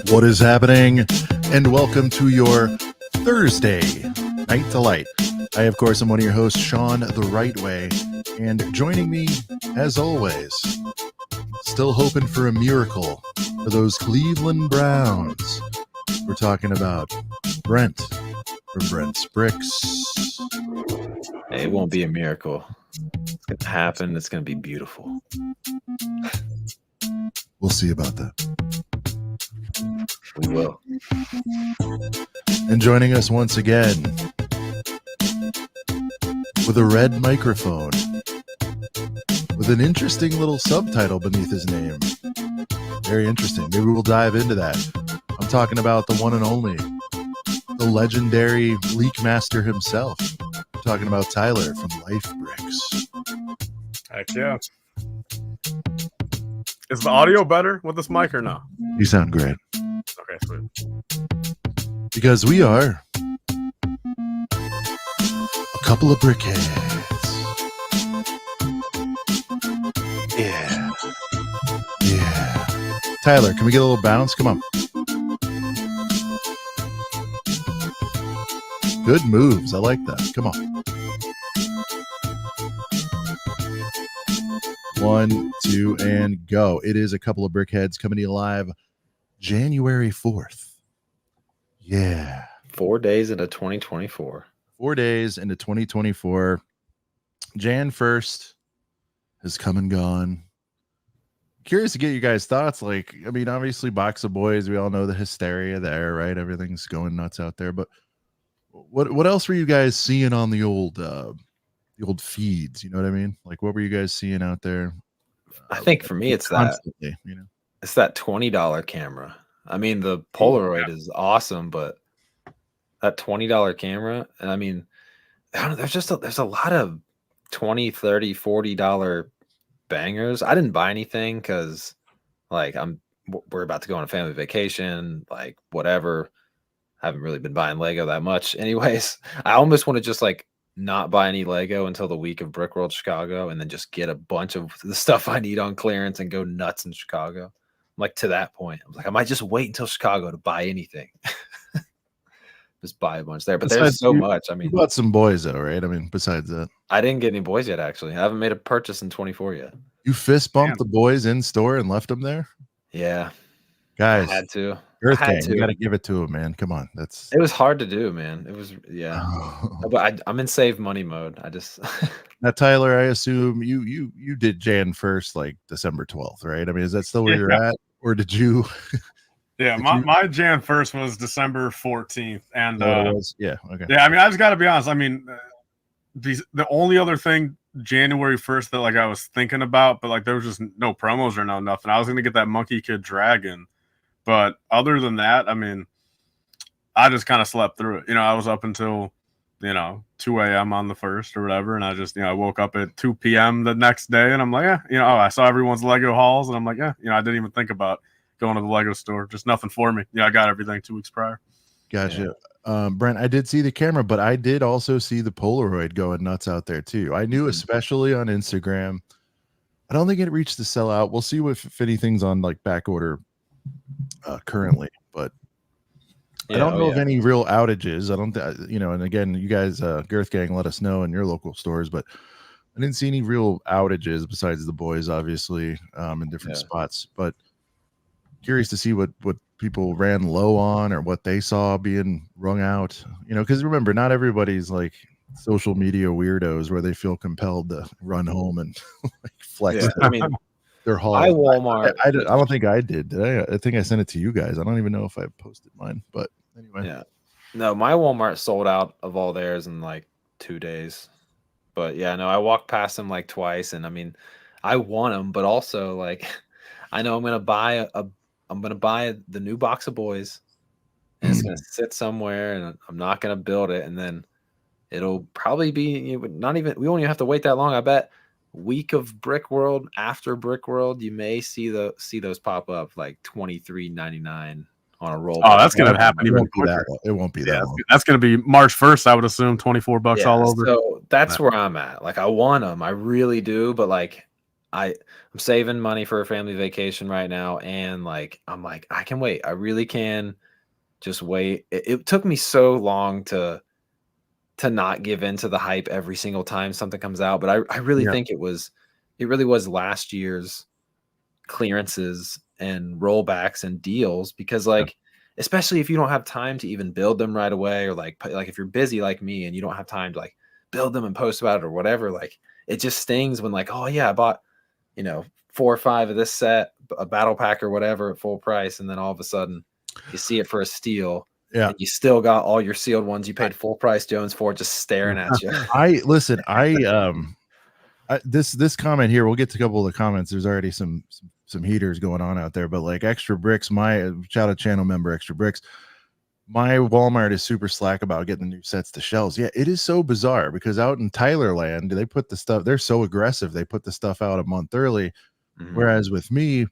What is happening? And welcome to your Thursday Night Delight. I, of course, am one of your hosts, Sean the Right Way. And joining me, as always, still hoping for a miracle for those Cleveland Browns. We're talking about Brent from Brent's Bricks. Hey, it won't be a miracle. It's going to happen. It's going to be beautiful. We'll see about that. We will. And joining us once again with a red microphone with an interesting little subtitle beneath his name. Very interesting. Maybe we'll dive into that. I'm talking about the one and only, the legendary leak master himself. I'm talking about Tyler from Life Bricks. Heck yeah. Is the audio better with this mic or no? You sound great. Okay, sweet. Because we are a couple of brickheads. Yeah. Yeah. Tyler, can we get a little bounce? Come on. Good moves. I like that. Come on. 1, 2, and go. It is a couple of brickheads coming to you live January 4th. Yeah. 4 days into 2024. 4 days into 2024. Jan 1st has come and gone. Curious to get you guys' thoughts. Like, I mean, obviously, Box of Boys, we all know the hysteria there, right? Everything's going nuts out there. But what else were you guys seeing on the old feeds? You know what I mean? Like, what were you guys seeing out there? I think for me, it's that. You know, it's that $20 camera. I mean, the Polaroid is awesome, but that $20 camera, and I mean, I don't know, there's a lot of $20, $30, $40 bangers. I didn't buy anything because, like, we're about to go on a family vacation, like whatever. I haven't really been buying Lego that much, anyways. I almost want to just like not buy any Lego until the week of Brick World Chicago, and then just get a bunch of the stuff I need on clearance and go nuts in Chicago. I'm like, to that point, I was like, I might just wait until Chicago to buy anything. Just buy a bunch there. But there's so much. I mean, you bought some Boys though, right? I mean, besides that, I didn't get any Boys yet. Actually, I haven't made a purchase in 24 yet. You fist bumped the Boys in store and left them there. Yeah, guys, I had to. Earth Gang, you got to give it to him, man. Come on, it was hard to do, man. It was, yeah. But I'm in save money mode. I just now, Tyler, I assume you did Jan 1st, like December 12th, right? I mean, is that still where you're at, or did you? Yeah, my Jan 1st was December 14th, and yeah, okay. Yeah, I mean, I just got to be honest. I mean, the only other thing January 1st that like I was thinking about, but like there was just no promos or nothing. I was gonna get that Monkey Kid Dragon, but other than that, I mean, I just kind of slept through it. You know, I was up until 2 a.m. on the 1st or whatever, and I just I woke up at 2 p.m. the next day, and I'm like, I saw everyone's Lego hauls, and I'm like, I didn't even think about going to the Lego store. Just nothing for me. I got everything 2 weeks prior. Gotcha. Yeah. Brent, I did see the camera, but I did also see the Polaroid going nuts out there too. I knew, especially on Instagram. I don't think it reached the sellout. We'll see if anything's on like back order currently, but I don't know of any real outages. I don't, and again, you guys, Girth Gang, let us know in your local stores, but I didn't see any real outages besides the Boys, obviously, in different spots. But curious to see what people ran low on or what they saw being wrung out, because remember, not everybody's like social media weirdos where they feel compelled to run home and like flex. Yeah, I mean, their haul. Walmart. I don't think I did I? I think I sent it to you guys. I don't even know if I posted mine, but anyway. Yeah, no, my Walmart sold out of all theirs in like 2 days. But yeah, no, I walked past them like twice, and I mean, I want them, but also like, I know I'm gonna buy the new box of Boys, and it's gonna sit somewhere, and I'm not gonna build it, and then it'll probably be we won't even have to wait that long. I bet week of Brick World, after Brick World, you may see those pop up like $23.99 on a roll. Oh, that's gonna happen even quicker. It won't be that long. That's gonna be March 1st, I would assume. $24 all over. So that's where I'm at. Like, I want them, I really do, but like, I'm saving money for a family vacation right now, and like I'm like I can wait. I really can just wait. It took me so long to not give in to the hype every single time something comes out, but I really Yeah. think it really was last year's clearances and rollbacks and deals because like especially if you don't have time to even build them right away or like if you're busy like me and you don't have time to like build them and post about it or whatever, like it just stings when like, oh yeah, I bought, 4 or 5 of this set, a battle pack or whatever at full price, and then all of a sudden you see it for a steal Yeah. and you still got all your sealed ones you paid full price Jones for just staring at you. I listen. This comment here. We'll get to a couple of the comments. There's already some heaters going on out there, but like Extra Bricks, my shout out channel member Extra Bricks. My Walmart is super slack about getting the new sets to shelves. Yeah, it is so bizarre because out in Tylerland, they put the stuff. They're so aggressive. They put the stuff out a month early. Mhm. Whereas with me,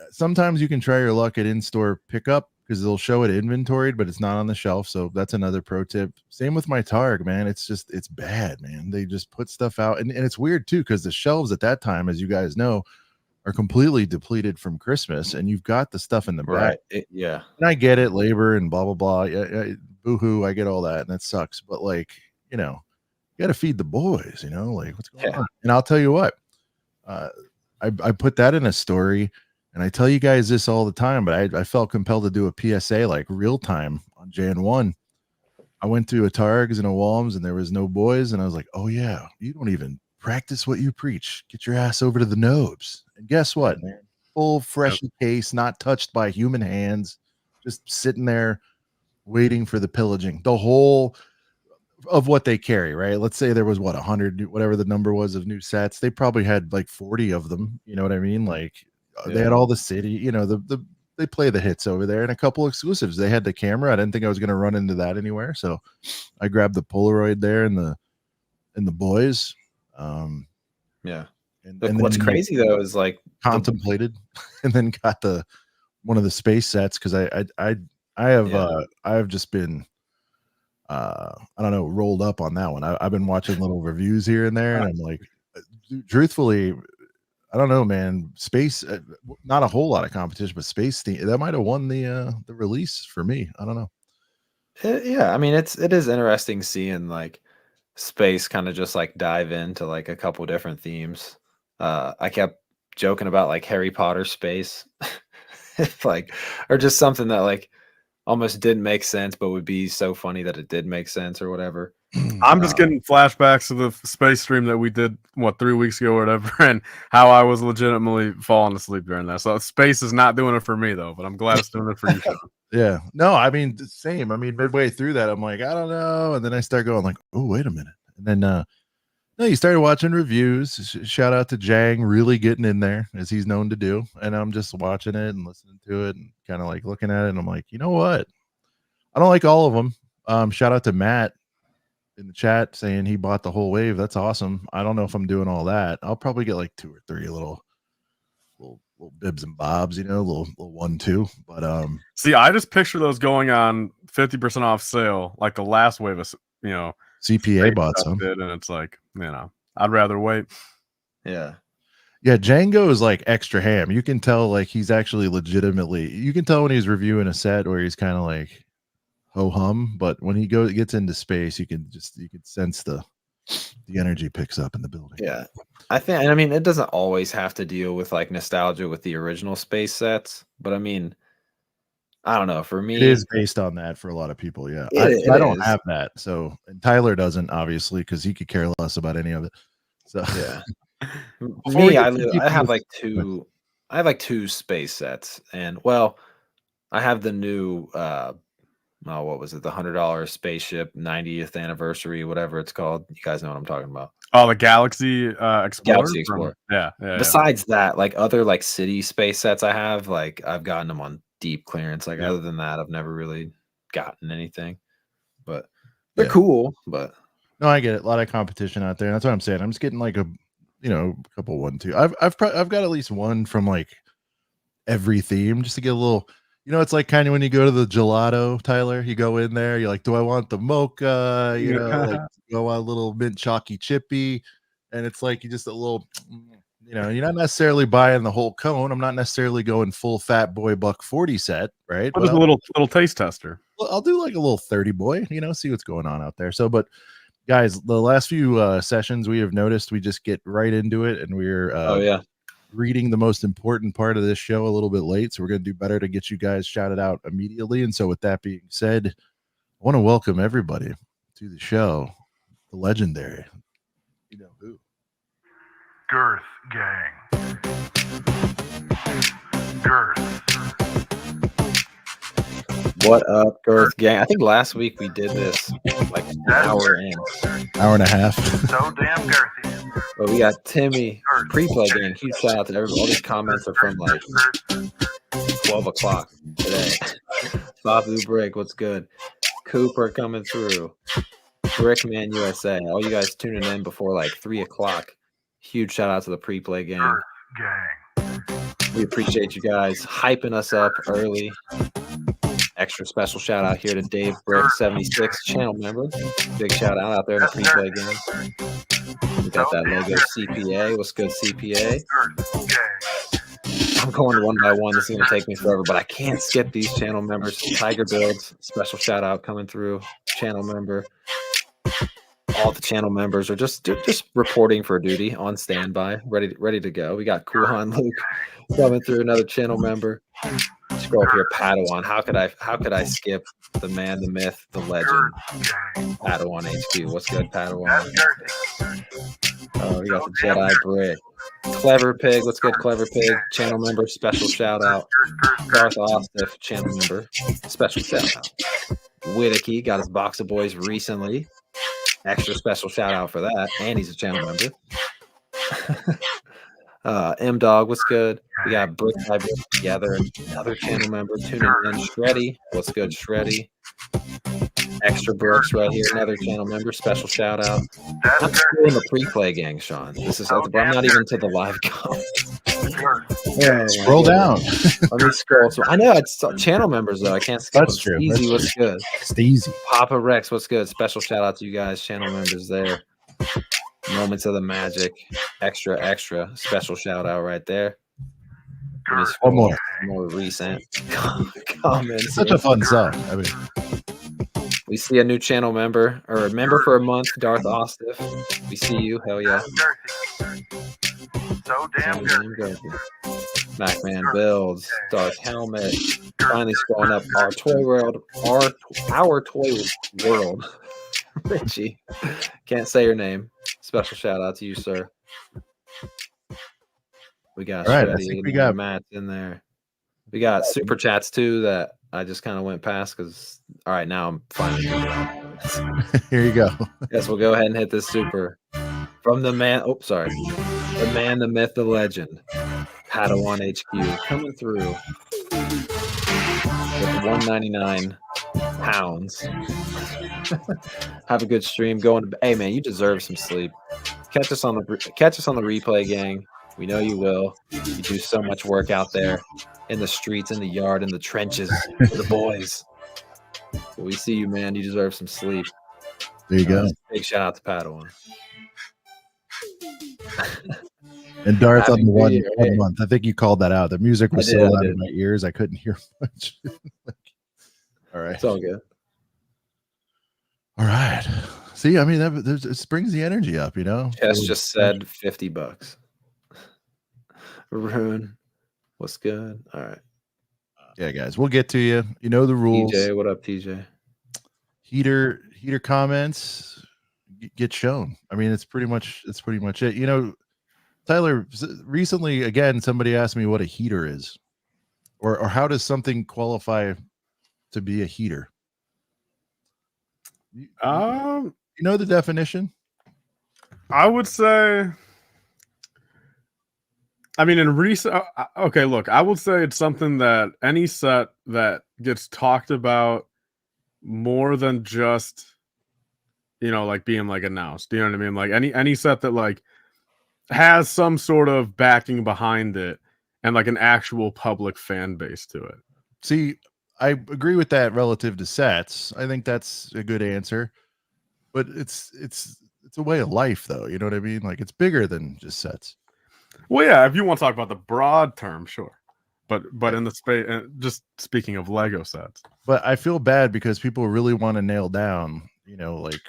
sometimes you can try your luck at in-store pickup because they'll show it inventoried, but it's not on the shelf. So that's another pro tip. Same with my Targ, man. It's bad, man. They just put stuff out, and it's weird too because the shelves at that time, as you guys know, are completely depleted from Christmas, and you've got the stuff in the back. Right. Yeah. And I get it, labor and blah blah blah. Yeah, boo-hoo, I get all that, and that sucks. But like, you got to feed the boys. Like what's going Yeah. on? And I'll tell you what, I put that in a story. And I tell you guys this all the time, but I felt compelled to do a PSA like real time on Jan 1. I went to a Targs and a Walms and there was no Boys. And I was like, oh, yeah, you don't even practice what you preach. Get your ass over to the Nobes. And guess what, man? Full, fresh case, not touched by human hands, just sitting there waiting for the pillaging. The whole of what they carry, right? Let's say there was 100, whatever the number was of new sets. They probably had like 40 of them. You know what I mean? Like they had all the city, they play the hits over there and a couple exclusives. They had the camera. I didn't think I was going to run into that anywhere. So I grabbed the Polaroid there in the Boys. Yeah. And Look, then what's crazy though is like contemplated and then got one of the space sets. Cause I've just been, I don't know, rolled up on that one. I've been watching little reviews here and there, and I'm like, truthfully, I don't know, man. Space, not a whole lot of competition, but space theme that might have won the release for me. I don't know. yeah, I mean it is interesting seeing like space kind of just like dive into like a couple different themes. I kept joking about like Harry Potter space. Like or just something that like almost didn't make sense but would be so funny that it did make sense or whatever. I'm just getting flashbacks to the space stream that we did 3 weeks ago or whatever, and how I was legitimately falling asleep during that. So space is not doing it for me though, but I'm glad it's doing it for you, Sean. Yeah, no, I mean the same. I mean midway through that, I'm like, I don't know, and then I start going like, oh wait a minute, and then no, you started watching reviews. Shout out to Jang, really getting in there as he's known to do, and I'm just watching it and listening to it and kind of like looking at it, and I'm like, you know what? I don't like all of them. Shout out to Matt in the chat saying he bought the whole wave. That's awesome. I don't know if I'm doing all that. I'll probably get like 2 or 3 little bibs and bobs, little 1-2. But see, I just picture those going on 50% off sale, like the last wave of CPA bought some, and it's like I'd rather wait. Yeah. Yeah, Django is like extra ham. You can tell like he's actually legitimately. You can tell when he's reviewing a set where he's kind of like ho hum, but when he gets into space, you can sense the energy picks up in the building. Yeah. I mean it doesn't always have to deal with like nostalgia with the original space sets, but I mean I don't know, for me it is based on that for a lot of people. Yeah. I don't have that. So and Tyler doesn't obviously because he could care less about any of it. So yeah. Before we Me, get too deep I have into like I have like 2 space sets and well, I have the new oh, what was it? The $100 spaceship 90th anniversary, whatever it's called. You guys know what I'm talking about. Oh, the Galaxy Explorer. Galaxy Explorer. Yeah. Besides that, like other like city space sets I have, like I've gotten them on deep clearance. Like other than that, I've never really gotten anything. But they're cool. But no, I get it. A lot of competition out there. That's what I'm saying. I'm just getting like a couple 1-2. I've got at least one from like every theme just to get a little. It's like kind of when you go to the gelato, Tyler, you go in there, you're like, do I want the mocha? Like go on a little mint chalky chippy. And it's like you just a little, You know, you're not necessarily buying the whole cone. I'm not necessarily going full Fat Boy $140 set, right? What But is a little taste tester? I'll do like a little 30 boy, you know, see what's going on out there. So, but guys, the last few sessions we have noticed we just get right into it, and we're Oh yeah. reading the most important part of this show a little bit late. So we're going to do better to get you guys shouted out immediately. And so, with that being said, I want to welcome everybody to the show, the legendary, you know who, Girth Gang. Girth. What up, Girth Gang? I think last week we did this like an hour in. hour and a half. So damn girthy. But we got Timmy, Pre-Play Gang. Huge shout out to everybody. All these comments are from like 12 o'clock today. Babu Brick, what's good? Cooper coming through. Brickman USA. All you guys tuning in before like 3 o'clock. Huge shout out to the Pre-Play Gang. Girth Gang. We appreciate you guys hyping us up early. Extra special shout out here to Dave Brick 76 channel member. Big shout out there in the Pre-Play Gang. We got that logo CPA. What's good, CPA? Girth Gang. I'm going one by one. This is going to take me forever, but I can't skip these channel members. Tiger Builds, special shout out coming through. Channel member. All the channel members are just reporting for duty, on standby, ready to go. We got Kuhan Luke coming through, another channel member. Scroll up here, Padawan. How could I skip the man, the myth, the legend, Padawan HQ? What's good, Padawan? Oh, we got the Jedi Brick. Clever Pig, what's good, Clever Pig? Channel member, special shout out. Darth Ostif, channel member, special shout out. Whittaky got his box of boys recently. Extra special shout out for that. And he's a channel member. M Dog, what's good? We got Brick by Brick together. Another channel member tuning in. Shreddy, what's good, Shreddy? Extra Brooks right here, another channel member. Special shout out. I'm still in the Pre-Play Gang, Sean. This is I'm not even to the live comments. Scroll down. Let me scroll. So I know it's channel members though. I can't skip. That's true. Easy, That's what's good? It's easy. Papa Rex, what's good? Special shout out to you guys, channel members there. Moments of the magic, extra special shout out right there. Let me One more recent comments. It's such a fun song. I mean, we see a new channel member or a member for a month, Darth Ostif. We see you, hell yeah. So damn girthy. Macman Builds, Darth Helmet, finally scrolling up our toy world, our toy world. Richie, can't say your name. Special shout out to you, sir. We got right, I Shreddy, think we got Matt in there. We got super chats too that I just kind of went past because all right, now I'm finally here you go. Yes, we'll go ahead and hit this super from the man. Oh, sorry, the man, the myth, the legend, Padawan HQ coming through with 199 pounds. Have a good stream. Going to, hey man, you deserve some sleep. Catch us on the replay, gang. We know you will. You do so much work out there in the streets, in the yard, in the trenches for the boys. So we see you, man. You deserve some sleep. There you go. Big shout out to Padawan. And Darth Happy on the one New Year. month. I think you called that out. The music was so loud in my ears, I couldn't hear much. All right. It's all good. All right. See, I mean, it brings the energy up, you know? Chess just said $50. Rune, what's good? All right. Yeah, guys, we'll get to you. You know the rules. TJ, what up, TJ? Heater comments get shown. I mean, it's pretty much it. You know, Tyler, recently again, somebody asked me what a heater is, or how does something qualify to be a heater? You know the definition? I would say, I mean, in recent, okay, look, I would say it's something that any set that gets talked about more than just, you know, like being like announced. Do you know what I mean? Like any set that like has some sort of backing behind it and like an actual public fan base to it. See, I agree with that relative to sets. I think that's a good answer. But it's a way of life, though. You know what I mean? Like, it's bigger than just sets. Well, yeah, if you want to talk about the broad term, sure. But in the space, just speaking of Lego sets, But I feel bad because people really want to nail down, like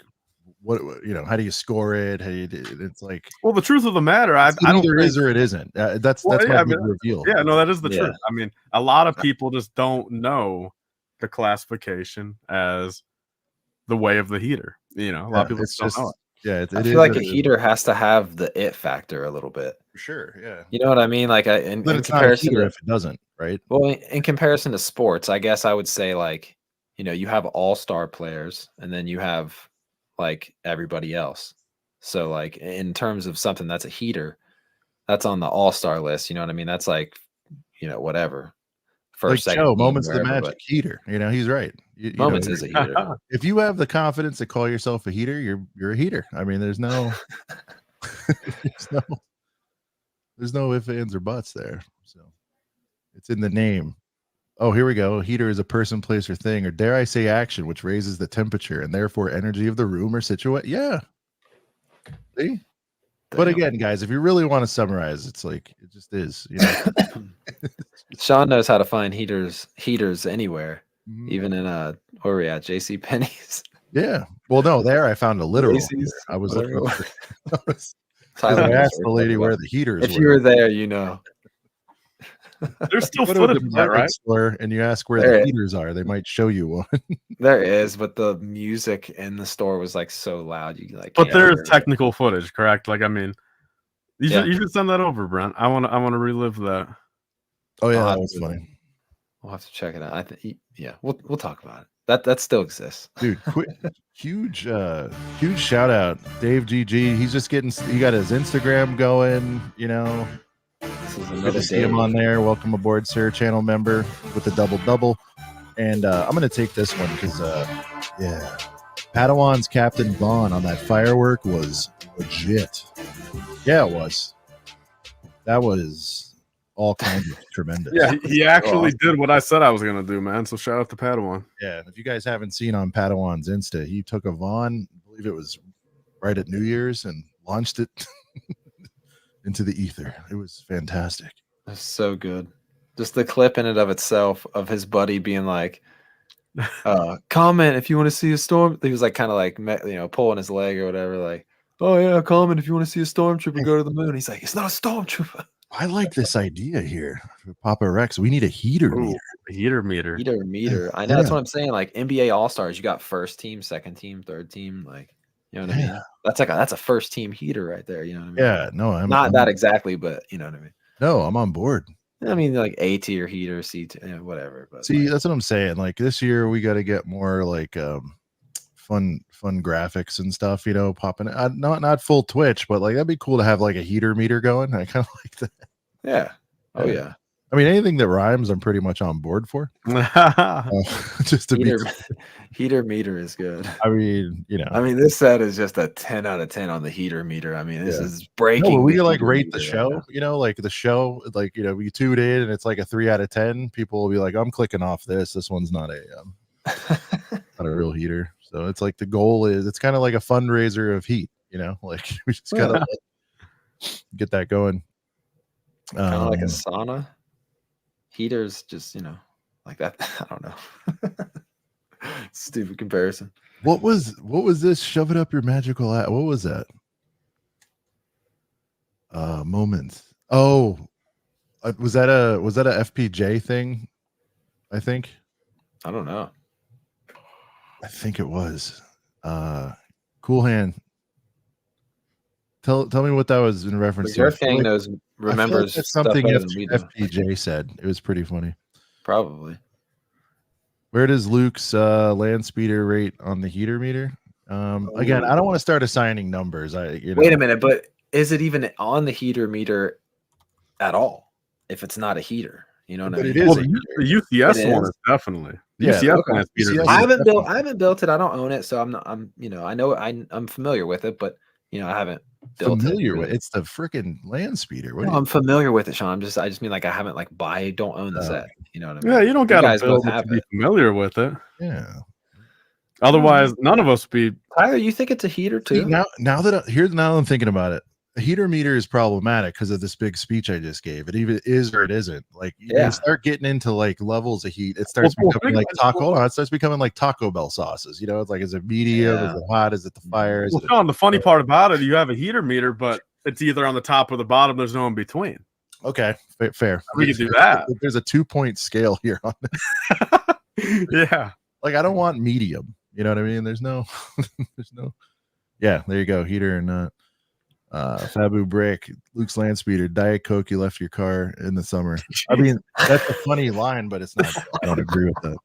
what, how do you score it? How do you do it? It's like, well, the truth of the matter, I it don't either think, is or it isn't. That's well, my yeah, I big mean, reveal. yeah, no, that is the Yeah. truth. I mean, a lot of people just don't know the classification as the way of the heater. A lot of people it's just don't know it. yeah, I it feel is like what a it is. heater has to have the it factor a little bit. For sure. Yeah. You know what I mean? Like in But it's not a comparison heater to, if it doesn't, right? well, in comparison to sports, I guess I would say like, you have all-star players and then you have like everybody else. So like in terms of something that's a heater, that's on the all-star list. You know what I mean? That's like, whatever. Like First, second Joe, team, moments of the wherever, magic but heater. He's right. Moments is a heater. If you have the confidence to call yourself a heater, you're a heater. I mean, there's no there's no ifs, ands, or buts there. So it's in the name. Oh, here we go. Heater is a person, place, or thing, or dare I say action, which raises the temperature and therefore energy of the room or situation. Yeah. See? But Damn. again, guys, if you really want to summarize, it's like it just is. Sean knows how to find heaters anywhere, Mhm. even in where are we at? JC Penney's. Yeah. Well, no, there I found a literal. Macy's, I was whatever. looking for. Tyler I knows asked what the we're lady talking where about. the heaters If were. you were there, you know. There's still Go to a footage of that, department right? store and you ask where There- the heaters are, they might show you one. There is, but the music in the store was like so loud. You like. But can't there's hear it. technical footage, correct? Like, I mean, you Yeah. should send that over, Brent. I want to relive that. Oh yeah, I'll that have was to- funny. We'll have to check it out. I think, yeah, we'll talk about it. That still exists, Dude. Huge shout out, Dave GG. He's just he got his Instagram going. This is Good another to see him on there. Welcome aboard, sir. Channel member with the double. And I'm gonna take this one because yeah, Padawan's Captain Vaughn on that firework was legit. Yeah, it was. That was all kinds of tremendous. Yeah, he actually did what I said I was gonna do, man. So shout out to Padawan. Yeah, if you guys haven't seen on Padawan's Insta, he took a Vaughn, I believe it was right at New Year's, and launched it into the ether. It was fantastic. It's so good. Just the clip in it of itself of his buddy being like, comment if you want to see a storm. He was like kind of like pulling his leg or whatever, like, oh yeah, comment if you want to see a stormtrooper go to the moon. He's like, it's not a stormtrooper. I like this idea here for Papa Rex. We need a heater meter. Heater meter. Heater meter. I know that's what I'm saying. Like NBA All Stars, you got first team, second team, third team. Like, you know what I mean? That's a first team heater right there. You know what I mean? Yeah, no, I'm not that exactly, but you know what I mean. No, I'm on board. I mean, like A tier heater, C tier, whatever. But see, that's what I'm saying. Like this year, we got to get more like fun graphics and stuff. Popping. Not full Twitch, but like that'd be cool to have like a heater meter going. I kind of like that. Yeah. Oh yeah. I mean, anything that rhymes, I'm pretty much on board for. Just to heater meter is good. I mean, I mean, this set is just a 10 out of 10 on the heater meter. I mean, this is breaking. No, we like rate the show. Like the show, like we tuned in and it's like a 3 out of 10. People will be like, I'm clicking off this. This one's not a not a real heater. So it's like the goal is it's kind of like a fundraiser of heat. Like we just gotta get that going. Kind of like a sauna. Heaters, just like that. I don't know. Stupid comparison. What was this? Shove it up your magical what was that? Moments. Oh, was that a FPJ thing? I think. I don't know. I think it was. Cool hand. Tell me what that was in reference to. Your thing remembers that's something stuff FPJ said. It was pretty funny. Probably. Where does Luke's land speeder rate on the heater meter? Again, I don't want to start assigning numbers. Wait a minute, but is it even on the heater meter at all? If it's not a heater, you know what I mean? It is. Well, the UCS one is definitely. Yeah, UCS okay. land speeder. I haven't built it. I don't own it, so I know I'm familiar with it, but I haven't built familiar it. with it's the freaking land speeder. No, I'm familiar with it, Sean. I just mean like I haven't don't own the set. You know what I mean? Yeah, you don't got to guys build both it have to be it. familiar with it. Yeah. Otherwise, none of us be. Tyler, you think it's a heater too? Now that I'm thinking about it, a heater meter is problematic because of this big speech I just gave. It either is or it isn't. Like Yeah. you start getting into like levels of heat, it starts Well, becoming like taco. Hold on, it starts becoming like Taco Bell sauces. You know, it's like, is it medium? Is Yeah. it hot? Is it the fire? Is Well, it Sean, the funny part about it, you have a heater meter, but it's either on the top or the bottom. There's no in between. okay? Fair. We can do that. There's a 2-point scale here on this. Yeah. Like I don't want medium. You know what I mean? There's no. Yeah, there you go. Heater or not. Fabu Brick, Luke's land speeder, Diet Coke, you left your car in the summer. I mean, that's a funny line, but it's not. I don't agree with that.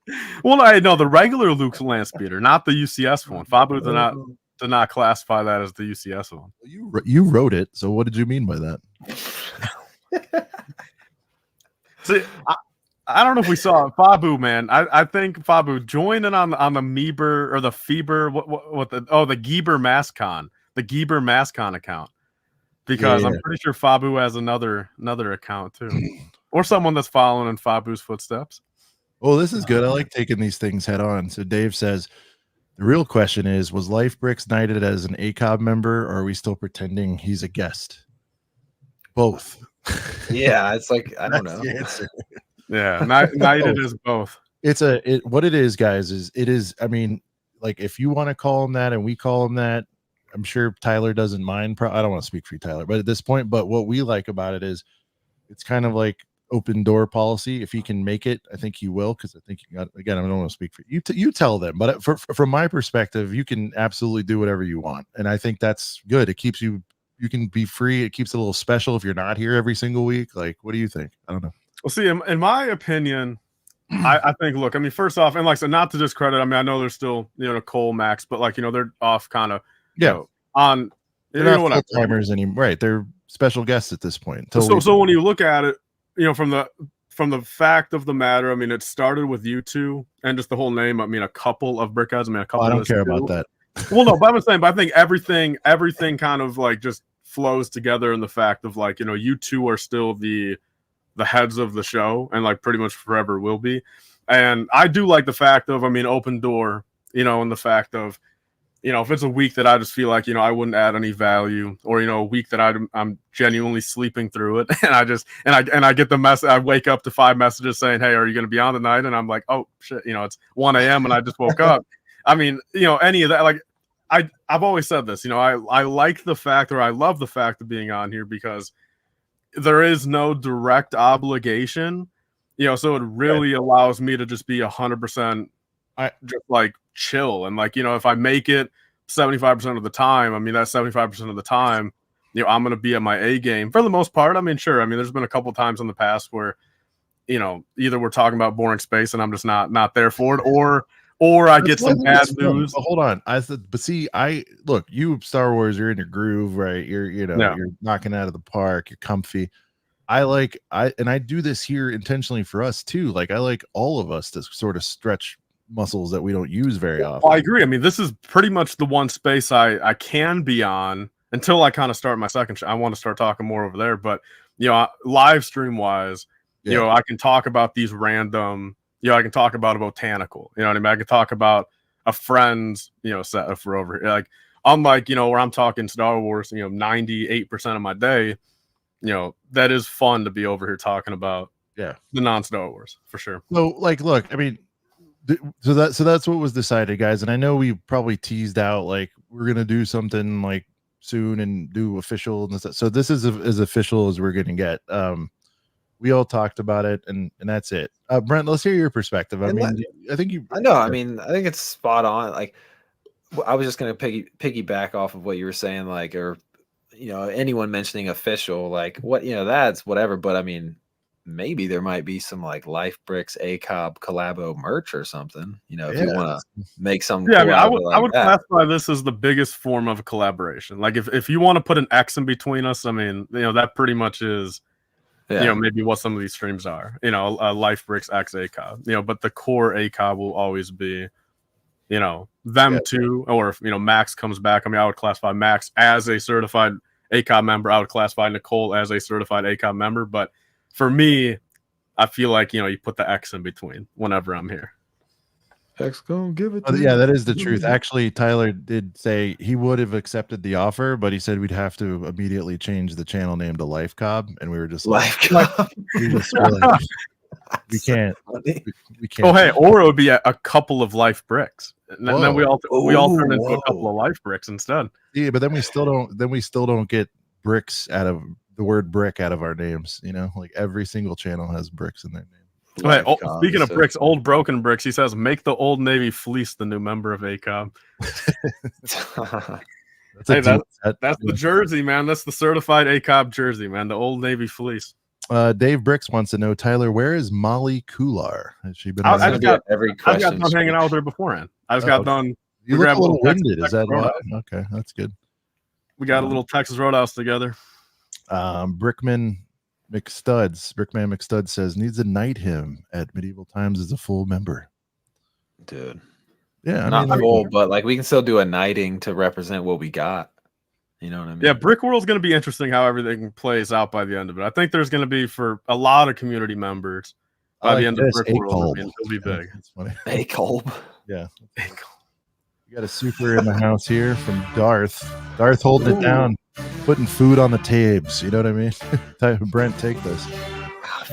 Well, I know the regular Luke's land speeder, not the UCS one. Fabu did not classify that as the UCS one. You wrote it, so what did you mean by that? See, I don't know if we saw it. Fabu, man. I think Fabu joining on the Meeber or the Feber. What the Geber Mascon, the Geber Mascon account, because I'm pretty sure Fabu has another account too, or someone that's following in Fabu's footsteps. Well, this is good. I like taking these things head on. So Dave says the real question is: was Life Bricks knighted as an ACOB member, or are we still pretending he's a guest? Both. Yeah, it's like I don't know. The answer. Yeah, knighted is both. What it is, guys, is I mean, like if you want to call him that and we call him that, I'm sure Tyler doesn't mind. I don't want to speak for you, Tyler, but at this point, but what we like about it is it's kind of like open door policy. If he can make it, I think he will, because I think again, I don't want to speak for you. You tell them, but from my perspective, you can absolutely do whatever you want, and I think that's good. It keeps you can be free. It keeps it a little special if you're not here every single week. Like, what do you think? I don't know. Well, see, in my opinion, I think, look, I mean, first off, and like I said, not to discredit, I mean, I know there's still, Cole, Max, but like, they're off kind of, on, they're not full timers anymore. Right. They're special guests at this point. So when you look at it, from the fact of the matter, I mean, it started with you two and just the whole name. I mean, a couple of brickheads. I mean, a couple. I don't care about that. Well, no, but I think everything kind of like just flows together in the fact of like, you two are still the heads of the show and like pretty much forever will be. And I do like the fact of, I mean, open door, and the fact of, if it's a week that I just feel like, I wouldn't add any value, or, a week that I'm genuinely sleeping through it. And I get the message, I wake up to 5 messages saying, hey, are you going to be on tonight? And I'm like, oh shit, it's 1 a.m. and I just woke up. I mean, any of that, like I've always said this, I like the fact, or I love the fact of being on here because there is no direct obligation, so it really allows me to just be 100% just like chill. And like, if I make it 75% of the time, I mean, that's 75% of the time, I'm going to be at my A game for the most part. I mean, sure. I mean, there's been a couple times in the past where, either we're talking about boring space and I'm just not there for it, or I get some bad news. But hold on. Look, you Star Wars, you're in your groove, right? You're knocking out of the park, you're comfy. I do this here intentionally for us too. Like I like all of us to sort of stretch muscles that we don't use very often. Well, I agree. I mean, this is pretty much the one space I can be on until I kind of start my second show. I want to start talking more over there, but live stream wise, I can talk about these random. I can talk about a botanical. You know what I mean? I can talk about a friend's, set if we're over here. Like, unlike, where I'm talking Star Wars, 98% of my day, that is fun to be over here talking about the non-Star Wars for sure. So, like, look, I mean, so that's what was decided, guys. And I know we probably teased out, like, we're going to do something like soon and do official. And so this is as official as we're going to get. We all talked about it, and that's it. Brent, let's hear your perspective. I think it's spot on. Like, I was just gonna piggyback off of what you were saying, like, or anyone mentioning official, like what that's whatever. But I mean, maybe there might be some like Life Bricks ACOB collabo merch or something. If you want to make some. Yeah, I would classify this as the biggest form of a collaboration. Like if you want to put an X in between us, I mean, that pretty much is. Maybe what some of these streams are, Life Bricks X ACOB, but the core ACOB will always be, them two, or if, Max comes back. I mean, I would classify Max as a certified ACOB member. I would classify Nicole as a certified ACOB member. But for me, I feel like, you put the X in between whenever I'm here. X gonna give it Oh, to yeah, you. that is the truth. Actually, Tyler did say he would have accepted the offer, but he said we'd have to immediately change the channel name to Life Cobb, and we were just like, Life we just were like, we can't, funny. we can't. Oh, hey, or it would be a couple of life bricks. And then we Whoa. all turn into Whoa. a couple of life bricks instead. Yeah, but then we still don't get bricks out of the word brick out of our names. You know, like every single channel has bricks in their name. Hey, Life Cobb speaking is of so bricks, funny. old broken bricks, he says, make the Old Navy fleece the new member of ACOB. That's a Hey, deep that's the jersey, man. That's the certified ACOB jersey, man. The Old Navy fleece. Dave Bricks wants to know, Tyler, where is Molly Kular? Has she been? I around? just got every I just question. got done hanging out with her beforehand. I just got done. You we look a grabbed little Texas winded. Is that why? Roadhouse. Okay, that's good. We got a little Texas Roadhouse together. Brickman McStuds says needs to knight him at Medieval Times as a full member. Dude. Yeah, Not like, full, but like we can still do a knighting to represent what we got. You know what I mean? Yeah, Brick World's going to be interesting how everything plays out by the end of it. I think there's going to be for a lot of community members by the end of Brick World. It'll be big. That's funny. Hey, Kolb. Yeah. You got a super in the house here from Darth. Darth holding it down, putting food on the tabs. You know what I mean? Brent, take this.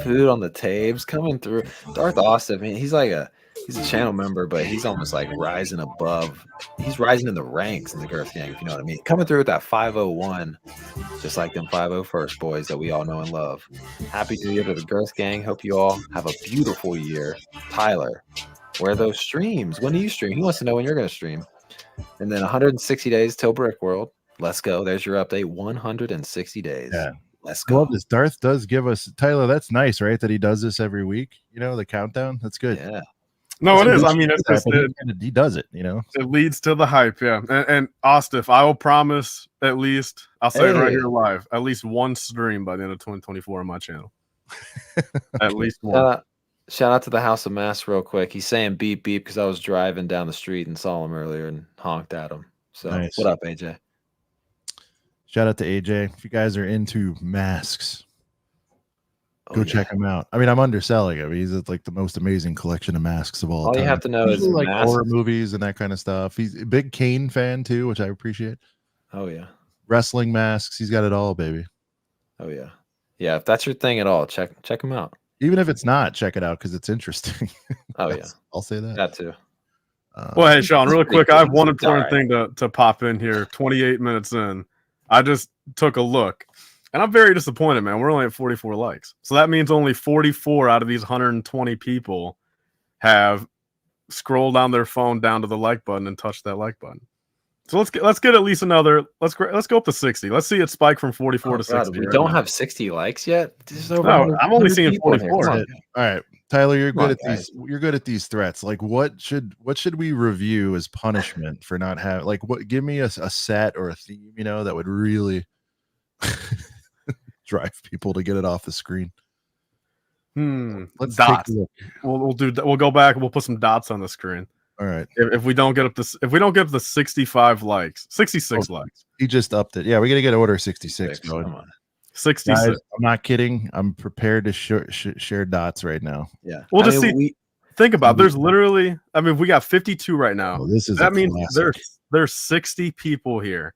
Food on the tabs coming through. Darth Austin, man, he's a channel member, but he's almost like rising above. He's rising in the ranks in the Girth Gang, if you know what I mean. Coming through with that 501, just like them 501st boys that we all know and love. Happy New Year to the Girth Gang. Hope you all have a beautiful year. Tyler, where are those streams? When do you stream? He wants to know when you're going to stream. And then 160 days till Brick World. Let's go. There's your update. 160 days. Yeah. Let's go. Well, this Darth does give us, Tyler, that's nice, right? That he does this every week. You know, the countdown. That's good. Yeah. No, it is. I mean, it's just he does it, you know. It leads to the hype, yeah. And Ostif, I will promise at least, I'll say it right here live, at least one stream by the end of 2024 on my channel. At least one. Shout out to the House of Mass real quick. He's saying beep beep because I was driving down the street and saw him earlier and honked at him. So nice. What up, AJ? Shout out to AJ. If you guys are into masks, go check him out. I mean, I'm underselling him. He's like the most amazing collection of masks of all time. You have to know is like horror movies and that kind of stuff. He's a big Kane fan too, which I appreciate. Oh yeah. Wrestling masks. He's got it all, baby. Oh yeah. Yeah, if that's your thing at all, check him out. Even if it's not, check it out because it's interesting. Oh yeah. I'll say that. That too. Well, hey Sean, really quick, I have one important thing to pop in here. 28 minutes in. I just took a look. And I'm very disappointed, man. We're only at 44 likes. So that means only 44 out of these 120 people have scrolled on their phone down to the like button and touched that like button. So let's get at least another. Let's go up to 60. Let's see it spike from 44 to 60. We don't have 60 likes yet. No, I'm only seeing 44. All right, Tyler, you're good at these. You're good at these threats. Like, what should we review as punishment for not having? Like, what? Give me a set or a theme, you know, that would really drive people to get it off the screen. Let's dots. Take a look. We'll go back and we'll put some dots on the screen. All right. If we don't get up to 65 likes, 66 likes. He just upped it. Yeah, we got to get order 66 going. 66. Guys, I'm not kidding. I'm prepared to share dots right now. Yeah. We'll just see. Think about it. There's literally, I mean, we got 52 right now. That means there's 60 people here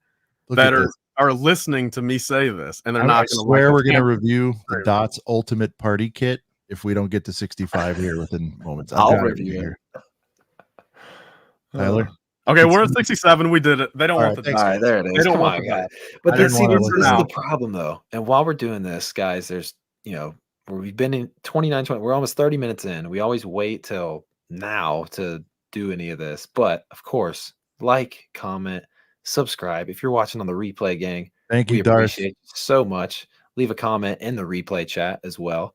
that are listening to me say this, and they're not going to swear we're going to review the Dots Ultimate Party Kit if we don't get to 65 here within moments. I'll review it. Tyler. Okay, we're at 67. We did it. They don't want the all right, there it is. They don't want that. But this is the problem, though. And while we're doing this, guys, there's we've been in 29, 20. We're almost 30 minutes in. We always wait till now to do any of this. But of course, like, comment, subscribe. If you're watching on the replay, gang, thank you, Darth. Appreciate you so much. Leave a comment in the replay chat as well.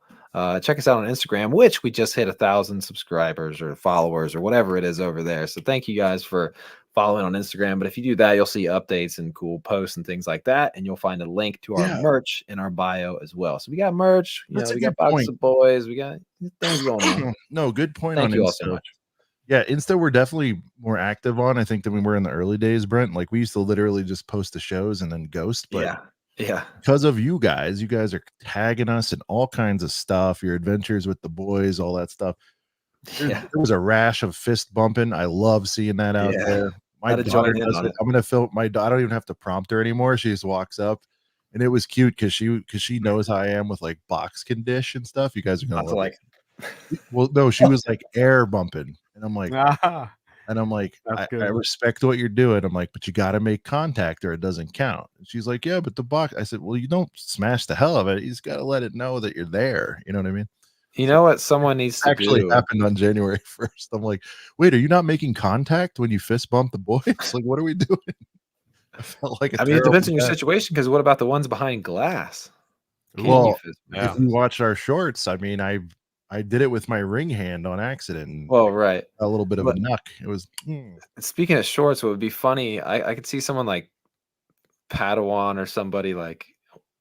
Check us out on Instagram, which we just hit 1,000 subscribers or followers or whatever it is over there. So thank you guys for following on Instagram. But if you do that, you'll see updates and cool posts and things like that. And you'll find a link to our merch in our bio as well. So we got merch. We got boxes of boys. We got things going on. No, good point. Thank on you Insta. all so much. Yeah, Insta we're definitely more active on, I think, than we were in the early days, Brent. Like, we used to literally just post the shows and then ghost. But yeah. Because of you guys are tagging us in all kinds of stuff, your adventures with the boys, all that stuff. Yeah. There was a rash of fist bumping. I love seeing that out Yeah. there. My Gotta daughter join in does on it. it. I'm gonna film I don't even have to prompt her anymore. She just walks up, and it was cute because she knows how I am with like box condition and stuff. You guys are gonna I was love like, it. Well, no, she was like air bumping, and I'm like, Ah, that's I good. respect what you're doing. I'm like, but you got to make contact or it doesn't count. And she's like, yeah, but the box. I said, well, you don't smash the hell of it. You just got to let it know that you're there. You know what I mean? you know what someone needs to Actually do? happened on January 1st. I'm like, wait, are you not making contact when you fist bump the boys? Like, what are we doing? I felt like a I mean, it terrible depends on your dad. situation. Because what about the ones behind glass? Can you Well, fist bump Yeah. if you those? watch our shorts, I mean, I did it with my ring hand on accident and Well, right. a little bit of a But knuck. It was speaking of shorts, what would be funny, I could see someone like Padawan or somebody like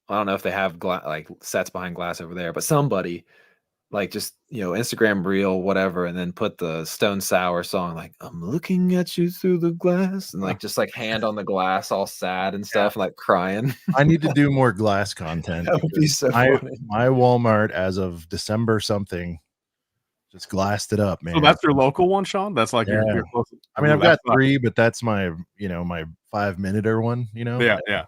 I don't know if they have like sets behind glass over there, but somebody like just Instagram reel whatever, and then put the Stone Sour song like I'm looking at you through the glass, and like just like hand on the glass, all sad and yeah. stuff, and like crying. I need to do more glass content That would be because so my funny. my Walmart as of December something just glassed it up, So man. that's your local one, Sean? That's like Yeah. your close. I mean, Ooh, I've got that's 3, but that's my, my 5-minute one, yeah, yeah.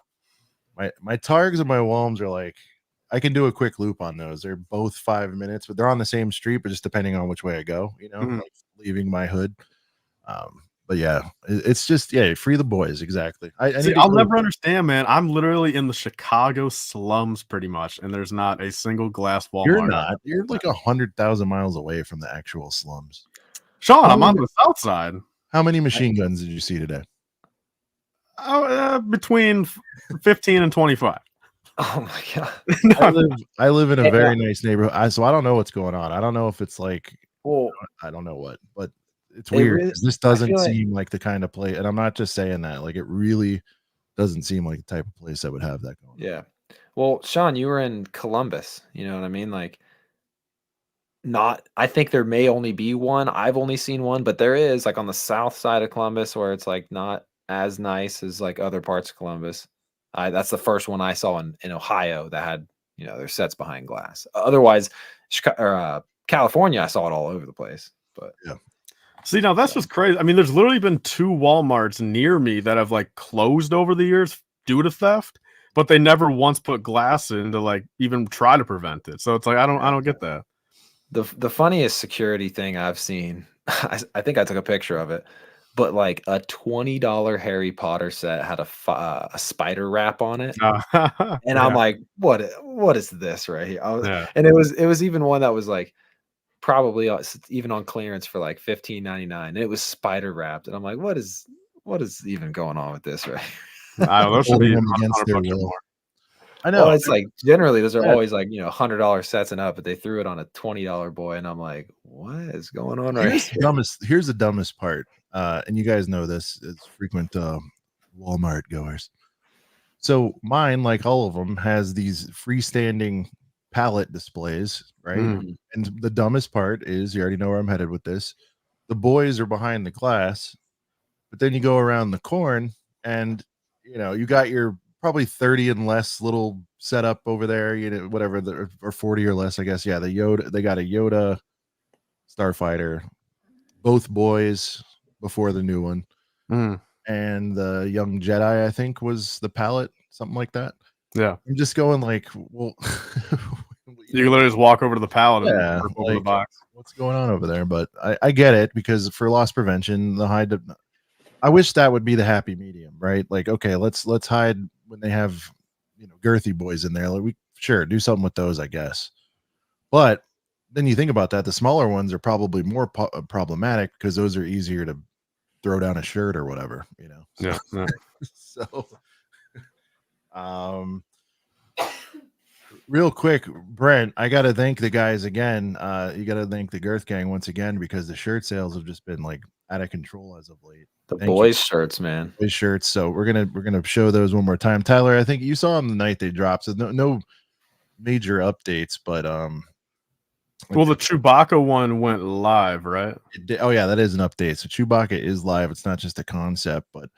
My Targs and my Walms are like I can do a quick loop on those. They're both 5 minutes, but they're on the same street, but just depending on which way I go, Mhm. like leaving my hood. But yeah, it's just free the boys, exactly. I See, need to I'll go. never understand, man. I'm literally in the Chicago slums pretty much, and there's not a single glass You're Walmart. not. You're like 100,000 miles away from the actual slums. Sean, How I'm on many the south side. how many machine guns did you see today? Between 15 and 25. Oh my god. No, I live in a Hey, very nice neighborhood. So I don't know what's going on. I don't know if it's like well, I don't know what, but it's it weird really. 'cause this I feel doesn't like seem like the kind of place, and I'm not just saying that. Like it really doesn't seem like the type of place that would have that going on. yeah. Well, Sean, you were in Columbus. You know what I mean? Like, not. I think there may only be one. I've only seen one, but there is like on the south side of Columbus where it's like not as nice as like other parts of Columbus. That's the first one I saw in Ohio that had their sets behind glass. Otherwise, California, I saw it all over the place. But Yeah. see, now that's just crazy. I mean, there's literally been 2 Walmarts near me that have like closed over the years due to theft, but they never once put glass in to like even try to prevent it. So it's like I don't get that. the funniest security thing I've seen, I think I took a picture of it, but like a $20 Harry Potter set had a spider wrap on it. And I'm Yeah, like, what is this right here? yeah. And it was even one that was like probably even on clearance for like $15.99. It was spider wrapped, and I'm like, what is even going on with this right? I don't know. Those should Holding be them against their $100 or will. more. I know. Well, it's like generally those are Yeah. always like $100 sets and up, but they threw it on a $20 boy, and I'm like, what is going on right here? Here's the dumbest part. And you guys know this as frequent Walmart goers. So mine, like all of them, has these freestanding pallet displays, right? Mm. And the dumbest part is you already know where I'm headed with this. The boys are behind the glass, but then you go around the corn and you got your probably 30 and less little setup over there, whatever or 40 or less, I guess. Yeah, they got a Yoda Starfighter, both boys before the new one. Mm. And the young Jedi, I think, was the palette, something like that. Yeah. I'm just going like, well, You can literally just walk over to the pallet yeah, and rip open the like, box. what's going on over there? But I get it because for loss prevention, I wish that would be the happy medium, right? Like, okay, let's hide when they have girthy boys in there. Like we sure do something with those, I guess. But then you think about that, the smaller ones are probably more problematic because those are easier to throw down a shirt or whatever, Yeah. Yeah. So, um, real quick, Brent, I got to thank the guys again. You got to thank the Girth Gang once again because the shirt sales have just been like out of control as of late. The Thank you. boys' shirts, man. Boys shirts. So we're gonna show those one more time. Tyler, I think you saw them the night they dropped. So no major updates, but Well, the Chewbacca one went live, right? oh yeah, that is an update. So Chewbacca is live. It's not just a concept, but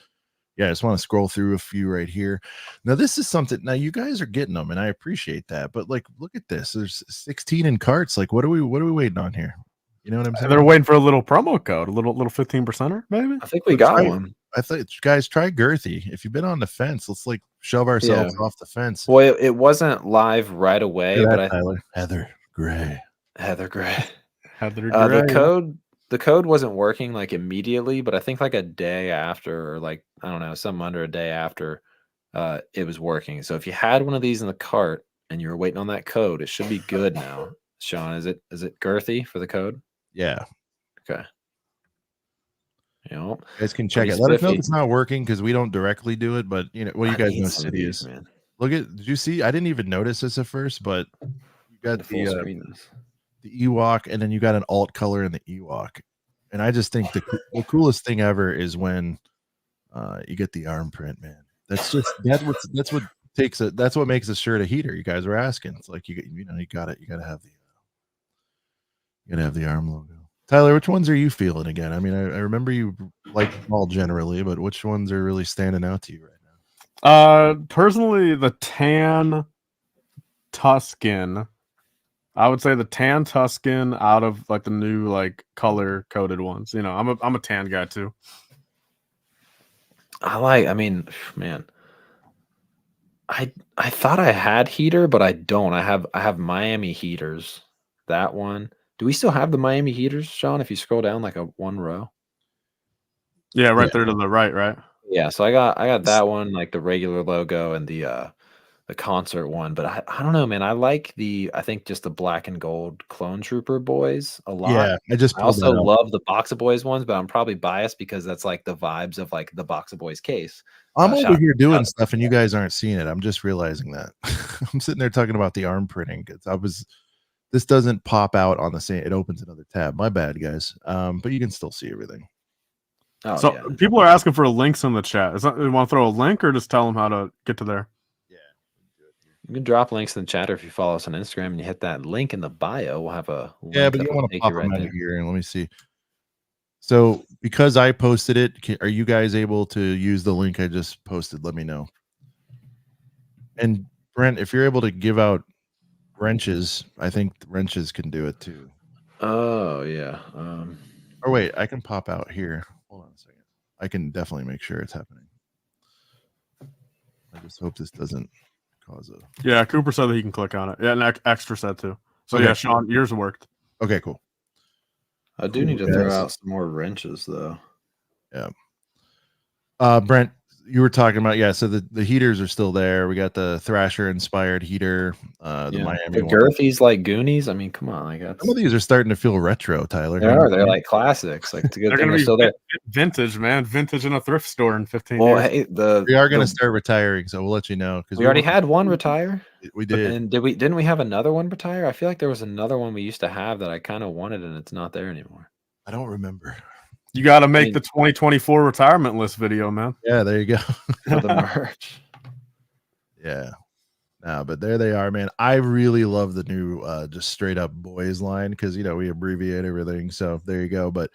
yeah, I just want to scroll through a few right here. Now, this is something. Now, you guys are getting them, and I appreciate that. But like, look at this. There's 16 in carts. Like, what are we waiting on here? You know what I'm saying? They're waiting for a little promo code, a little 15%er, maybe. I think we Let's got try- one. I thought, guys, try girthy. If you've been on the fence, let's like shove ourselves off the fence. Well, it wasn't live right away, Look at but that, Tyler. Heather Gray. Heather Gray. Heather The code wasn't working like immediately, but I think like a day after, or like I don't know, something under a day after, it was working. So if you had one of these in the cart and you were waiting on that code, it should be good now. Sean, is it girthy for the code? Yeah. Okay. You know, You guys can check pretty it. Let us know if spiffy. it's not working because we don't directly do it, but you know, well, you I guys need know some of City these, is. man. Look at, did you see? I didn't even notice this at first, but you got The full screen this. the Ewok, and then you got an alt color in the Ewok. And I just think the coolest thing ever is when you get the arm print, man. That's what takes it. That's what makes a shirt a heater. You guys were asking. It's like you got it. You got to have the arm logo. Tyler, which ones are you feeling again? I mean, I remember you like them all generally, but which ones are really standing out to you right now? Personally, the tan Tuscan. I would say the tan Tuscan out of like the new like color coded ones. You know, I'm a tan guy too. I mean, man, I thought I had heater, but I don't. I have Miami heaters. That one. Do we still have the Miami heaters, Sean? If you scroll down like a one row. Yeah, right there to the right. Yeah, so I got that one, like the regular logo and the concert one, but I don't know, man. I think just the black and gold Clone Trooper Boys a lot. Yeah, I just I pulled also that up. love the Box of Boys ones, but I'm probably biased because that's like the vibes of like the Box of Boys case. I'm shout over out- here doing shout out- stuff, and you guys aren't seeing it. I'm just realizing that. I'm sitting there talking about the arm printing. This doesn't pop out on the same. It opens another tab. My bad, guys. But you can still see everything. Oh, So yeah. people are asking for links in the chat. You want to throw a link or just tell them how to get to there? You can drop links in the chat, or if you follow us on Instagram and you hit that link in the bio, we'll have a link Yeah, but that you will want to take pop you them right out there. here, and let me see. So because I posted it, are you guys able to use the link I just posted? Let me know. And Brent, if you're able to give out wrenches, I think wrenches can do it too. Oh yeah. Or wait, I can pop out here. Hold on a second. I can definitely make sure it's happening. I just hope this doesn't cause a. Yeah, Cooper said that he can click on it. Yeah, and Extra said too. So Okay. yeah, Sean, yours worked. Okay, cool. I do Cool, need to throw guys. out some more wrenches though. Brent, you were talking about, yeah, so the heaters are still there. We got the Thrasher inspired heater, the Yeah. Miami The one. Girthies like Goonies. I mean, come on, like that's Some of these are starting to feel retro, Tyler. they are. They're like classics. Like it's a good They're thing gonna they're be still there. vintage, man. Vintage in a thrift store in 15 Well, years. hey, We are going to the- start retiring, so we'll let you know because we already had one retire. We did. And didn't we have another one retire? I feel like there was another one we used to have that I kind of wanted and it's not there anymore. I don't remember. You got to make mean- the 2024 retirement list video, man. Yeah, there you go. For the merch. Yeah. No, but there they are, man. I really love the new just straight up boys line because we abbreviate everything. So there you go. But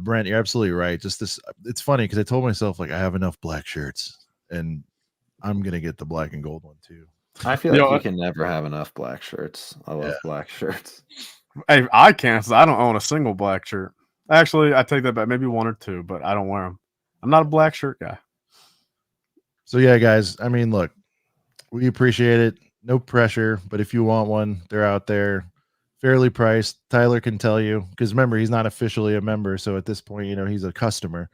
Brent, you're absolutely right. Just this, it's funny because I told myself like I have enough black shirts and I'm gonna get the black and gold one too. I feel You like know you what? can never have enough black shirts. I love black shirts. Hey, I can't. 'Cause I don't own a single black shirt. Actually, I take that back. Maybe one or two, but I don't wear them. I'm not a black shirt guy. So yeah, guys. I mean, look, we appreciate it. No pressure, but if you want one, they're out there, fairly priced. Tyler can tell you because remember he's not officially a member, so at this point, he's a customer.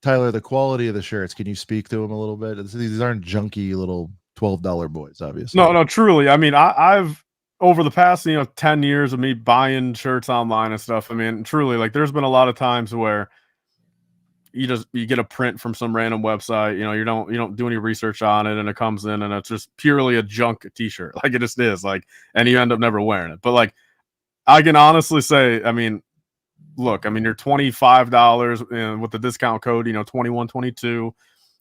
Tyler, the quality of the shirts. Can you speak to them a little bit? These aren't junky little $12 boys, obviously. No, truly. I mean, I've over the past 10 years of me buying shirts online and stuff. I mean, truly, like there's been a lot of times where you get a print from some random website. You don't do any research on it, and it comes in and it's just purely a junk T-shirt, like it just is. Like, and you end up never wearing it. But like, I can honestly say, I mean, look, I mean, you're $25 with the discount code, 2122.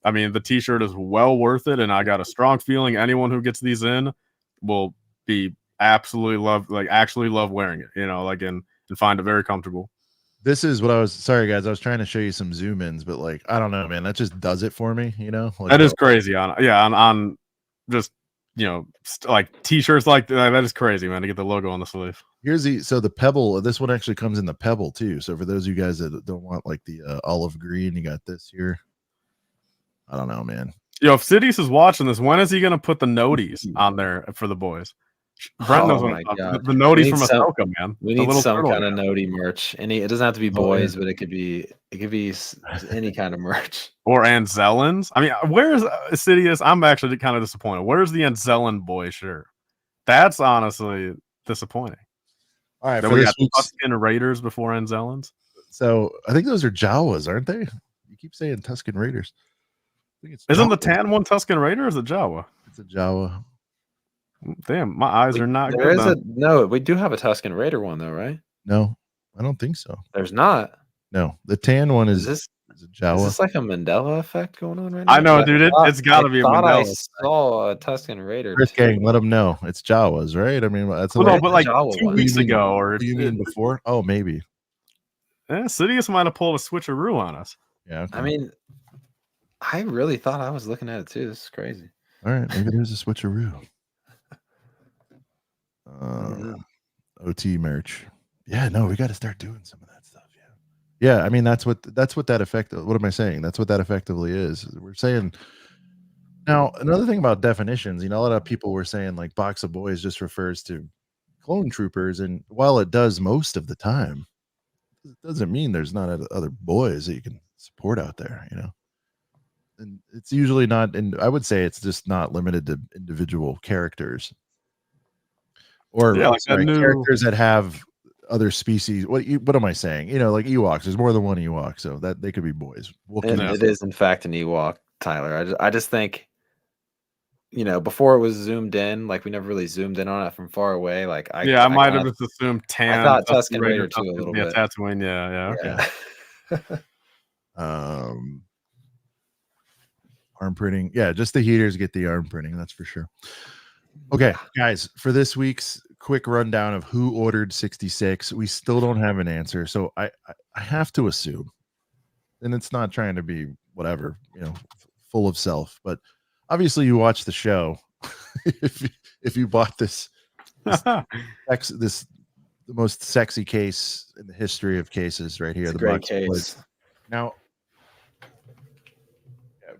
I mean, the T-shirt is well worth it, and I got a strong feeling anyone who gets these in will be actually love wearing it, and find it very comfortable. This is what sorry guys, I was trying to show you some zoom ins, but like I don't know, man, that just does it for me, like That is crazy on just like T-shirts like that. That is crazy, man. To get the logo on the sleeve. Here's the Pebble. This one actually comes in the Pebble too. So for those of you guys that don't want like the olive green, you got this here. I don't know, man. If Sidious is watching this, when is he gonna put the noties on there for the boys? Brent knows what I'm talking about. The noties from Ahsoka, man. We need some kind of nodie merch. It doesn't have to be Bois, but it could be any kind of merch. Or Anzellans. I mean, where's Sidious? I'm actually kind of disappointed. Where's the Anzellan boy shirt? That's honestly disappointing. All right, then we got Tusken Raiders before Anzellans. So I think those are Jawas, aren't they? You keep saying Tusken Raiders. I think it's Isn't Jawa. the tan one Tusken Raider or is it Jawa? It's a Jawa. Damn, my eyes are not there good. No, we do have a Tusken Raider one though, right? No, I don't think so. There's not. No, the tan one is a Jawa. Is this like a Mandela effect going on right now? I know, dude. It's got to be a Mandela. I saw a Tusken Raider. Chris Gang, let them know it's Jawas, right? I mean, that's but like Jawa 2 weeks ago, or you mean before? Oh, maybe. Yeah, Sidious might have pulled a switcheroo on us. Yeah, okay. I mean, I really thought I was looking at it too. This is crazy. All right, maybe there's a switcheroo. OT merch. Yeah, no, we got to start doing some of that stuff. Yeah, I mean that's what that effect. What am I saying? That's what that effectively is. We're saying now another thing about definitions. A lot of people were saying like Box of Boys just refers to clone troopers, and while it does most of the time, it doesn't mean there's not other boys that you can support out there. And it's usually not. And I would say it's just not limited to individual characters or characters that have other species. What am I saying? Like Ewoks. There's more than one Ewok, so that they could be boys. It is in fact an Ewok, Tyler. I just think, before it was zoomed in, like we never really zoomed in on it from far away. Like I might have just assumed tan. I thought Tusken Raider too a little bit. Yeah, Tatooine. Yeah. Okay. Arm printing. Yeah, just the heaters get the arm printing. That's for sure. Okay, guys, for this week's quick rundown of who ordered 66, we still don't have an answer. So I have to assume, and it's not trying to be whatever, full of self, but obviously you watch the show. if you bought this the most sexy case in the history of cases right here. It's a great case. Now,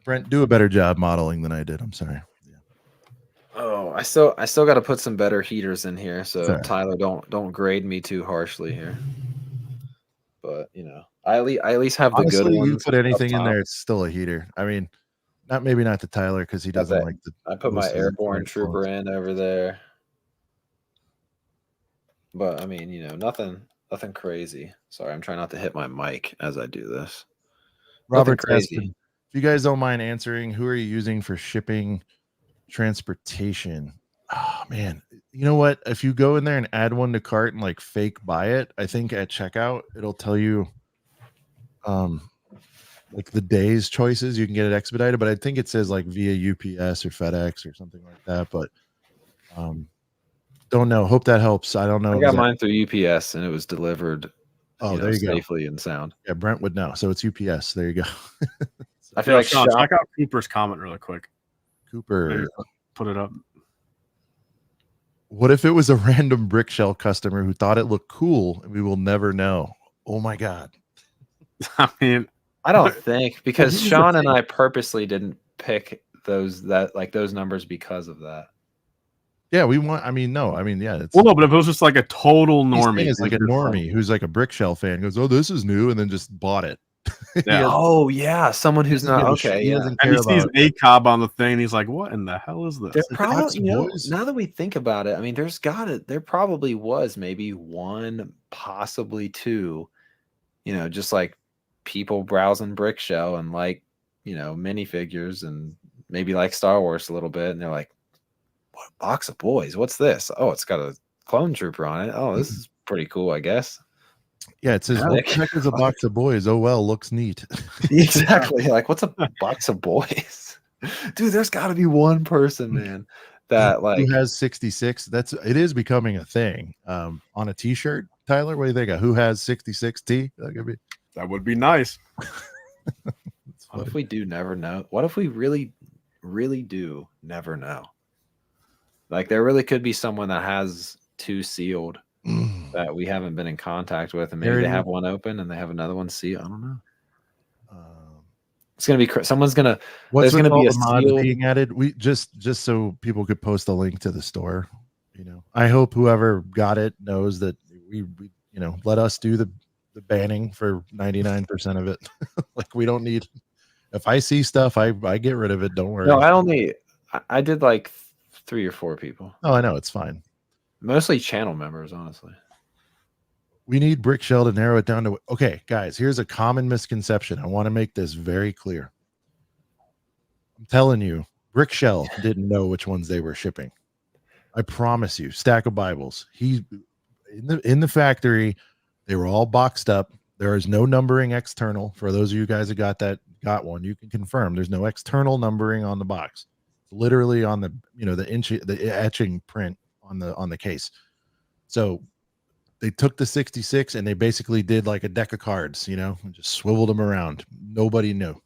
Brent, do a better job modeling than I did. I'm sorry. Oh, I still got to put some better heaters in here. So sorry. Tyler, don't grade me too harshly here. But I at least have the good ones. You put anything in there, it's still a heater. I mean, maybe not to Tyler because he doesn't like the. I put my airborne trooper in over there. But I mean, nothing crazy. Sorry, I'm trying not to hit my mic as I do this. Robert, crazy. If you guys don't mind answering, who are you using for shipping? Transportation. Oh man, you know what? If you go in there and add one to cart and like fake buy it, I think at checkout it'll tell you like the day's choices. You can get it expedited, but I think it says like via UPS or FedEx or something like that. But don't know. Hope that helps. I don't know. I got mine through UPS and it was delivered. There you safely and sound. Yeah, Brent would know. So it's UPS. There you go. I feel like Sean, check out Cooper's comment really quick. Cooper, put it up. What if it was a random brick shell customer who thought it looked cool and we will never know? Oh my god. I mean, I don't think because Sean and I purposely didn't pick those numbers because of that. Yeah, it's no, but if it was just like a total normie, it's like a normie who's like a brick shell fan goes, "Oh, this is new," and then just bought it. Yeah. Someone who's not okay. He doesn't care and he sees ACOB on the thing. And he's like, "What in the hell is this?" There probably, now that we think about it, I mean, there probably was maybe one, possibly two, just like people browsing brick shell and like, minifigures and maybe like Star Wars a little bit, and they're like, "What Box of Boys? What's this? Oh, it's got a clone trooper on it. Oh, this is pretty cool, I guess." Yeah, it says, "What the heck is a Box of Boys? Oh well, looks neat." Exactly. Like, what's a Box of Boys? Dude, there's got to be one person, man, that like who has 66. It is becoming a thing. On a T-shirt, Tyler. What do you think of who has 66T? That would be nice. What if we do never know? What if we really, really do never know? Like there really could be someone that has 2 sealed Mm. that we haven't been in contact with, and maybe There it they have is. one open and they have another one sealed. I don't know. Um, It's gonna be someone's gonna. what's There's with gonna all be a the mods sealed. being added? We just so people could post a link to the store. I hope whoever got it knows that we let us do the banning for 99% of it. Like we don't need. If I see stuff, I get rid of it. Don't worry. No, I did like 3 or 4 people. Oh, I know it's fine. Mostly channel members, honestly. We need Brickshell to narrow it down to. Okay, guys, here's a common misconception. I want to make this very clear. I'm telling you, Brickshell didn't know which ones they were shipping. I promise you. Stack of Bibles. He in the factory, they were all boxed up. There is no numbering external. For those of you guys that got one, you can confirm there's no external numbering on the box. It's literally on the the etching print on the case. So they took the 66 and they basically did like a deck of cards, and just swiveled them around. Nobody knew.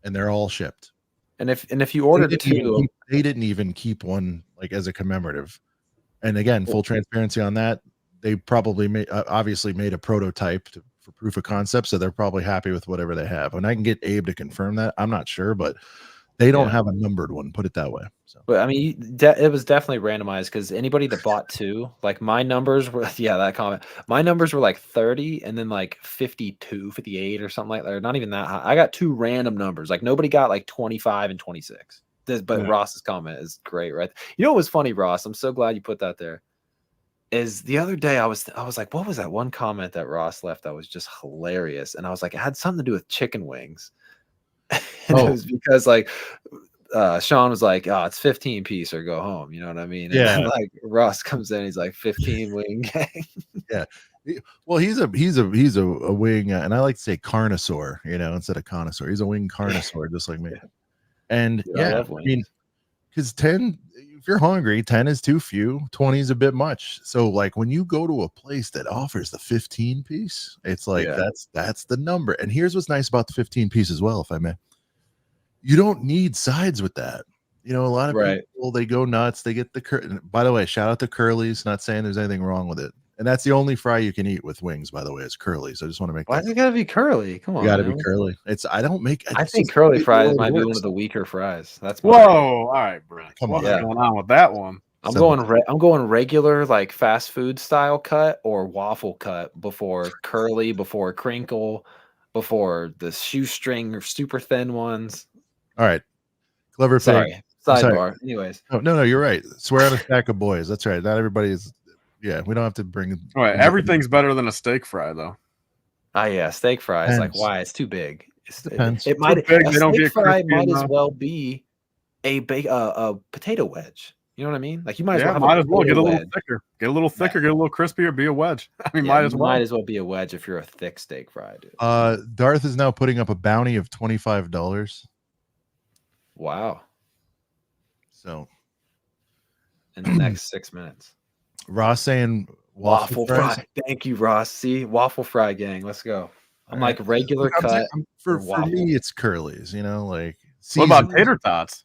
And they're all shipped. And if you ordered two, They didn't even keep one like as a commemorative. And again, full transparency on that, they probably obviously made a prototype for proof of concept, so they're probably happy with whatever they have. And I can get Abe to confirm that. I'm not sure, but they don't have a numbered one. Put it that way. So, but I mean, it was definitely randomized because anybody that bought 2, like my numbers were, that comment. My numbers were like 30 and then like 52, 58 or something like that. Or not even that high. I got 2 random numbers. Like nobody got like 25 and 26. But Ross's comment is great, right? You know what was funny, Ross? I'm so glad you put that there. Is the other day I was like, what was that one comment that Ross left that was just hilarious? And I was like, it had something to do with chicken wings. And it was because like Sean was like, oh, it's 15 piece or go home. You know what I mean? And then, like Ross comes in, he's like 15 wing gang. Yeah. Well, he's a wing, and I like to say carnosaur, instead of connoisseur. He's a wing carnosaur, just like me. And I mean, because 10, if you're hungry, 10 is too few, 20 is a bit much. So like when you go to a place that offers the 15 piece, it's like that's the number. And here's what's nice about the 15 piece as well, if I may. You don't need sides with that. A lot of people, they go nuts. They get the by the way, shout out to Curly's. Not saying there's anything wrong with it. And that's the only fry you can eat with wings, by the way, is Curly's. I just want to make Why does it gotta be curly? Come on. You gotta be curly. I think curly fries might be one of the weaker fries. That's all right, bro. What's going on with that one? I'm going regular, like fast food style cut or waffle cut before curly, before crinkle, before the shoestring or super thin ones. All right. Clever pig. Sidebar. Anyways. No, you're right. Swear on a stack of boys. That's right. Not everybody's. Yeah, we don't have to bring. All right, everything's better than a steak fry, though. Yeah, steak fries. Depends. Like, why? It's too big. It might. A steak fry might as well be a potato wedge. You know what I mean? Like, you might as well get a little thicker. Get a little thicker. Get a little crispier. Be a wedge. I mean, might as well be a wedge if you're a thick steak fry, dude. Darth is now putting up a bounty of $25. Wow. So, in the next 6 minutes. Ross saying waffle fry. Thank you, Ross. See, waffle fry gang. Let's go. I'm like regular cut. For me, it's Curly's. Like. What about tater tots?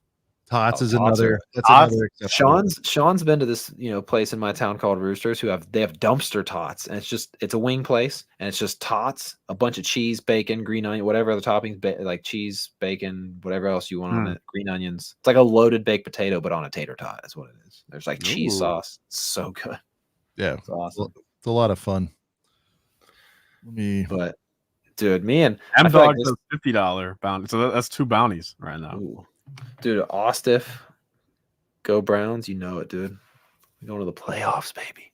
Tots is another. Another Sean's been to this place in my town called Roosters they have dumpster tots, and it's a wing place, and it's just tots, a bunch of cheese, bacon, green onion, whatever other toppings, like cheese, bacon, whatever else you want on it, green onions. It's like a loaded baked potato, but on a tater tot. Is what it is. There's like cheese sauce. It's so good. Yeah, it's awesome. It's a lot of fun. But dude, me and M-Dog does $50 bounty, so that's 2 bounties right now. Ooh. Dude, Ostiff, go Browns. You know it, dude. We're going to the playoffs, baby.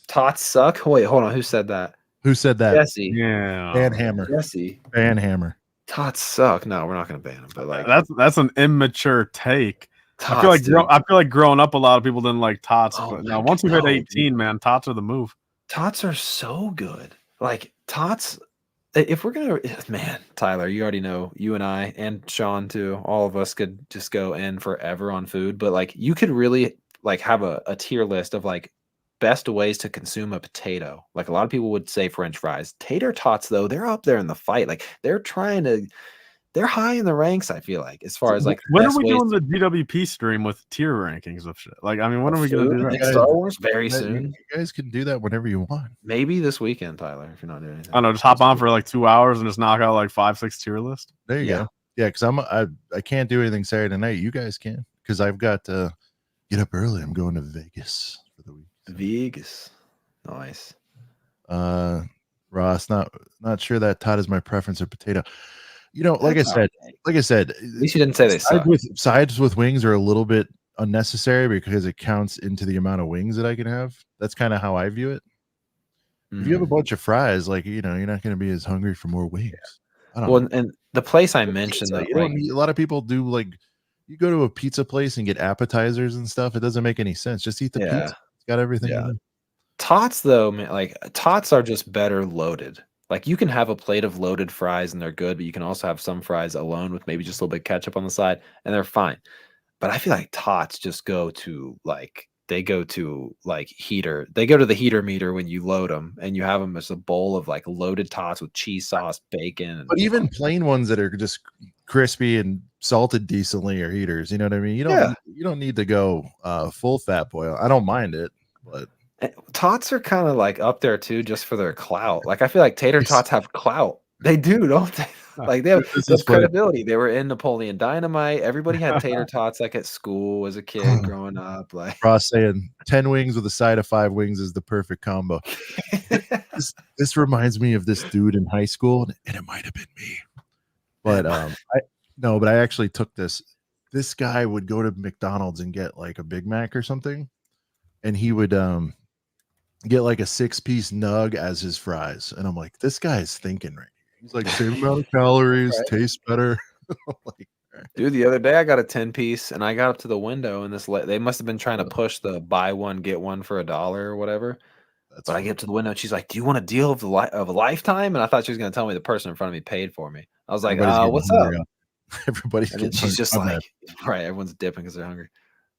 Tots suck. Wait, hold on. Who said that? Jesse. Yeah. Banhammer. Jesse. Banhammer. Tots suck. No, we're not going to ban them. But like that's an immature take. Tots, I feel like growing up, a lot of people didn't like tots. But now, once you hit 18, man, tots are the move. Tots are so good. Like tots. If we're gonna, man, Tyler, you already know, you and I and Sean too, all of us could just go in forever on food, but like you could really like have a tier list of like best ways to consume a potato. Like a lot of people would say French fries. Tater tots, though, they're up there in the fight. Like they're trying to they're high in the ranks. I feel like as far as like when are best we ways doing the GWP stream with tier rankings of shit? Like, I mean, when are we gonna food do and that? Star Wars very You soon. guys can do that whenever you want. Maybe this weekend, Tyler, if you're not doing anything. I don't know, just hop on for like 2 hours and just knock out like 5-6 tier list. There you Yeah. go. Yeah, because I can't do anything Saturday night. You guys can, because I've got to get up early. I'm going to Vegas for the week. So. Vegas, nice. Ross, not sure that Todd is my preference of potato. You know, like That's I said, At least you didn't say they suck. sides with wings are a little bit unnecessary because it counts into the amount of wings that I can have. That's kind of how I view it. If you have a bunch of fries, like, you know, you're not going to be as hungry for more wings. I don't know. And the place I mentioned Pizza, that you don't need, a lot of people do, like, you go to a pizza place and get appetizers and stuff. It doesn't make any sense. Just eat the pizza. It's got everything. Yeah. You need. Tots though, man, like tots are just better loaded. Like you can have a plate of loaded fries and they're good, but you can also have some fries alone with maybe just a little bit of ketchup on the side and they're fine. But I feel like tots just go to heater. They go to the heater meter when you load them and you have them as a bowl of like loaded tots with cheese sauce, bacon. But even plain ones that are just crispy and salted decently are heaters. You know what I mean? You don't need to go full fat boil. I don't mind it, but tots are kind of like up there too, just for their clout. Like I feel like tater tots have clout. They do, don't they? Like they have this credibility. They were in Napoleon Dynamite. Everybody had tater tots like at school as a kid growing up. Like Ross saying 10 wings with a side of 5 wings is the perfect combo. this reminds me of this dude in high school, and it might have been me. But I actually took this. This guy would go to McDonald's and get like a Big Mac or something, and he would get like a 6-piece nug as his fries. And I'm like, this guy's thinking right. He's like, same amount of calories, tastes better. Like, dude, the other day I got a 10-piece and I got up to the window and they must have been trying to push the buy one get one for $1 or whatever. But funny. I get up to the window and she's like, "Do you want a deal of a lifetime?" And I thought she was going to tell me the person in front of me paid for me. I was like, "What's up?" Everybody's and then she's just like, right, everyone's dipping because they're hungry.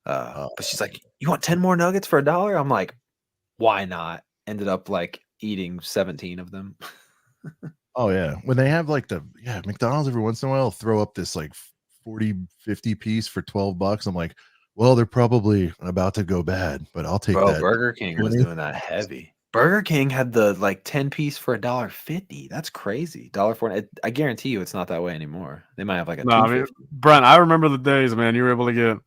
But she's like, "You want 10 more nuggets for $1?" I'm like, "Why not?" Ended up like eating 17 of them. Oh yeah, when they have like McDonald's every once in a while throw up this like 40-50 piece for $12. I'm like, well, they're probably about to go bad, but I'll take that. Burger King was doing that heavy. Burger King had the like 10-piece for $1.50. That's crazy. $1.40. I guarantee you, it's not that way anymore. They might have like a. No, I mean, Brent, I remember the days, man. You were able to get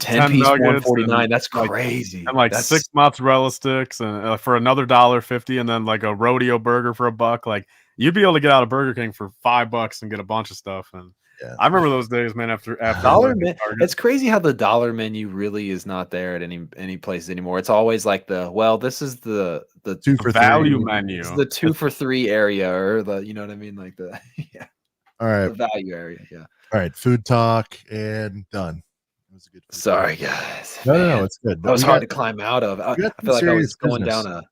10-piece $1.49. That's crazy. And like 6 mozzarella sticks and for another $1.50, and then like a rodeo burger for $1. Like you'd be able to get out of Burger King for $5 and get a bunch of stuff. And I remember those days, man. After dollar menu, it's crazy how the dollar menu really is not there at any places anymore. It's always like this is the 2 for value 3 menu. It's the 2 for 3 area, or the, you know what I mean, like the All right, the value area. Yeah. All right, food talk and done. It was a good. Sorry, guys. No, it's good. That was hard to climb out of. I feel like I was going down a.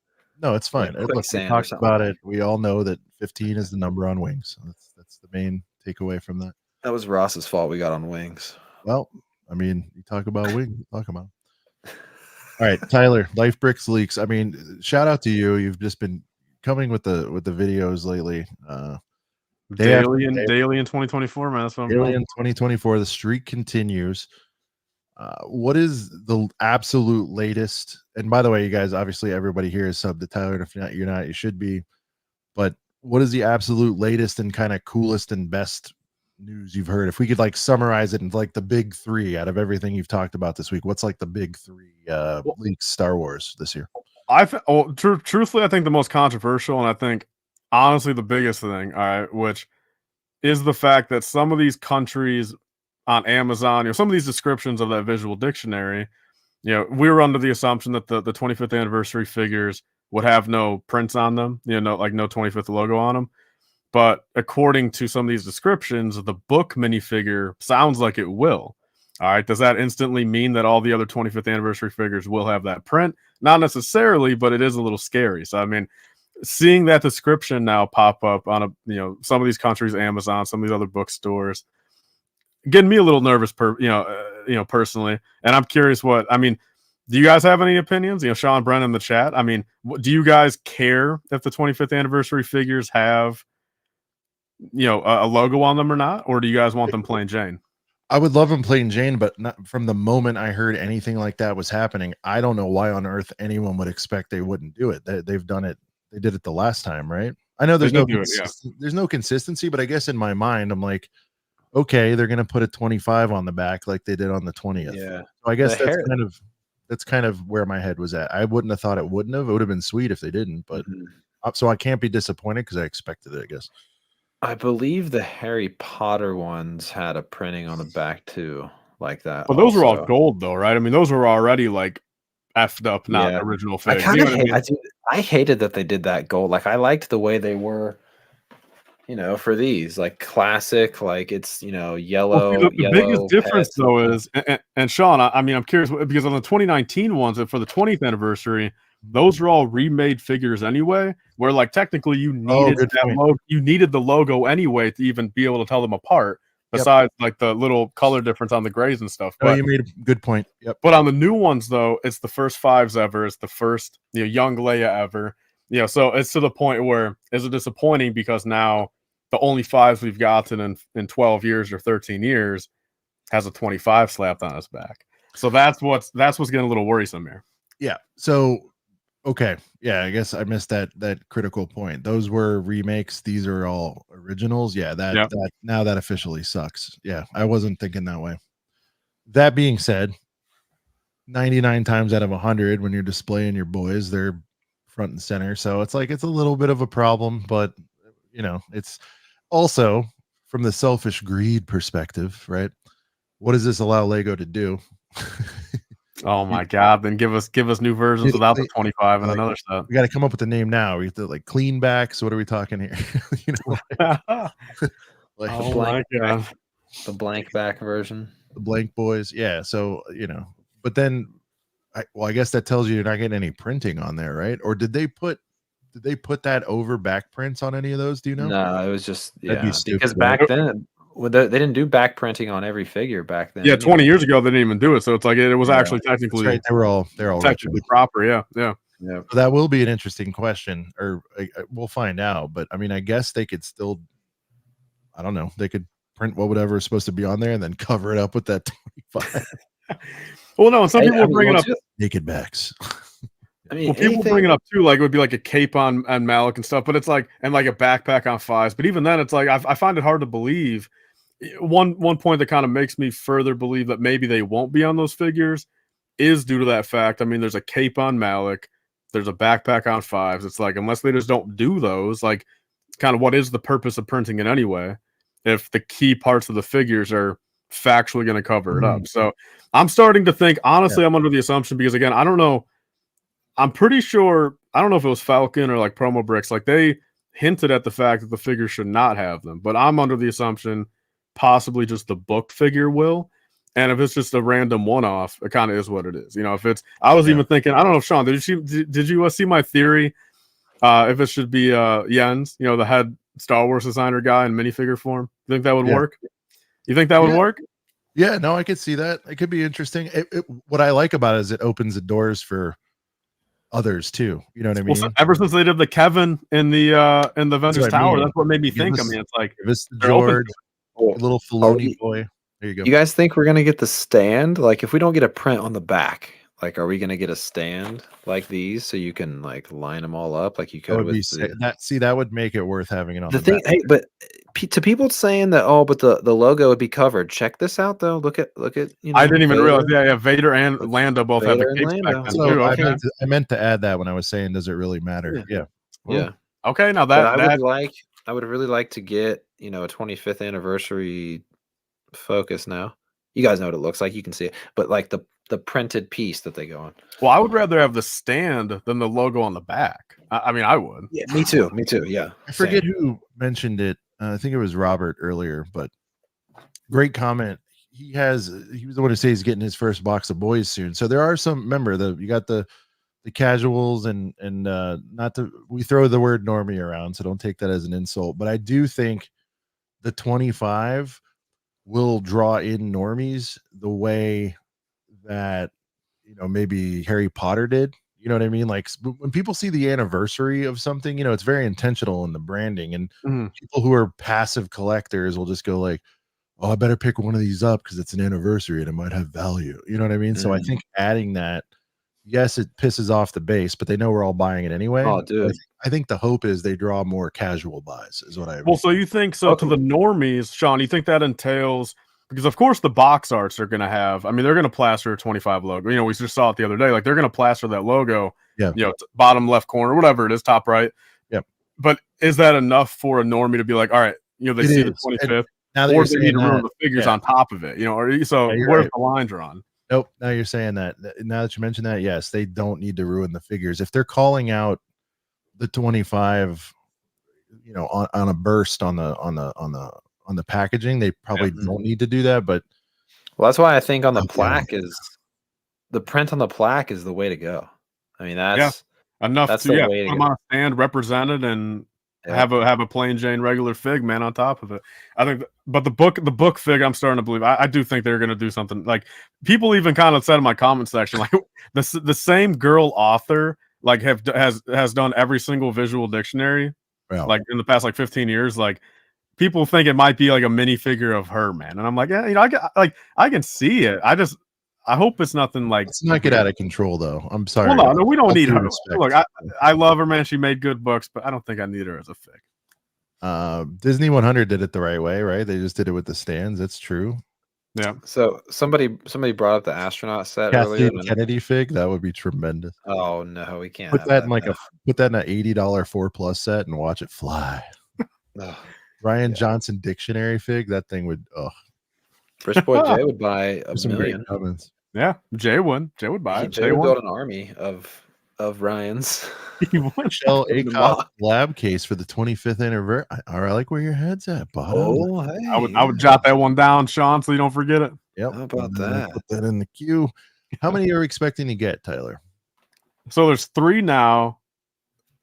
No, it's fine. Look, we talked about it. We all know that 15 is the number on wings. So that's the main takeaway from that. That was Ross's fault. We got on wings. Well, I mean, you talk about wings, you talk about them. All right, Tyler, Life Bricks Leaks. I mean, shout out to you. You've just been coming with the videos lately. Daily in 2024, man. That's what I'm daily in 2024. The streak continues. What is the absolute latest? And by the way, you guys, obviously everybody here is sub to Tyler. And if you're not, you should be. But what is the absolute latest and kind of coolest and best news you've heard? If we could like summarize it in like the big 3 out of everything you've talked about this week, what's like the big 3 leaks Star Wars this year? Truthfully, I think the most controversial, and I think honestly the biggest thing, all right, which is the fact that some of these countries on Amazon, some of these descriptions of that visual dictionary, we were under the assumption that the 25th anniversary figures would have no prints on them, no 25th logo on them. But according to some of these descriptions, the book minifigure sounds like it will. All right. Does that instantly mean that all the other 25th anniversary figures will have that print? Not necessarily, but it is a little scary. So, I mean, seeing that description now pop up on some of these countries, Amazon, some of these other bookstores, getting me a little nervous personally. And I'm curious do you guys have any opinions? Sean, Brennan in the chat. I mean, do you guys care if the 25th anniversary figures have a logo on them or not, or do you guys want them plain Jane? I would love them plain Jane, but not from the moment I heard anything like that was happening. I don't know why on earth anyone would expect they wouldn't do it. They've done it. They did it the last time, right? I know there's They no did do it, yeah. there's no consistency, but I guess in my mind, I'm like, okay, they're gonna put a 25 on the back like they did on the 20th. Yeah. So I guess The hair- that's kind of where my head was at. I wouldn't have thought it wouldn't have. It would have been sweet if they didn't, but so I can't be disappointed because I expected it, I guess. I believe the Harry Potter ones had a printing on the back too, like that. Well, those were all also. gold though, right? I mean, those were already like effed up, not Yeah. original I figs. kind You of know what I mean? I hated that they did that gold. Like I liked the way they were, for these like classic, like it's Well, yellow. see, the biggest yellow difference pets. though is, and Sean, I mean, I'm curious because on the 2019 ones and for the 20th anniversary, those are all remade figures anyway. Where like technically you needed good that point. logo, you needed the logo anyway to even be able to tell them apart. Besides like the little color difference on the grays and stuff. Oh, But you made a good point. Yep. But on the new ones, though, it's the first fives ever. It's the first young Leia ever. So it's to the point where it's disappointing because now the only fives we've gotten in 12 years or 13 years has a 25 slapped on its back. So that's what's getting a little worrisome here. Yeah. So okay. Yeah, I guess I missed that critical point. Those were remakes. These are all originals. Yeah, that now that officially sucks. Yeah, I wasn't thinking that way. That being said, 99 times out of 100 when you're displaying your boys, they're front and center. So it's like it's a little bit of a problem, but it's also from the selfish greed perspective, right? What does this allow Lego to do? Oh my God! Then give us new versions without the 25 and like, another set. We got to come up with a name now. We have to like clean backs. What are we talking here? Like oh my God! The blank back version. The blank boys. Yeah. So but then I guess that tells you you're not getting any printing on there, right? Or did they put that over back prints on any of those? Do you know? No, it was just That'd be stupid, because right? back then they didn't do back printing on every figure back then. Yeah, 20 years ago they didn't even do it, so it's like it was actually technically right. They're all technically proper. Yeah. So that will be an interesting question, or we'll find out. But I mean, I guess they could still, I don't know, they could print whatever is supposed to be on there and then cover it up with that 25. Well, no, and some people bring it up naked backs. I mean, people bring it up too, like it would be like a cape on Malik and stuff, but it's like and like a backpack on fives. But even then, it's like I find it hard to believe. One point that kind of makes me further believe that maybe they won't be on those figures is due to that fact. I mean, there's a cape on Malik, there's a backpack on fives. It's like unless they just don't do those, like kind of what is the purpose of printing it anyway? If the key parts of the figures are factually going to cover it up. So I'm starting to think, honestly, I'm under the assumption because again, I don't know. I'm pretty sure, I don't know if it was Falcon or like Promo Bricks, like they hinted at the fact that the figure should not have them, but I'm under the assumption possibly just the booked figure will. And if it's just a random one-off, it kind of is what it is. If it's, I was even thinking, I don't know, Sean, did you see my theory? If it should be Jens, the head Star Wars designer guy in minifigure form, you think that would work? You think that would work? Yeah, no, I could see that. It could be interesting. What I like about it is it opens the doors for others too. You know what I mean? Well, ever since they did the Kevin in the Avengers Tower, that's what made me think. I mean, it's like it's George, little Filoni boy. There you go. You guys think we're gonna get the stand? Like, if we don't get a print on the back, like, are we gonna get a stand like these so you can like line them all up like you could with that would make it worth having it on the thing? back. Hey, but to people saying that, but the logo would be covered. Check this out though. Look at I didn't even realize. Yeah, Vader and Lando both have the capes back then too. Okay. I meant to add that when I was saying, does it really matter? Yeah. Okay, now I would really like to get a 25th anniversary Focus now. You guys know what it looks like. You can see it, but like the printed piece that they go on. Well, I would rather have the stand than the logo on the back. I mean, I would. Yeah, me too. Yeah. I forget who mentioned it. I think it was Robert earlier, but great comment. He was the one to say he's getting his first box of Boys soon. So there are some. Remember, you got the casuals and not to, we throw the word normie around, so don't take that as an insult. But I do think the 25 will draw in normies the way that maybe Harry Potter did. You know what I mean? Like when people see the anniversary of something, it's very intentional in the branding, and Mhm. people who are passive collectors will just go like, "Oh, I better pick one of these up because it's an anniversary and it might have value." You know what I mean? So I Mhm. think adding that, yes, it pisses off the base, but they know we're all buying it anyway. Oh, So dude. I think the hope is they draw more casual buys, is what I Well, so you think so to the normies, Sean, you think that entails because of course the box arts are gonna have, I mean, they're gonna plaster a 25 logo. We just saw it the other day. Like they're gonna plaster that logo, Yeah. Bottom left corner, whatever it is, top right. Yep. But is that enough for a normie to be like, all right, they It see the is. And 25th, now that or you're do they need saying to ruin that, the figures yeah. on top of it? So Yeah, you're where's right. the line drawn? Nope. Now you're saying that. Now that you mention that, yes, they don't need to ruin the figures. If they're calling out the 25, on a burst on the packaging, they probably don't need to do that. But Well, that's why I think on the Oh, yeah. plaque is the print on the plaque is the way to go. I mean, Yeah. that's Enough that's to the put way to them go. on a stand represented and Yeah. have a plain Jane regular fig man on top of it. I think, but the book fig, I'm starting to believe. I do think they're going to do something like people even kind of said in my comment section, like the same girl author like has done every single visual dictionary Well, like in the past like 15 years. Like people think it might be like a mini figure of her, man, and I'm like, yeah, I can see it. I hope it's nothing like let's not get out of control, though. I'm sorry. well, no, we don't All need due her. respect. Look, I love her, man. She made good books, but I don't think I need her as a fig. Disney 100 did it the right way, right? They just did it with the stands. That's true. Yeah. So somebody brought up the astronaut set earlier. Kathleen Kennedy fig, that would be tremendous. Oh no, we can't Put have that that. in like put that in an $80 4+ set and watch it fly. Ugh. Ryan Johnson dictionary fig, that thing would Rich Boy Jay would buy a some great million. comments. Yeah. Jay would buy it. Jay would build an army of Ryans. He would. Shell Put 'em in Acock box. lab case for the 25th anniversary. All right, I like where your head's at, bud. Oh, hey, I would jot that one down, Sean, so you don't forget it. Yep. How about And then that? put that in the queue. How many are you expecting to get, Tyler? So there's 3 now,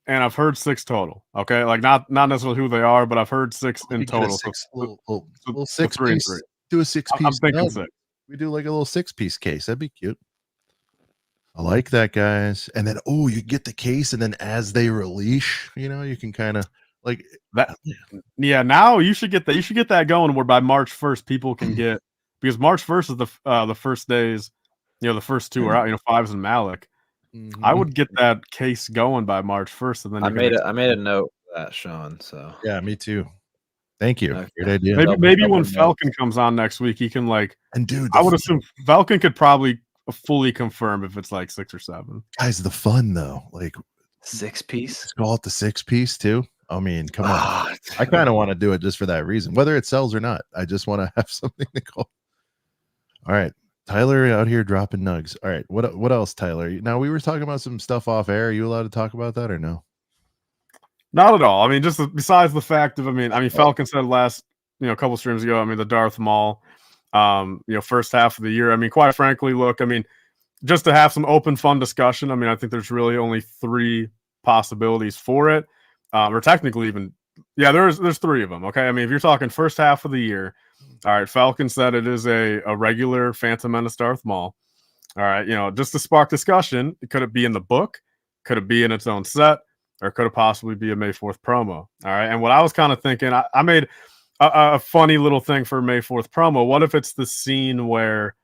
and I've heard 6 total. Okay, like not necessarily who they are, but I've heard 6 in You get a total. little six 3 and piece. 3. Do a 6-piece. I'm thinking nug. 6. We do like a little 6-piece case. That'd be cute. I like that, guys. And then you get the case, and then as they release, you can kind of like that. Yeah, now you should get that. You should get that going where by March 1st people can get, because March 1st is the first days. The first 2 are out. Fives and Malik. I would get that case going by March 1st, and then I made a note for that, Sean. So yeah, me too. Thank you. Okay. Great idea. Maybe when notes. Falcon comes on next week, he can and dude, I would assume Falcon could probably fully confirm if it's like 6 or 7. Guys, the fun though, like 6-piece. let's call it the 6-piece too. I mean, come on. Ah, I kind of want to do it just for that reason, whether it sells or not. I just want to have something to call. All right, Tyler out here dropping nugs. All right, what else, Tyler? Now we were talking about some stuff off air. Are you allowed to talk about that or no? Not at all. I mean, just besides the fact of, Falcon said last, couple streams ago, the Darth Maul, first half of the year. Quite frankly, look, just to have some open, fun discussion. I think there's really only 3 possibilities for it, or technically even, there's 3 of them. Okay, if you're talking first half of the year, all right, Falcon said it is a regular Phantom Menace Darth Maul. All right, just to spark discussion, could it be in the book? Could it be in its own set? Or could it possibly be a May 4th promo? All right. And what I was kind of thinking, I made a funny little thing for May 4th promo. What if it's the scene where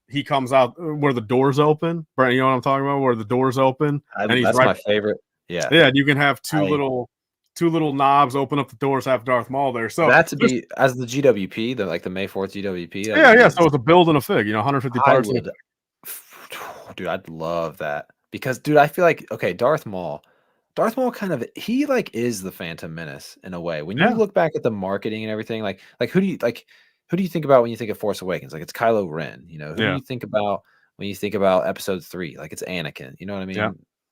he comes out, where the doors open? Brent, you know what I'm talking about? Where the doors open. And he's that's my favorite. Yeah. Yeah. And you can have two little knobs open up the doors, have Darth Maul there. So that to be as the GWP, the May 4th GWP. Yeah. So it's a build and a fig, 150 parts. Dude, I'd love that. Because, dude, I feel like, okay, Darth Maul kind of is the Phantom Menace in a way. When you look back at the marketing and everything, like who do you think about when you think of Force Awakens? Like it's Kylo Ren, who do you think about when you think about episode 3? Like it's Anakin, you know what I mean? Yeah.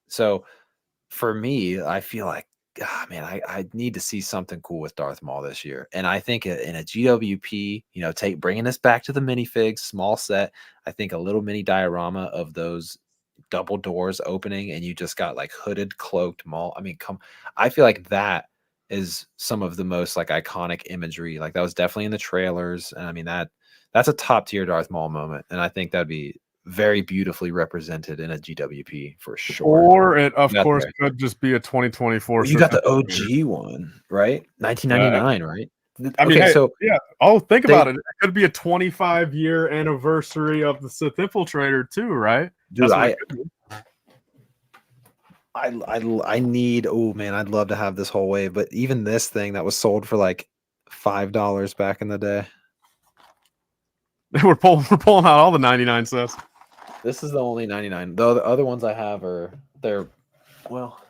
So for me, I feel like, man, I need to see something cool with Darth Maul this year. And I think in a GWP, bringing us back to the minifigs, small set, I think a little mini diorama of those double doors opening and you just got like hooded, cloaked Maul. I feel like that is some of the most like iconic imagery. Like that was definitely in the trailers. And that's a top tier Darth Maul moment. And I think that'd be very beautifully represented in a GWP for sure. Or it, of Got course, there. could just be a 2024. You got the certificate. OG one, right? 1999, right? I mean, Okay, hey, so yeah. Oh, think they- about it. It could be a 25-year anniversary of the Sith Infiltrator too, right? dude, That's what it could be. I need. Oh man, I'd love to have this whole wave, but even this thing that was sold for like $5 back in the day. we're pulling out all the 99 cents. This is the only 99. The other ones I have they're well.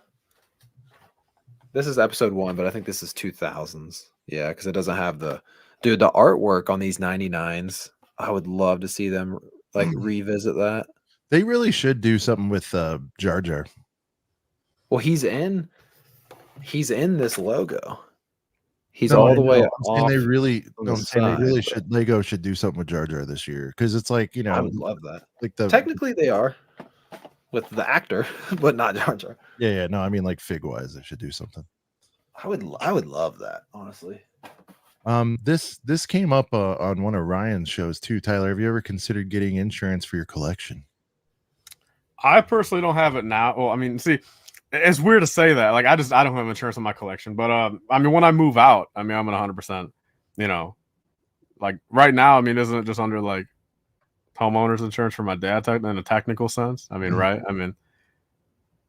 This is episode 1, but I think this is 2000s. Yeah, because it doesn't have the artwork on these 99s. I would love to see them like revisit that. They really should do something with Jar Jar. Well, he's in this logo. He's No, all I the way know. I'm saying off. they really, on no, the I'm saying they side, really but- should. Lego should do something with Jar Jar this year because it's like, you know, I would love that. like the Technically, they are with the actor, but not Jar Jar. yeah. No, I mean like fig wise, they should do something. I would love that, honestly. This came up on one of Ryan's shows too. Tyler, have you ever considered getting insurance for your collection? I personally don't have it now. Well, I mean, see, it's weird to say that. Like, I don't have insurance in my collection. But I mean, when I move out, I mean, I'm at 100%. You know, like right now, I mean, isn't it just under like homeowners insurance for my dad in a technical sense? I mean, right? I mean,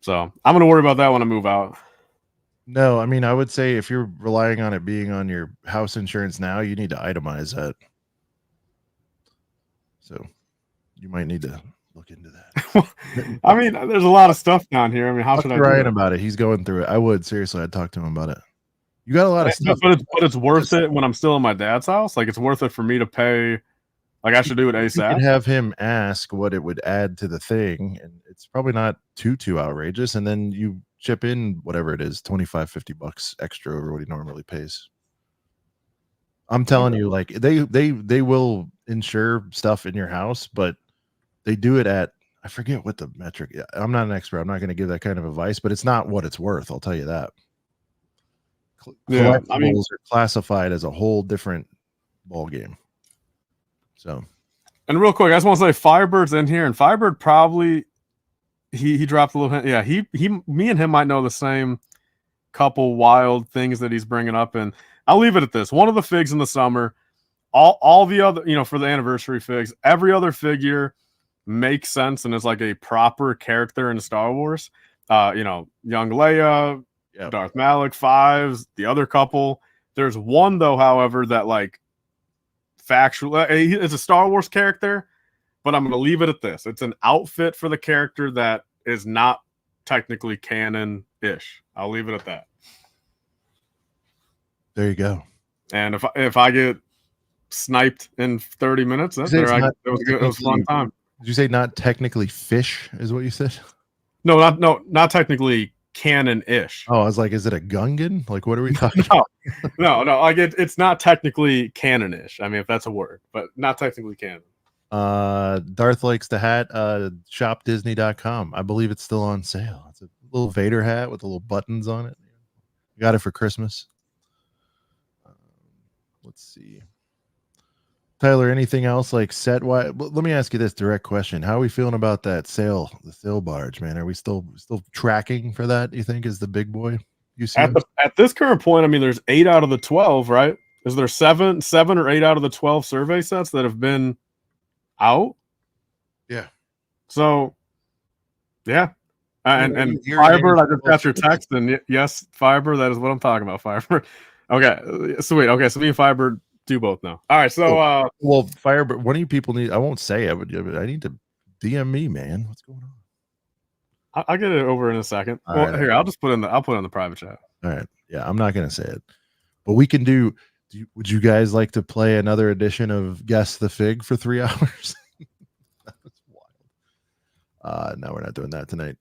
so I'm gonna worry about that when I move out. No, I mean, I would say if you're relying on it being on your house insurance now, you need to itemize that. So you might need to look into that. I mean, there's a lot of stuff down here. I mean, how Talk should to I do Ryan it? about it? He's going through it. I would seriously. I'd talk to him about it. You got a lot of stuff. But it's worth it when I'm still in my dad's house. Like, it's worth it for me to pay. Like, I should do it You ASAP. could have him ask what it would add to the thing, and it's probably not too outrageous. And then you chip in whatever it is, $25-$50 extra over what he normally pays. I'm telling you, like they will insure stuff in your house, but they do it at, I forget what the metric. I'm not an expert. I'm not going to give that kind of advice, but it's not what it's worth. I'll tell you that. Yeah, Collectibles I mean, are classified as a whole different ball game. So, and real quick, I just want to say Firebird's in here, and Firebird probably he dropped a little hint. Yeah, me and him might know the same couple wild things that he's bringing up, and I'll leave it at this. One of the figs in the summer, all the other, you know, for the anniversary figs, every other figure makes sense and is like a proper character in Star Wars. You know, young Leia, Yep. Darth Malak, Fives, the other couple. There's one though, however, that like factual, it's a Star Wars character, but I'm going to leave it at this. It's an outfit for the character that is not technically canon-ish. I'll leave it at that. there you go. And if I get sniped in 30 minutes, that's You say there. it's It was good. It was a fun time. Did you say not technically fish is what you said? No, not technically canon-ish. Oh, I was like, is it a Gungan? Like, what are we talking No. Like it's not technically canon-ish. I mean, if that's a word, but not technically canon. Darth likes the hat. Shopdisney.com. I believe it's still on sale. It's a little Vader hat with the little buttons on it. Got it for Christmas. Let's see. Tyler, anything else like set wise? Let me ask you this direct question. How are we feeling about that sale, the sail barge, man? Are we still tracking for that, you think, is the big boy? You see At this current point, I mean, there's 8 out of the 12, right? Is there seven or 8 out of the 12 survey sets that have been out? Yeah. So, yeah. And You're Firebird, I getting just got your text, and yes, Firebird, that is what I'm talking about, Firebird. Okay, sweet. Okay, so me and Firebird do both now. All right, so well, Firebird, one of you people need, I won't say it, but I need to DM me, man. What's going on? I'll get it over in a second. All Well, right. here, I'll put it in the private chat. All right. Yeah, I'm not gonna say it. But we can would you guys like to play another edition of Guess the Fig for 3 hours? That was wild. No, we're not doing that tonight.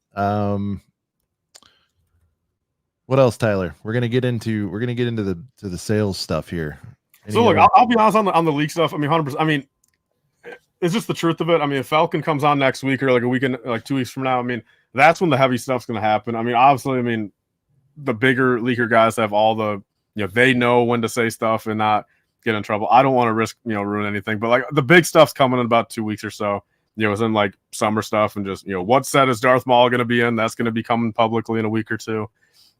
What else, Tyler? We're gonna get into the sales stuff here. So look, I'll be honest on the leak stuff. I mean, 100%. I mean, it's just the truth of it. I mean, if Falcon comes on next week or like a weekend, like 2 weeks from now, I mean, that's when the heavy stuff's going to happen. I mean, obviously, I mean, the bigger leaker guys have all the, you know, they know when to say stuff and not get in trouble. I don't want to risk, you know, ruin anything, but like the big stuff's coming in about 2 weeks or so. as in like summer stuff, and just what set is Darth Maul going to be in? That's going to be coming publicly in a week or two.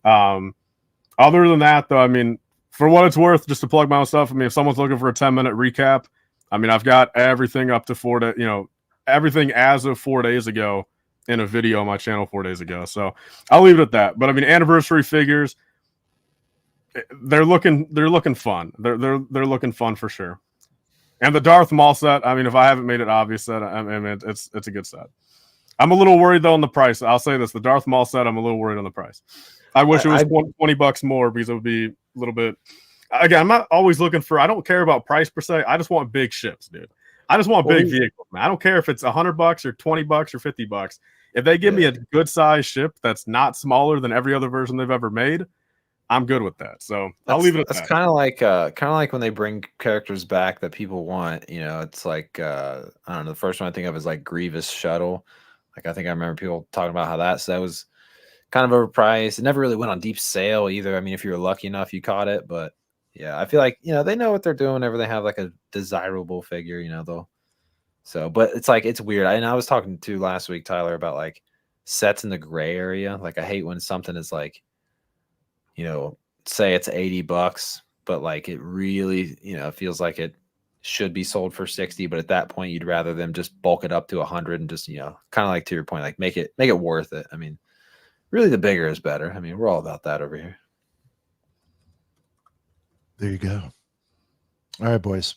Other than that, though, I mean, for what it's worth, just to plug my own stuff, I mean, if someone's looking for a 10-minute recap, I mean, I've got everything up to 4 days, everything as of 4 days ago in a video on my channel 4 days ago. So I'll leave it at that. But I mean, anniversary figures, they're looking fun. They're looking fun for sure. And the Darth Maul set, I mean, if I haven't made it obvious that I mean, it's a good set. I'm a little worried though on the price. I'll say this: the Darth Maul set, I'm a little worried on the price. I wish it was $20 more, because it would be a little bit. Again, I'm not always looking for. I don't care about price per se. I just want big ships, dude. I just want big vehicles, man. I don't care if it's $100 or $20 or $50. If they give me a good size ship that's not smaller than every other version they've ever made, I'm good with that. So I'll leave it at that. That's kind of like when they bring characters back that people want. It's like I don't know. The first one I think of is like Grievous Shuttle. Like I think I remember people talking about how that was kind of overpriced. It never really went on deep sale either. I mean, if you were lucky enough, you caught it. But yeah, I feel like they know what they're doing whenever they have like a desirable figure. They'll. So, but it's like it's weird. I was talking to last week, Tyler, about like sets in the gray area. Like I hate when something is like, say it's $80, but like it really, feels like it should be sold for 60. But at that point, you'd rather them just bulk it up to 100 and just, kind of like to your point, like make it worth it. I mean, really, the bigger is better. I mean, we're all about that over here. There you go. All right, boys.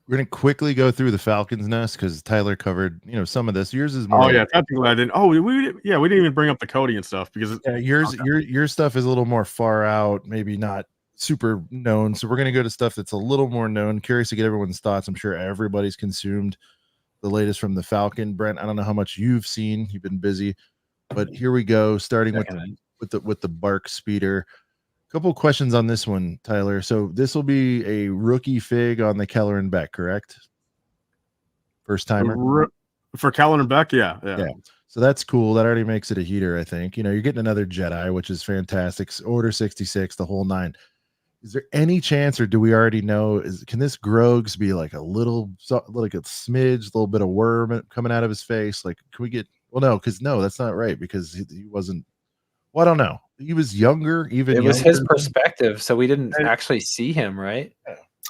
We're going to quickly go through the Falcon's Nest because Tyler covered, some of this. Yours is more. Oh yeah, technically I didn't. Oh, we didn't even bring up the Cody and stuff because your stuff is a little more far out, maybe not super known. So we're going to go to stuff that's a little more known. Curious to get everyone's thoughts. I'm sure everybody's consumed the latest from the Falcon. Brent, I don't know how much you've seen. You've been busy, but here we go. Starting with the Bark Speeder. Couple of questions on this one, Tyler. So this will be a rookie fig on the Keller and Beck, correct? First timer for Keller and Beck, yeah. So that's cool. That already makes it a heater, I think. You're getting another Jedi, which is fantastic. Order 66, the whole 9. Is there any chance, or do we already know? Can this Grogs be like a smidge, a little bit of worm coming out of his face? Like, can we get? Well, no, because that's not right, because he wasn't. Well, I don't know. He was younger, even. It was his perspective, so we didn't actually see him, right?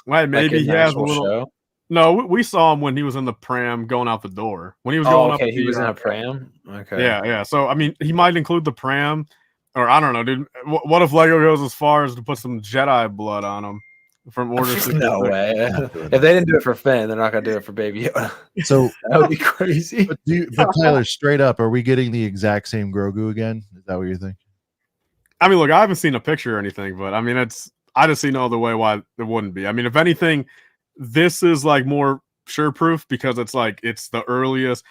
Well, maybe he has a little. Show. No, we saw him when he was in the pram going out the door. When he was going up. He was in a pram. Okay. Yeah. So I mean, he might include the pram, or I don't know, dude. What if Lego goes as far as to put some Jedi blood on him from Order 66? No way. If they didn't do it for Finn, they're not gonna do it for Baby Yoda. So that would be crazy. But Tyler, straight up, are we getting the exact same Grogu again? Is that what you think? I mean, look, I haven't seen a picture or anything, but I mean, I just see no other way why it wouldn't be. I mean, if anything, this is like more sure proof because it's the earliest.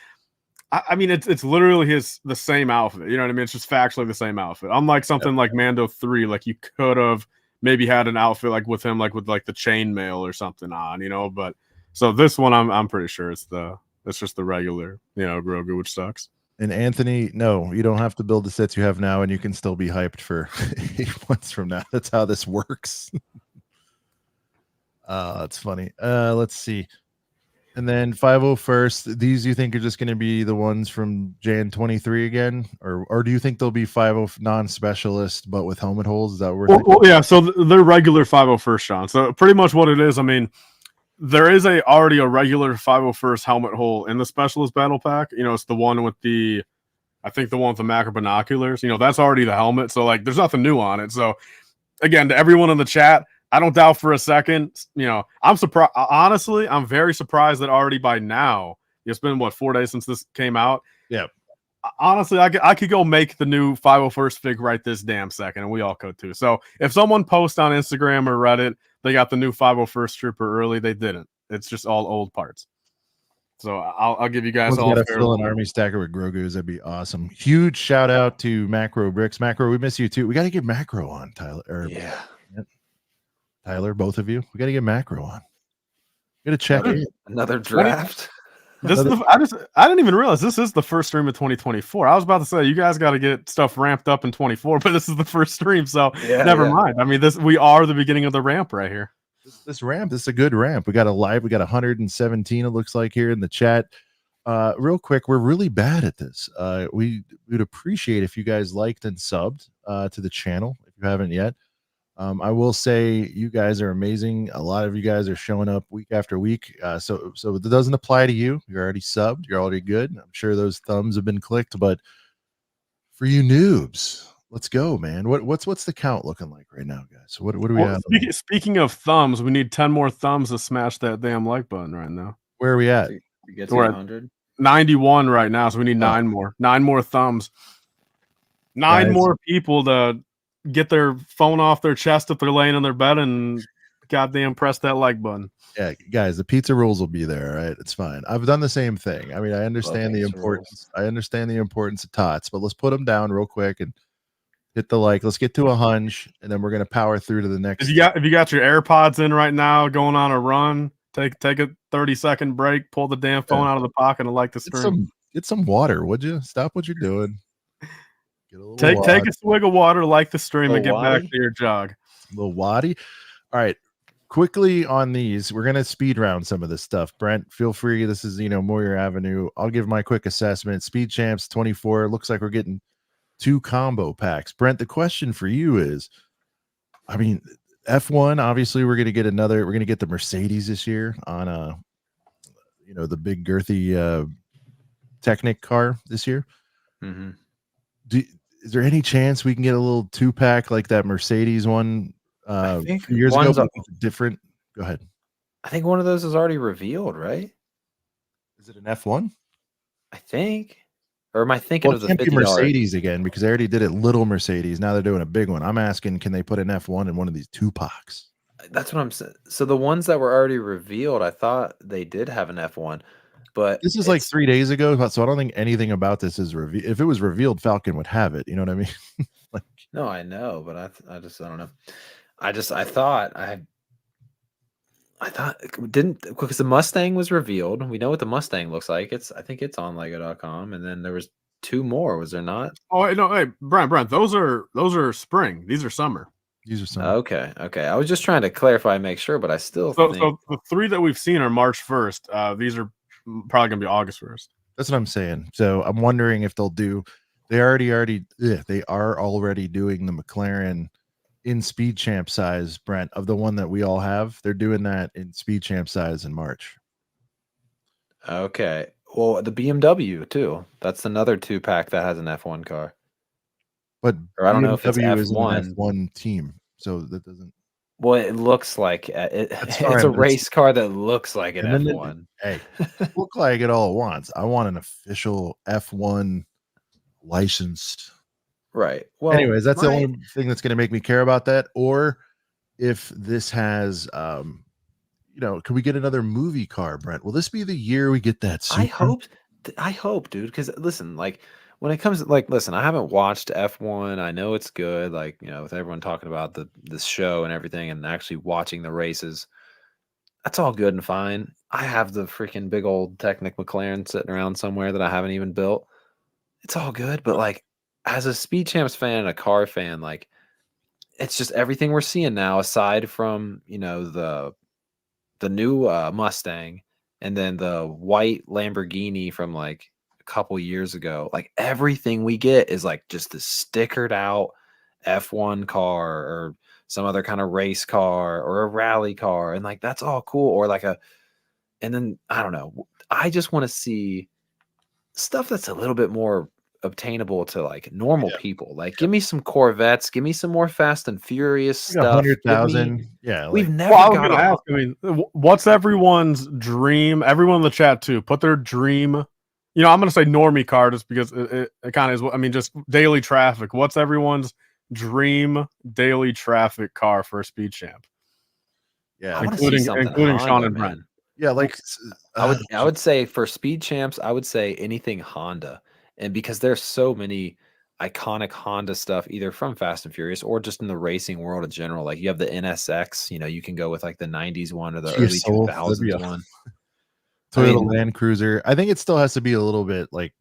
I mean, it's literally the same outfit. You know what I mean? It's just factually the same outfit. Unlike something like Mando 3, like you could have maybe had an outfit like with him, like with like the chainmail or something on, But so this one, I'm pretty sure it's just the regular, Grogu, which sucks. And Anthony, no, you don't have to build the sets you have now, and you can still be hyped for 8 months from now. That's how this works. That's funny. Let's see. And then 501st, these you think are just going to be the ones from Jan 23 again? Or do you think they'll be 50 non-specialist, but with helmet holes? Is that what we're well, yeah, so they're regular 501st, Sean. So pretty much what it is, I mean, there is already a regular 501st helmet hole in the specialist battle pack. It's the one with the one with the macro binoculars. That's already the helmet. So like, there's nothing new on it. So again, to everyone in the chat, I don't doubt for a second. I'm surprised. Honestly, I'm very surprised that already by now, it's been 4 days since this came out. Yeah. Honestly, I could go make the new 501st fig right this damn second, and we all could too. So if someone posts on Instagram or Reddit, they got the new 501st Trooper early, they didn't. It's just all old parts. So I'll give you guys all. Got to fill an army stacker with Grogu's. That'd be awesome. Huge shout out to Macro Bricks. Macro, we miss you too. We got to get Macro on, Tyler. Yeah. Tyler, both of you, we got to get Macro on. We got to check it. Another draft. I didn't even realize this is the first stream of 2024. I was about to say you guys got to get stuff ramped up in 24, but this is the first stream, so never mind. I mean, we are the beginning of the ramp right here. This ramp, this is a good ramp. We got 117, it looks like, here in the chat. Real quick, we're really bad at this. We'd appreciate if you guys liked and subbed to the channel if you haven't yet. I will say you guys are amazing. A lot of you guys are showing up week after week. So it doesn't apply to you. You're already subbed. You're already good. I'm sure those thumbs have been clicked, but for you noobs, let's go, man. What's the count looking like right now, guys? What do we Well, have? speaking of thumbs, we need 10 more thumbs to smash that damn like button right now. Where are we at? You get to We're at 100. 91 right now, so we need Oh. 9 more. 9 more thumbs. 9 Guys. more people to get their phone off their chest if they're laying in their bed and goddamn press that like button. Yeah, guys, the pizza rules will be there, all right? It's fine. I've done the same thing. I mean, I understand the pizza importance. I understand the importance of tots, but let's put them down real quick and hit the like. Let's get to a hunch, and then we're gonna power through to the next. If you got your AirPods in right now, going on a run, take a 30-second break, pull the damn phone out of the pocket and like the stream. Get some water, would you? Stop what you're doing. Get a little Take a swig of water, like the stream, and get back waddy? to your jog. A little waddy. All right. Quickly on these, we're gonna speed round some of this stuff. Brent, feel free. This is more your avenue. I'll give my quick assessment. Speed Champs 24. Looks like we're getting 2 combo packs. Brent, the question for you is, I mean, F1. Obviously, we're gonna get another. We're gonna get the Mercedes this year on the big girthy Technic car this year. Mm-hmm. Is there any chance we can get a little 2-pack like that Mercedes one? I think a few years ago, one's but different. Go ahead. I think one of those is already revealed, right? Is it an F1? I think. Or am I thinking Well, of it the can't be 50 Mercedes again because they already did it little Mercedes. Now they're doing a big one. I'm asking, can they put an F1 in one of these 2-packs? That's what I'm saying. So the ones that were already revealed, I thought they did have an F1, but This is like 3 days ago, so I don't think anything about this is revealed. If it was revealed, Falcon would have it. You know what I mean? No, I know, but I don't know. I thought didn't because the Mustang was revealed. We know what the Mustang looks like. I think it's on Lego.com, and then there was 2 more. Was there not? Oh no, hey, Brent, those are spring. These are summer. These are some. Okay. I was just trying to clarify, and make sure, but I still think So the 3 that we've seen are March 1st. These are probably gonna be August 1st. That's what I'm saying. So I'm wondering if they'll do. They are already doing the McLaren in Speed Champ size, Brent, of the one that we all have. They're doing that in Speed Champ size in March. okay. Well, the BMW too. That's another 2-pack that has an F1 car. But Or I don't know if it's BMW isn't F1. an F1 team, so that doesn't. Well, it looks like it. That's It's fine, a but race car that looks like an and then F1. Hey, look like it all at once. I want an official F1 licensed. Right. Well, Anyways, that's the only thing that's going to make me care about that. Or if this has, can we get another movie car, Brent? Will this be the year we get that? I Supra? hope, dude. Because listen, like when it comes, listen, I haven't watched F1. I know it's good, with everyone talking about this show and everything, and actually watching the races. That's all good and fine. I have the freaking big old Technic McLaren sitting around somewhere that I haven't even built. It's all good, but as a Speed Champs fan and a car fan, it's just everything we're seeing now, aside from the new Mustang and then the white Lamborghini from a couple years ago. Everything we get is just this stickered out F1 car or some other kind of race car or a rally car, and that's all cool. Or and then I don't know. I just want to see stuff that's a little bit more obtainable to normal people. Give me some Corvettes, give me some more Fast and Furious stuff. 100,000. Yeah, We've never Well, I was got gonna ask. I mean, what's everyone's dream? Everyone in the chat too, put their dream. I'm gonna say normie car just because it kind of is. I mean, just daily traffic. What's everyone's dream daily traffic car for a Speed Champ? yeah, including Sean and Brent. Yeah, I would say for Speed Champs, I would say anything Honda. And because there's so many iconic Honda stuff, either from Fast and Furious or just in the racing world in general. You have the NSX, you can go with the 90s one or the early 2000s one. Toyota Land Cruiser. I think it still has to be a little bit Land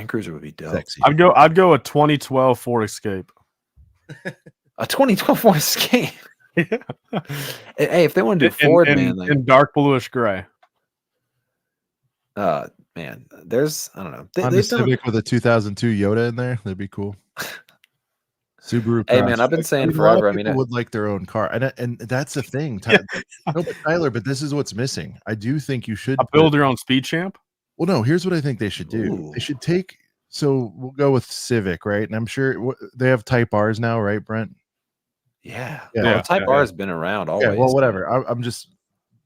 Cruiser would be dope. sexy. I'd go a 2012 Ford Escape. A 2012 Ford Escape. Hey, if they want to do Ford, man, in dark bluish gray. Man, there's I don't know. Honda They've done. Civic with a 2002 Yoda in there. That'd be cool. Subaru Hey man, I've been Crosstrek. I saying mean, a lot of forever. I mean, people would like their own car, and that's the thing. Yeah. No, but Tyler, but this is what's missing. I do think you should Build your own speed champ. Well, no. Here's what I think they should do. Ooh. They should take. So we'll go with Civic, right? And I'm sure they have Type R's now, right, Brent? yeah. Yeah. Well, Yeah, Type yeah, R yeah. has been around always. Yeah. Well, whatever. I'm just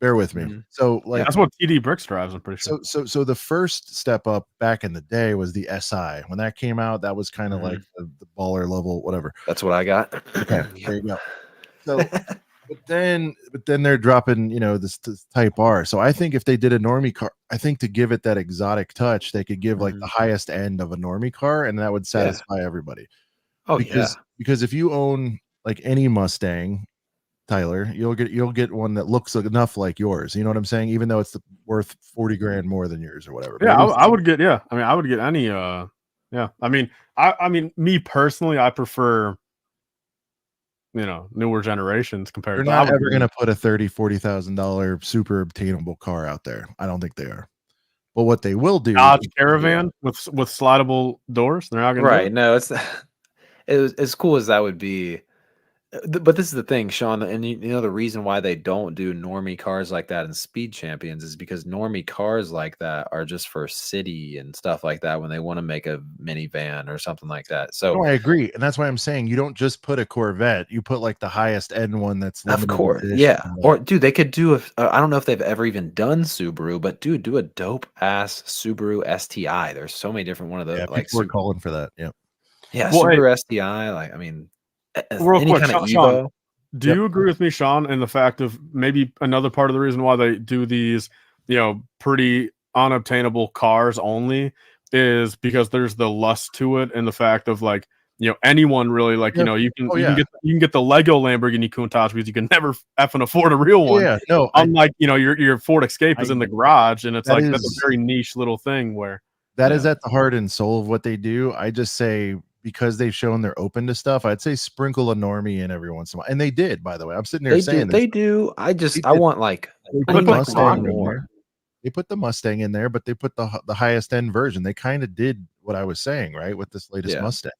bear with me. Mhm. So like. That's what TD Bricks drives. I'm pretty sure. So the first step up back in the day was the SI. When that came out, that was kind of Mhm. like the baller level, whatever. That's what I got. Okay, Yep. there you go. So, but then they're dropping, this Type R. So I think if they did a normie car, I think to give it that exotic touch, they could give like the highest end of a normie car, and that would satisfy everybody. Oh Because if you own like any Mustang, Tyler, you'll get one that looks enough like yours. You know what I'm saying? Even though it's worth 40 grand more than yours or whatever. But Yeah, at least- I would get. Yeah, I mean, I would get any. Yeah, I mean, me personally, I prefer, newer generations compared. they're to not ever going to put a $30,000-$40,000 super obtainable car out there. I don't think they are. But what they will do, Dodge Caravan with slidable doors. They're not going to right. No, it's as cool as that would be. But this is the thing, Sean, and the reason why they don't do normie cars like that in Speed Champions is because normie cars like that are just for city and stuff like that when they want to make a minivan or something like that. So No, I agree, and that's why I'm saying you don't just put a Corvette. You put like the highest end one that's of limited course, edition. yeah. Or dude, they could do I don't know if they've ever even done Subaru, but dude, do a dope ass Subaru STI. There's so many different one of those Yeah, like people are calling for that. Yeah. yeah, Well, hey, Subaru STI. Like I mean, real any quick, kind of Sean, Evo. do you agree with me, Sean, in the fact of maybe another part of the reason why they do these, pretty unobtainable cars only is because there's the lust to it and the fact of like, anyone really like, Yeah. you can Oh, you yeah. can get the Lego Lamborghini Countach because you can never effing afford a real one. Yeah, no, Unlike, your Ford Escape is in the garage and it's That like that's is- a very niche little thing where that is at the heart and soul of what they do. I just say because they've shown they're open to stuff, I'd say sprinkle a normie in every once in a while, and they did. By the way, I'm sitting there They saying do. this. They do. I They want like They I put need the like Mustang one in more. there. They put the Mustang in there, but they put the highest end version. They kind of did what I was saying, right, with this latest Yeah. Mustang.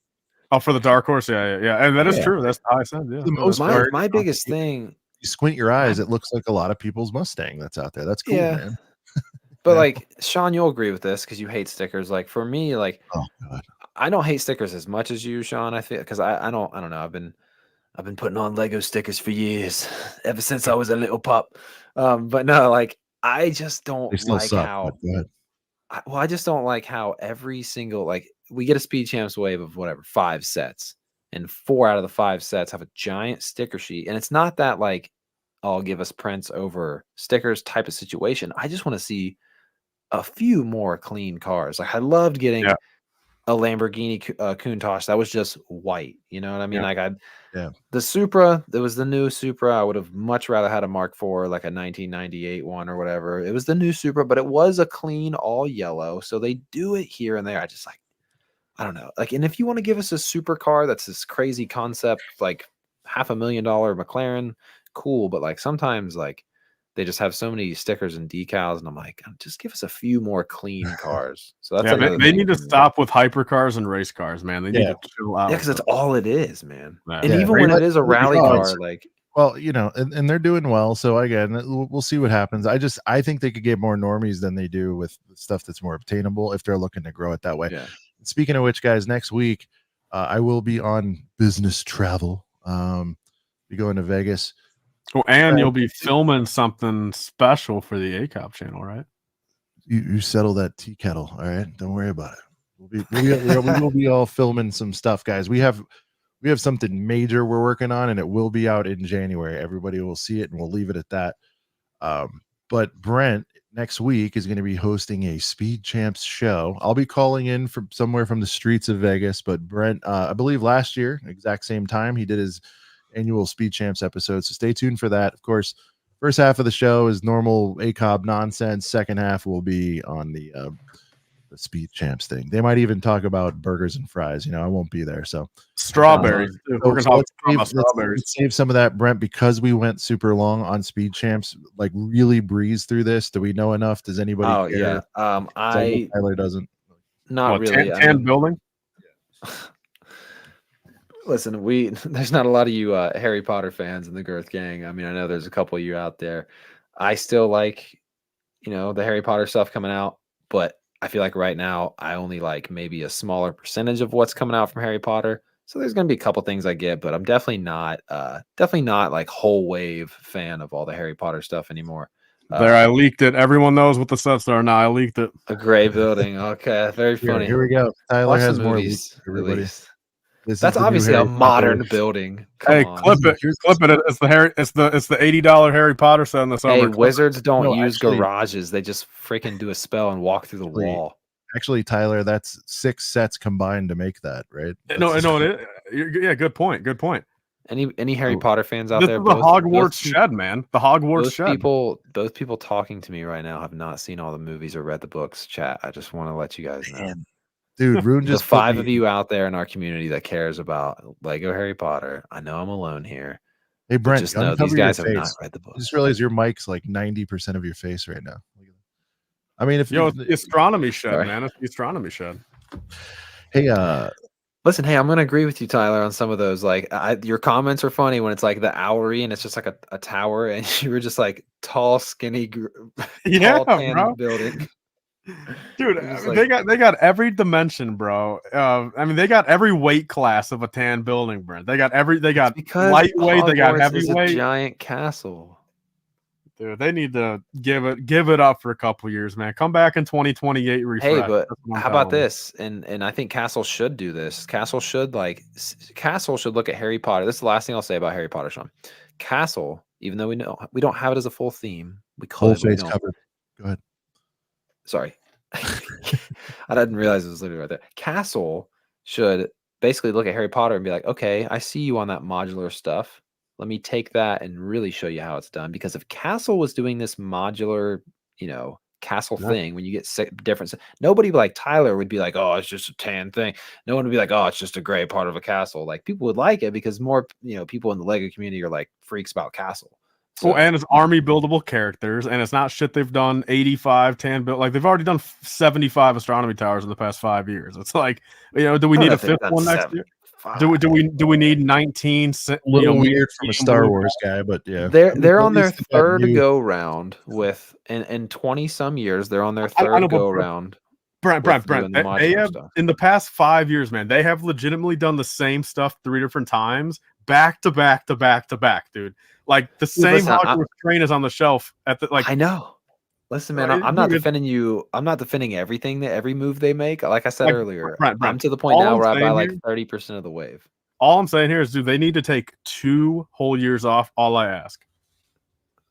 oh, for the dark horse, yeah, and that is Yeah. true. That's the highest end. Yeah, For the most My part, my biggest thing. you squint your eyes, it looks like a lot of people's Mustang that's out there. That's cool, Yeah. man. But Yeah. like Sean, you'll agree with this because you hate stickers. Like for me, like Oh god. I don't hate stickers as much as you, Sean. I feel because I don't know. I've been putting on Lego stickers for years, ever since I was a little pup. But no, like I just don't They still like suck. how. But go ahead. I just don't like how every single like we get a Speed Champs wave of whatever 5 sets, and 4 out of the 5 sets have a giant sticker sheet, and it's not that like I'll give us prints over stickers type of situation. I just want to see a few more clean cars. Like I loved getting Yeah. a Lamborghini Countach that was just white. You know what I mean? Yeah. Like the Supra, there was the new Supra. I would have much rather had a Mark IV, like a 1998 one or whatever. It was the new Supra, but it was a clean all yellow. So they do it here and there. I don't know. Like, and if you want to give us a supercar that's this crazy concept, like $500,000 McLaren, cool. But like sometimes like they just have so many stickers and decals, and I'm like, just give us a few more clean cars. So that's they need to stop with hypercars and race cars, man. They need to chill out. Yeah, because that's all it is, man. Yeah. And Yeah, even when it is a rally car, like well, and they're doing well. So again, we'll see what happens. I think they could get more normies than they do with stuff that's more obtainable if they're looking to grow it that way. yeah. Speaking of which, guys, next week I will be on business travel. Be going to Vegas. Oh, and you'll be filming something special for the ACOP channel, right? You settle that tea kettle, all right? Don't worry about it. We will be all filming some stuff, guys. We have something major we're working on, and it will be out in January. Everybody will see it, and we'll leave it at that. But Brent next week is going to be hosting a Speed Champs show. I'll be calling in from somewhere from the streets of Vegas, but Brent, I believe last year, exact same time, he did his annual Speed Champs episode. So stay tuned for that. Of course, first half of the show is normal ACOB nonsense. Second half will be on the the Speed Champs thing. They might even talk about burgers and fries. You know, I won't be there. So Strawberries. Too. We're gonna talk about strawberries. let's save some of that, Brent, because we went super long on Speed Champs. Like really breeze through this. Do we know enough? Does anybody? Oh care? yeah. Tyler doesn't. Not What, really. Tan building. Listen, there's not a lot of you Harry Potter fans in the Girth Gang. I mean, I know there's a couple of you out there. I still like, the Harry Potter stuff coming out, but I feel like right now I only like maybe a smaller percentage of what's coming out from Harry Potter. So there's going to be a couple things I get, but I'm definitely not like whole wave fan of all the Harry Potter stuff anymore. There, I leaked it. Everyone knows what the sets are now. I leaked it. A gray building. Okay, very funny. Here we go. Tyler Watch has the more. movies, at Everybody. least. This That's is the new obviously a Harry Potter. modern building. Come Hey, on. clip it. It's the $80 Harry Potter set in the summer. Hey, Clip it. wizards don't No, use actually- garages. They just freaking do a spell and walk through the Actually, wall. Actually, Tyler, that's 6 sets combined to make that, right? No, That's- it is. Yeah, good point. Good point. Any Harry Oh. Potter fans out This there? is the Hogwarts shed, man. The Hogwarts shed. Both people talking to me right now have not seen all the movies or read the books. Chat. I just want to let you guys know. Man. Dude, Rune The just put 5 me- of you out there in our community that cares about Lego Harry Potter. I know I'm alone here. Hey, But Brent, just know uncover these guys your have face. not read the I books. just realized your mic's like 90% of your face right now. I mean, if Yo, it's the astronomy shed, Sorry. man. It's the astronomy shed. hey, Listen, hey, I'm gonna agree with you, Tyler, on some of those. Like, your comments are funny when it's like the Owlery and it's just like a tower, and you were just like tall, skinny, Yeah, tall, tan bro. building. Dude, It was I mean, like- they got every dimension, bro. I mean, they got every weight class of a tan building, Brent. They got Because lightweight, they got Hogwarts is a heavyweight. giant castle. Dude, they need to give it up for a couple years, man. Come back in 2028, refresh. Hey, but That's what I'm how about telling you. this? And I think Castle should do this. Castle should look at Harry Potter. This is the last thing I'll say about Harry Potter, Sean. Castle, even though we don't have it as a full theme, we whole could. but we face don't. covered. Go ahead. Sorry. I didn't realize it was literally right there. Castle should basically look at Harry Potter and be like, okay, I see you on that modular stuff. Let me take that and really show you how it's done. Because if Castle was doing this modular, castle Yeah. thing, when you get different, nobody like Tyler would be like, oh, it's just a tan thing. No one would be like, oh, it's just a gray part of a castle. Like people would like it because more, people in the Lego community are like freaks about Castle. So, And it's army buildable characters, and it's not shit they've done 85 tan build. Like they've already done 75 astronomy towers in the past 5 years. It's like, do we I don't need know a if they've fifth done one next year? 75. Do we need 19? A little weird from a Star Wars guy, but yeah. They're on their At least they got third new- go round with in 20 some years. They're on their I third know, but go round. Brent, with Brent. doing the They modular have stuff. in the past 5 years, man. They have legitimately done the same stuff 3 different times, back to back to back to back, dude. Like the same listen, Hogwarts train is on the shelf at the like. I know. Listen, man, Well, I'm not dude, defending you. I'm not defending every move they make. Like I said Like, earlier, Brent, I'm to the point all now I'm where I buy saying like here- 30% of the wave. All I'm saying here is, dude, they need to take 2 whole years off. All I ask,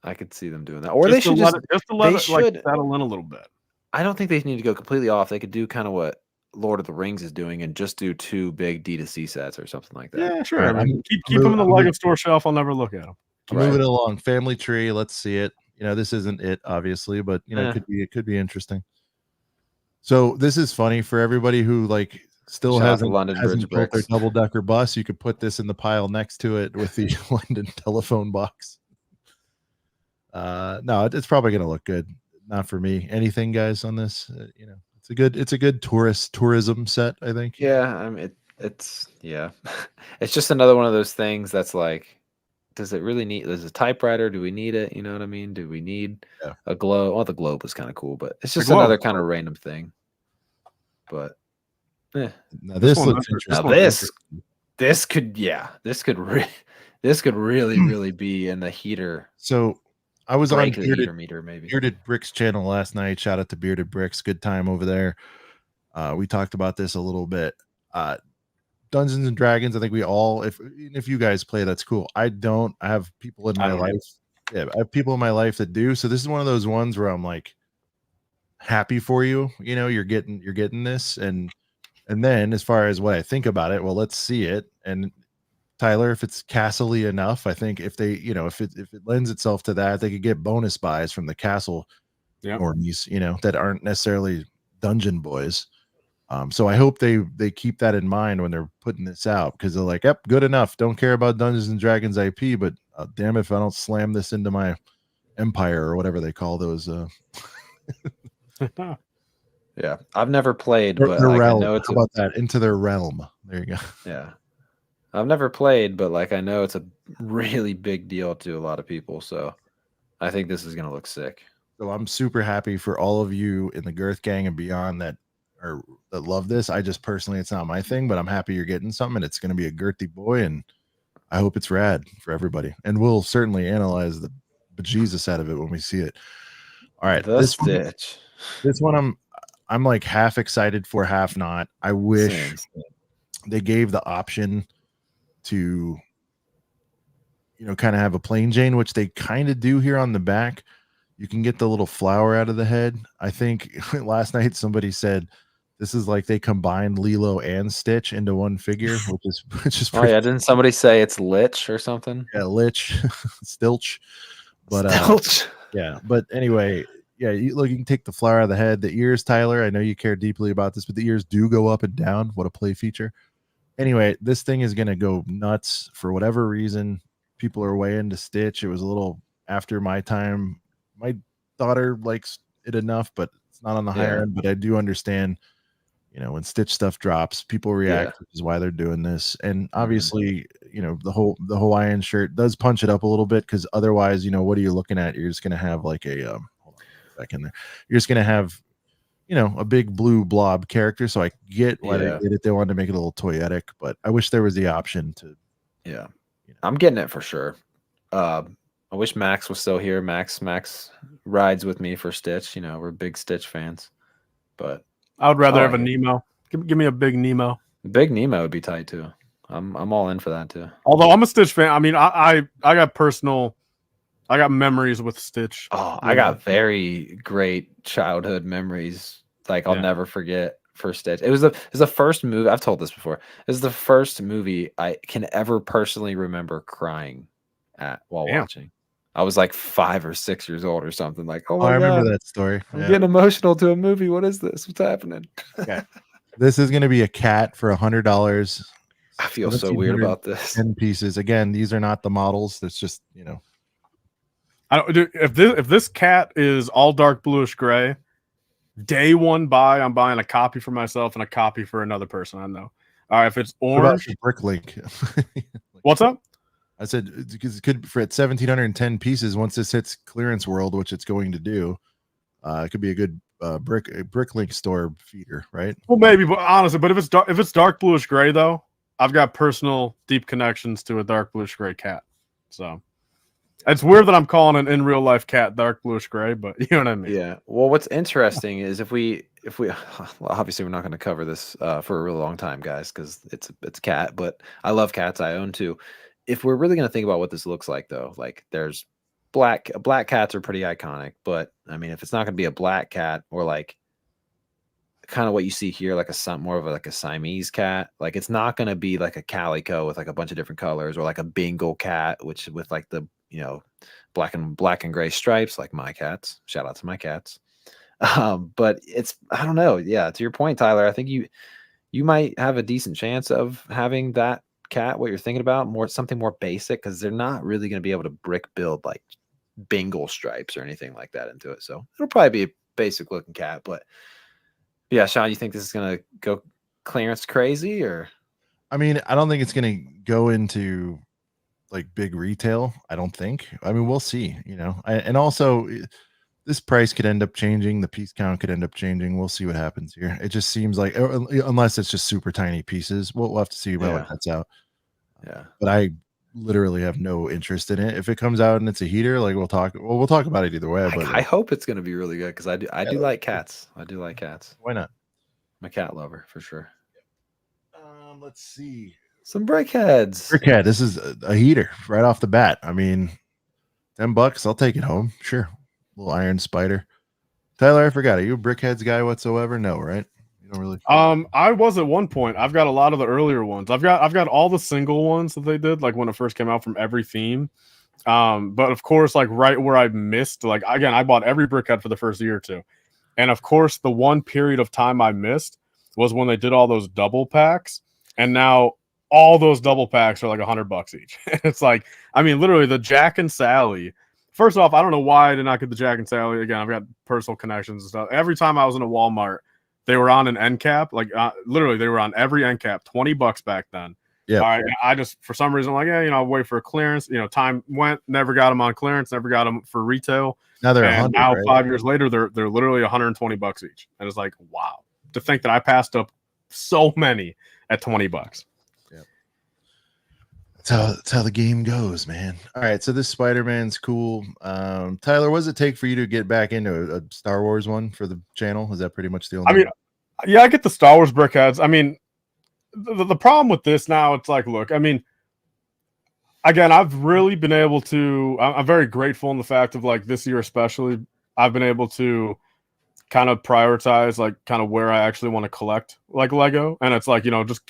I could see them doing that, or they should let just. it, just to let they it like should- settle in a little bit. I don't think they need to go completely off. They could do kind of what Lord of the Rings is doing and just do 2 big D2C sets or something like that. Yeah, sure. All right, I mean, I'm- keep them in the I'm Lego moving- store shelf. I'll never look at them. I'm moving along. Family tree. Let's see it. This isn't it, obviously, but Eh. it could be interesting. So this is funny for everybody who like still Shout out to hasn't London Bridge built their bricks. double decker bus. You could put this in the pile next to it with the London telephone box. No, it's probably gonna look good. Not for me. Anything, guys, on this? It's a good tourism set, I think. Yeah, I mean it's it's just another one of those things that's like, does it really need? There's a typewriter. Do we need it? You know what I mean? Do we need Yeah. a globe? Well, the globe was kind of cool, but it's just globe. another kind of random thing. But Now this one- looks this interesting. now one- this could really be in the heater. So I was on Break the Bearded heater meter maybe. Bearded Bricks channel last night. Shout out to Bearded Bricks. Good time over there. We talked about this a little bit. Dungeons and Dragons. I think we all, if you guys play, that's cool. I don't. I have people in my life. Yeah, I have people in my life that do. So this is one of those ones where I'm like happy for you. You're getting this, and then as far as what I think about it, well, let's see it. And Tyler, if it's castle-y enough, I think if they, if it lends itself to that, they could get bonus buys from the castle Yep. normies, that aren't necessarily Dungeon Boys. So I hope they keep that in mind when they're putting this out, because they're like, yep, good enough. Don't care about Dungeons and Dragons IP, but damn if I don't slam this into my empire or whatever they call those. Yeah, I've never played, Their but like I realm. know it's How about that? Into their realm. There you go. yeah. I've never played, but like I know it's a really big deal to a lot of people. So I think this is gonna look sick. So I'm super happy for all of you in the Girth Gang and beyond that love this. I just personally, it's not my thing, but I'm happy you're getting something. And it's going to be a girthy boy, and I hope it's rad for everybody. And we'll certainly analyze the bejesus out of it when we see it. All right, The Stitch. This one I'm like half excited for, half not. I wish they gave the option to, kind of have a plain Jane, which they kind of do here on the back. You can get the little flower out of the head. I think last night somebody said this is like they combined Lilo and Stitch into one figure, which is Oh yeah, didn't somebody say it's Lich or something? Yeah, Lich, Stilch. But Stilch. Yeah, but anyway, yeah, you can take the flower out of the head. The ears, Tyler, I know you care deeply about this, but the ears do go up and down. What a play feature. Anyway, this thing is gonna go nuts for whatever reason. People are way into Stitch. It was a little after my time. My daughter likes it enough, but it's not on the higher end. But I do understand, when Stitch stuff drops, people react, which is why they're doing this. And obviously, the Hawaiian shirt does punch it up a little bit, because otherwise, what are you looking at? You're just gonna have like a hold on a second there. You're just gonna have a big blue blob character. So I get why they did it. They wanted to make it a little toyetic, but I wish there was the option to. Yeah, I'm getting it for sure. I wish Max was still here. Max rides with me for Stitch. We're big Stitch fans, but I would rather have a Nemo. Give me a big Nemo. Big Nemo would be tight too. I'm all in for that too. Although I'm a Stitch fan. I mean, I got memories with Stitch. Oh, I got very great childhood memories. Like I'll never forget for Stitch. It was the first movie. I've told this before. It was the first movie I can ever personally remember crying at while watching. I was like 5 or 6 years old or something. Like, oh my I remember God, that story. I'm getting emotional to a movie. What is this? What's happening? Yeah. This is going to be a cat for $100. I feel so weird about this. 10 pieces. Again, these are not the models. It's just, I don't, dude, if this cat is all dark bluish gray, day one buy, I'm buying a copy for myself and a copy for another person I know. All right, if it's orange, Bricklink. What's up? I said because it could, for at 1,710 pieces, once this hits clearance world, which it's going to do, it could be a good Bricklink store feeder, right? Well, maybe, but honestly, but if it's dark bluish gray though, I've got personal deep connections to a dark bluish gray cat. So it's weird that I'm calling an in real life cat dark bluish gray, but you know what I mean. Yeah. Well, what's interesting is if we well, obviously we're not going to cover this for a really long time, guys, because it's a cat, but I love cats. I own two. If we're really going to think about what this looks like, though, like there's black cats are pretty iconic, but I mean, if it's not going to be a black cat or like kind of what you see here, like more of like a Siamese cat, like it's not going to be like a calico with like a bunch of different colors, or like a Bengal cat, which with like the black and gray stripes, like my cats. Shout out to my cats. But I don't know. Yeah, to your point, Tyler, I think you might have a decent chance of having that cat, what you're thinking about, something more basic, because they're not really going to be able to brick build like Bengal stripes or anything like that into it. So it'll probably be a basic looking cat. But yeah, Sean, you think this is going to go clearance crazy? Or I mean, I don't think it's going to go into like big retail. I don't think. I mean, we'll see, and also this price could end up changing. The piece count could end up changing. We'll see what happens here. It just seems like, unless it's just super tiny pieces, we'll have to see how it cuts out. Yeah. But I literally have no interest in it. If it comes out and it's a heater, like we'll talk about it either way. But I hope it's going to be really good, because I do like cats. I do like cats. Why not? I'm a cat lover for sure. Let's see. Some brickheads. Brickhead. This is a heater right off the bat. I mean, $10. I'll take it home. Sure. Little iron spider. Tyler, I forgot. Are you a brickheads guy whatsoever? No, right? You don't really. I was at one point. I've got a lot of the earlier ones. I've got all the single ones that they did, like when it first came out, from every theme. But of course, like right where I missed, like again, I bought every brickhead for the first year or two. And of course, the one period of time I missed was when they did all those double packs, and now all those double packs are like $100 each. It's like, I mean, literally the Jack and Sally. First off, I don't know why I did not get the Jack and Sally. Again, I've got personal connections and stuff. Every time I was in a Walmart, they were on an end cap. Like literally, they were on every end cap. $20 back then. Yeah. I just for some reason like, yeah, I'll wait for a clearance. Time went, never got them on clearance, never got them for retail. Now they're and 100. now right? 5 years later, they're literally $120 each. And it's like, wow, to think that I passed up so many at $20. That's how the game goes, man. All right, so this Spider-Man's cool. Tyler, what does it take for you to get back into a Star Wars one for the channel? Is that pretty much the only? I mean, yeah, I get the Star Wars brickheads. I mean, the problem with this now, it's like, look, I mean, again, I've really been able to. I'm very grateful in the fact of like this year especially, I've been able to kind of prioritize like kind of where I actually want to collect like Lego, and it's like just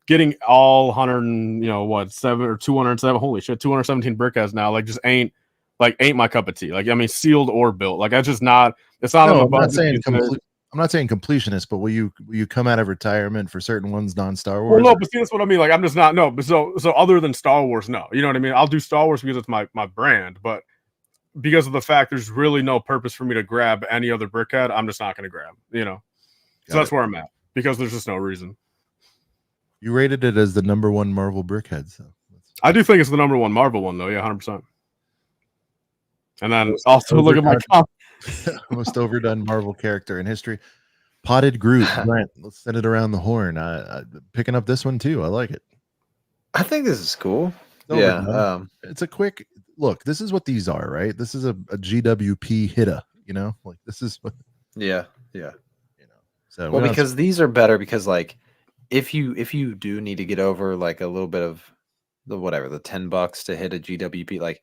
getting all 100 and 7 or 207, holy shit, 217 brickheads now like just ain't my cup of tea. Like, I mean, sealed or built, like that's just not. It's not. No, on the budget. I'm not saying completionist, but will you come out of retirement for certain ones non-Star Wars? Well, no, but see, that's what I mean. Like, I'm just not. No, but so other than Star Wars, no. You know what I mean? I'll do Star Wars because it's my brand, but because of the fact there's really no purpose for me to grab any other brickhead, I'm just not going to grab. So that's where I'm at because there's just no reason. You rated it as the #1 Marvel brickhead, so I do think it's the #1 Marvel one though. Yeah, 100%. And then also look at my comp. Most overdone Marvel character in history. Potted Groot. Brent, let's send it around the horn. Picking up this one too. I like it. I think this is cool. It's Yeah. overdone. It's a quick look. This is what these are, right? This is a GWP hitter. Like this is what. Yeah. So well, because these are better because like if you do need to get over like a little bit of the $10 to hit a GWP, like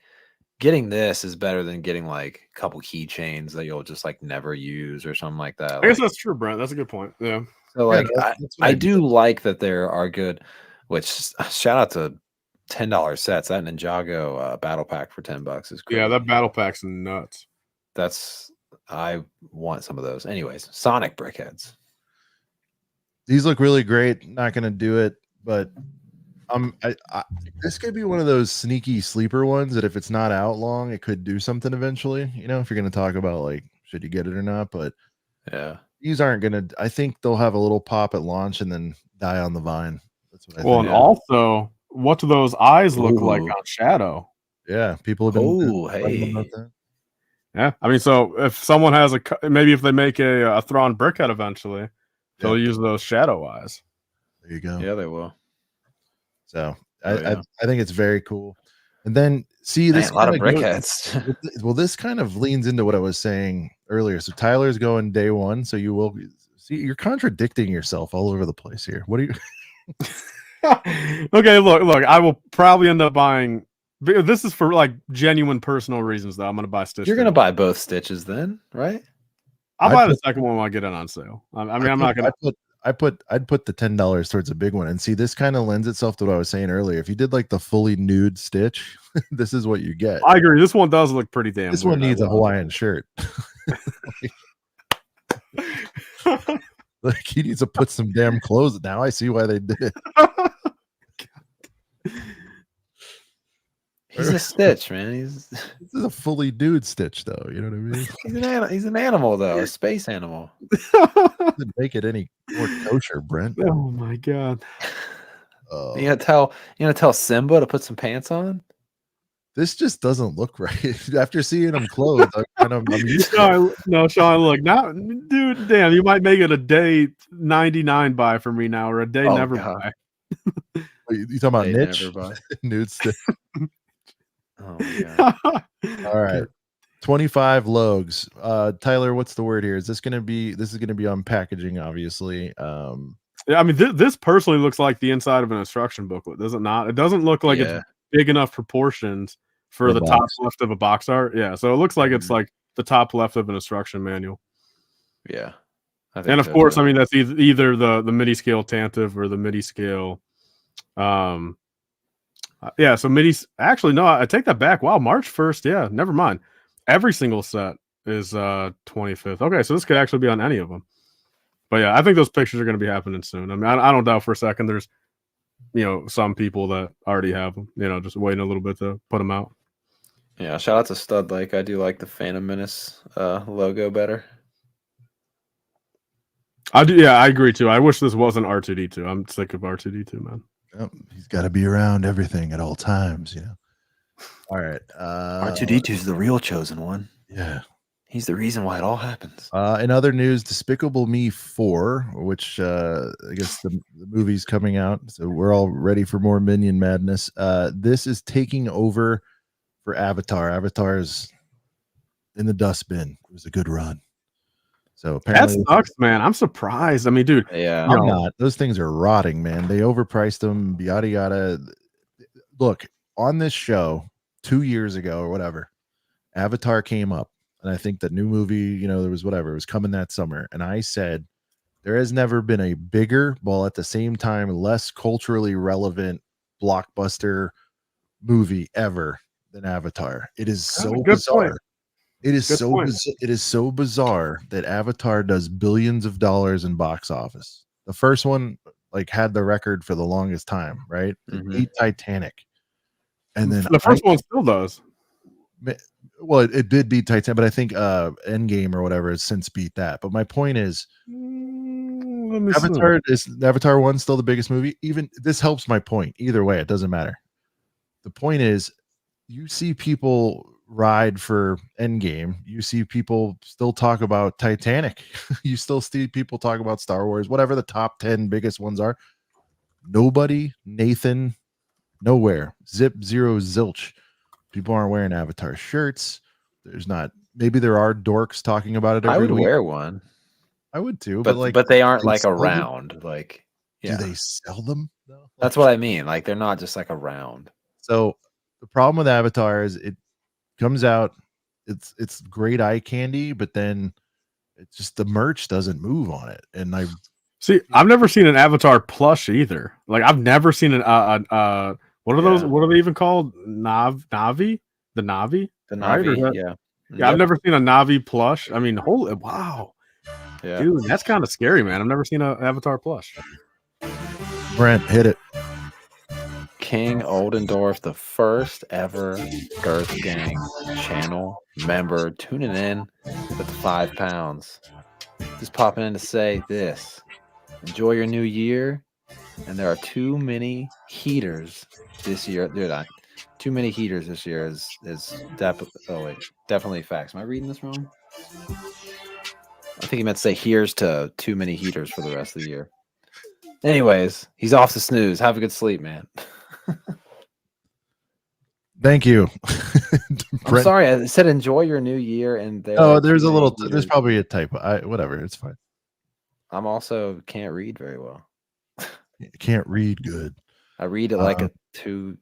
getting this is better than getting like a couple keychains that you'll just like never use or something like that. I guess that's true, Brent. That's a good point. Yeah. So like that's I do like that there are good. Which shout out to $10 sets. That Ninjago battle pack for $10 is great. Yeah, that battle pack's nuts. I want some of those. Anyways, Sonic brickheads. These look really great. Not gonna do it, but this could be one of those sneaky sleeper ones that if it's not out long, it could do something eventually. If you're gonna talk about like should you get it or not, but yeah, these aren't gonna. I think they'll have a little pop at launch and then die on the vine. That's what I think. And also, what do those eyes look like on Shadow? Yeah, people have been. Hey. About that. Yeah, I mean, so if someone has maybe if they make a Thrawn brickhead eventually, they'll use those Shadow eyes. There you go. Yeah, they will. So I think it's very cool. And then see this a lot of brickheads. Well, this kind of leans into what I was saying earlier. So Tyler's going day one. So you will see you're contradicting yourself all over the place here. What are you? Okay, look. I will probably end up buying. This is for like genuine personal reasons, though. I'm going to buy Stitch. You're going to buy both Stitches, then, right? I'll buy the second one when I get it on sale. I mean, I'm not going to. I'd put the $10 towards a big one, and see this kind of lends itself to what I was saying earlier. If you did like the fully nude Stitch, this is what you get. I agree. This one does look pretty damn. This one needs a Hawaiian shirt. Like he needs to put some damn clothes. Now I see why they did it. He's a Stitch, man. This is a fully nude Stitch, though. You know what I mean? He's an animal, though, a space animal. Doesn't make it any more kosher, Brent. Oh my god! You gonna tell Simba to put some pants on? This just doesn't look right. After seeing him clothed, I'm used to it. No, Sean, look now, dude. Damn, you might make it a day 99 buy for me now, or a day never buy. You talking about day niche nude Stitch? Oh my god! All right, 25 logs. Tyler, what's the word here? Is this gonna be? This is gonna be on packaging, obviously. Yeah, I mean, this personally looks like the inside of an instruction booklet, does it not? It doesn't look like it's big enough proportions for the top left of a box art. Yeah, so it looks like it's like the top left of an instruction manual. Yeah, and of course, I mean that's either the MIDI scale Tantive or the MIDI scale. Yeah, so MIDI. Actually, no, I take that back. Wow, March 1st. Yeah, never mind. Every single set is 25th. Okay, so this could actually be on any of them. But yeah, I think those pictures are going to be happening soon. I mean, I don't doubt for a second there's some people that already have them. Just waiting a little bit to put them out. Yeah, shout out to Stud Lake. I do like the Phantom Menace logo better. I do. Yeah, I agree too. I wish this wasn't R2D2. I'm sick of R2D2, man. Yep, he's got to be around everything at all times. All right. R2D2 is the real chosen one. Yeah. He's the reason why it all happens. In other news, Despicable Me 4, which I guess the movie's coming out, so we're all ready for more Minion madness. This is taking over for Avatar. Avatar is in the dustbin. It was a good run. So apparently that sucks, man. I'm surprised. I mean, dude, Yeah, I'm not. Those things are rotting, man. They overpriced them, yada yada. Look, on this show 2 years ago or whatever, Avatar came up, and I think that new movie, there was whatever, it was coming that summer, and I said there has never been a bigger, while at the same time less culturally relevant blockbuster movie ever than Avatar. It is so bizarre. Point. It is it is so bizarre that Avatar does billions of dollars in box office. The first one had the record for the longest time, right? It beat Titanic. And then the first one still does. Well, it did beat Titanic, but I think Endgame or whatever has since beat that. But my point is Avatar 1 still the biggest movie? Even this helps my point. Either way, it doesn't matter. The point is you see people ride for Endgame. You see people still talk about Titanic. You still see people talk about Star Wars, whatever the top 10 biggest ones are. Nobody, Nathan, nowhere. Zip, zero, zilch. People aren't wearing Avatar shirts. There's not. Maybe there are dorks talking about it every week. I would wear one. I would too, but they aren't around. Do they sell them? No? That's what I mean. They're not just around. So the problem with Avatar is it comes out, it's great eye candy, but then it's just the merch doesn't move on it. And I've never seen an Avatar plush either. I've never seen what are those? What are they even called? Navi? The Navi? The Navi, right? yeah. Yeah, I've never seen a Navi plush. I mean, holy wow. Yeah. Dude, that's kind of scary, man. I've never seen an Avatar plush. Brent, hit it. King Oldendorf, the first ever Girth Gang channel member, tuning in with 5 pounds. Just popping in to say this. Enjoy your new year. And there are too many heaters this year. Dude, too many heaters this year is definitely facts. Am I reading this wrong? I think he meant to say here's to too many heaters for the rest of the year. Anyways, he's off to snooze. Have a good sleep, man. Thank you. I'm sorry. I said enjoy your new year, and there's probably a typo. Whatever, it's fine. I'm also can't read very well. Can't read good. I read it like a 2.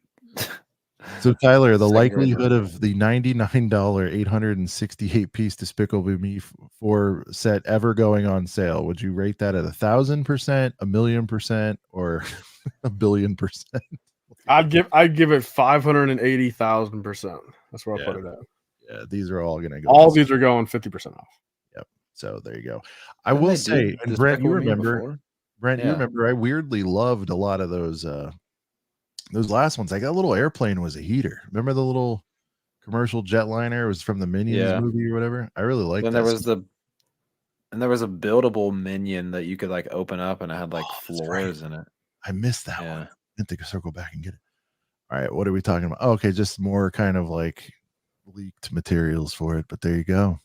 So Tyler, the likelihood of the $99 868 piece Despicable Me 4 set ever going on sale, would you rate that at 1,000%, 1,000,000%, or 1,000,000,000%? I'd give it 580,000%. That's where I'll put it at. Yeah, these are all gonna go. All these are going 50% off. Yep. So there you go. I will say, and Brent, you remember? Brent, you remember? I weirdly loved a lot of those last ones. That little airplane was a heater. Remember the little commercial jetliner? It was from the Minions movie or whatever. I really liked. And there was a buildable Minion that you could open up, and it had floors in it. I missed that one. I meant to circle back and get it. All right, what are we talking about? Oh, okay, just more kind of leaked materials for it, but there you go.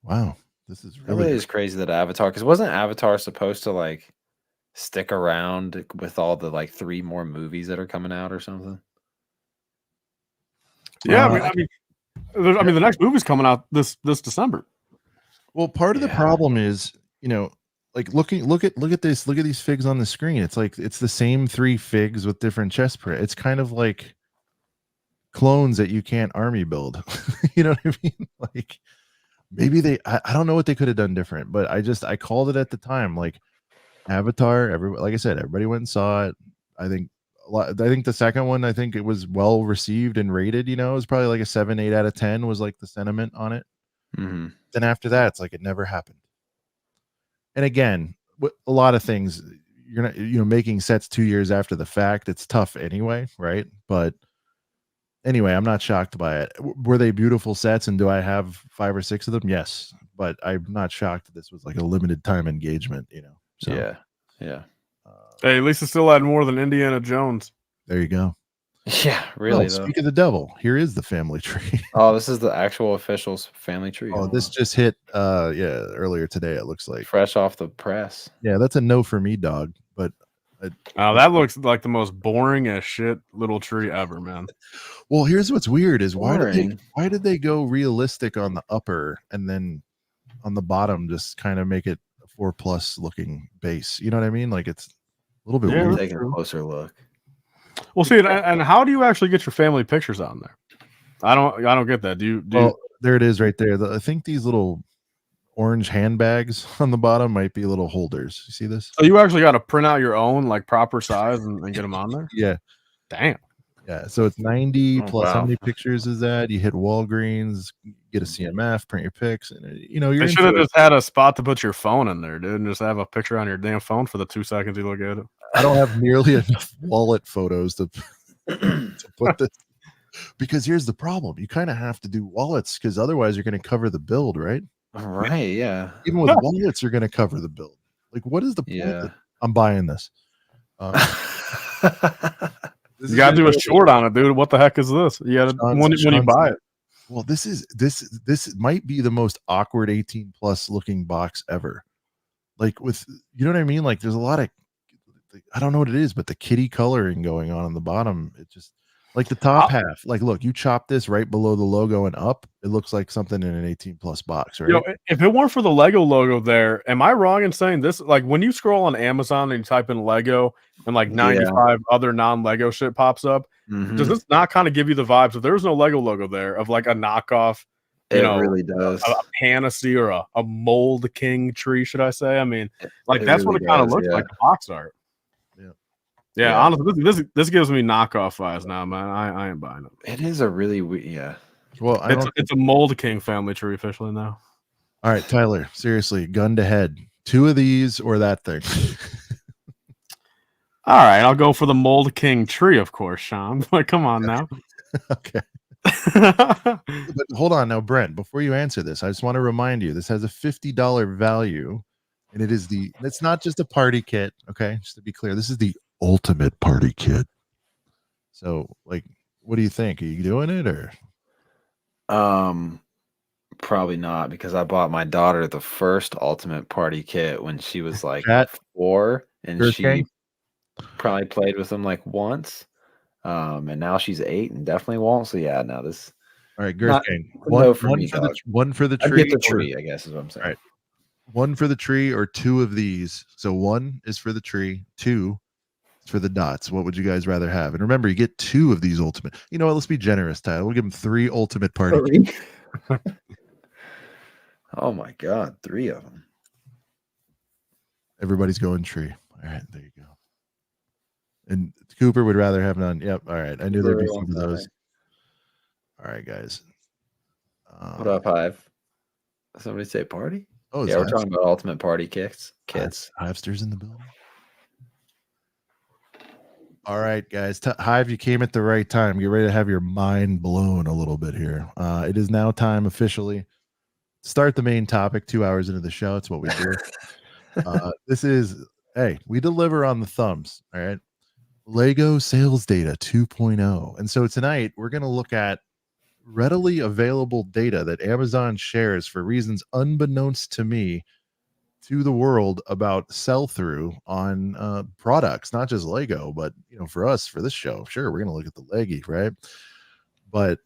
Wow, this is really is crazy that Avatar, because wasn't Avatar supposed to stick around with all the 3 more movies that are coming out or something? Yeah, I mean, the next movie's coming out this December. Well, part of the problem is, look at these figs on the screen. It's it's the same 3 figs with different chest print. It's kind of like clones that you can't army build. You know what I mean? Maybe I don't know what they could have done different, but I called it at the time. Avatar, like I said, everybody went and saw it. I think I think the second one, I think it was well received and rated. You know, it was probably like a 7, 8 out of 10 was like the sentiment on it. Mm-hmm. Then after that, it's like it never happened. And again, a lot of things you're not, making sets 2 years after the fact. It's tough anyway, right? But anyway, I'm not shocked by it. Were they beautiful sets, and do I have 5 or 6 of them? Yes, but I'm not shocked that this was like a limited time engagement. So Yeah. Hey, at least it still had more than Indiana Jones. there you go. Yeah, really Well, though. speak of the devil, here is the family tree. Oh, this is the actual official family tree. Oh, Hold this on. just hit earlier today, it looks like. Fresh off the press. Yeah, that's a no for me, dog. But That looks like the most boring as shit little tree ever, man. well, here's what's weird is why Boring. did they go realistic on the upper and then on the bottom just kind of make it a 4+ looking base? You know what I mean? Like it's a little bit Yeah, weird. Taking a closer look. Well, see, and how do you actually get your family pictures on there? I don't get that. Do you? Well, there it is right there. I think these little orange handbags on the bottom might be little holders. You see this? So you actually got to print out your own like proper size and get them on there? Yeah. Damn. Yeah. So it's 90 Oh, plus. How wow. many pictures is that? You hit Walgreens, get a CMF, print your pics, and you're They in should have for it. just had a spot to put your phone in there, dude, and just have a picture on your damn phone for the 2 seconds you look at it. I don't have nearly enough wallet photos to put this, because here's the problem. You kind of have to do wallets because otherwise you're going to cover the build, right? Right, yeah. Even with wallets, you're going to cover the build. Like, what is the point? Yeah. I'm buying this. This You is got to gonna do a be- short on it, dude. What the heck is this? You got to when you buy it. Well, this might be the most awkward 18+ looking box ever. Like with, you know what I mean? Like there's a lot of, I don't know what it is, but the kitty coloring going on the bottom, it just like the top half. Like, look, you chop this right below the logo and up, it looks like something in an 18+ box, right? You know, if it weren't for the Lego logo there, am I wrong in saying this? Like when you scroll on Amazon and you type in Lego and like 95 other non-Lego shit pops up, does this not kind of give you the vibes if there was no Lego logo there of like a knockoff? It really does. A Panacea or a Mold King tree, should I say? I mean, like that's really what it kind of does, looks yeah. like, the box art. Yeah, Yeah. honestly, this gives me knockoff vibes now, man. I ain't buying it. It is a really weird, yeah. Well, It's a Mold King family tree officially now. all right, Tyler, seriously, gun to head. 2 of these or that thing. All right, I'll go for the Mold King tree, of course, Sean. Like, come on now. Okay. But hold on now, Brent, before you answer this, I just want to remind you this has a $50 value, and it's not just a party kit. Okay, just to be clear, this is the ultimate party kit. So, like, what do you think? Are you doing it or? Probably not, because I bought my daughter the first Ultimate Party kit when she was like Cat? 4, and Girth she Gang? probably played with them like once. And now she's 8 and definitely won't. So yeah, now this. All right, Girth Not- Gang. no for me, for dog. one for the I tree. get the or- tree, I guess is what I'm saying. Right. 1 for the tree or 2 of these. So 1 is for the tree, 2 is for the dots. What would you guys rather have? And remember, you get 2 of these ultimate. You know what? Let's be generous, Tyler. We'll give them 3 ultimate party kits. Oh my god, 3 of them. Everybody's going tree. All right, there you go. And Cooper would rather have none. Yep. All right. I knew there'd be some of those. All right, guys. What up, Hive? Somebody say party? Oh, Yeah, we're talking about Ultimate Party kits. Hivesters in the building. All right, guys. Hive, you came at the right time. Get ready to have your mind blown a little bit here. It is now time officially to start the main topic. 2 hours into the show. It's what we do. This is, hey, we deliver on the thumbs. All right. Lego sales data 2.0. And so tonight we're going to look at readily available data that Amazon shares for reasons unbeknownst to me to the world about sell-through on products, not just Lego, but for us, for this show, sure, we're going to look at the leggy, right? But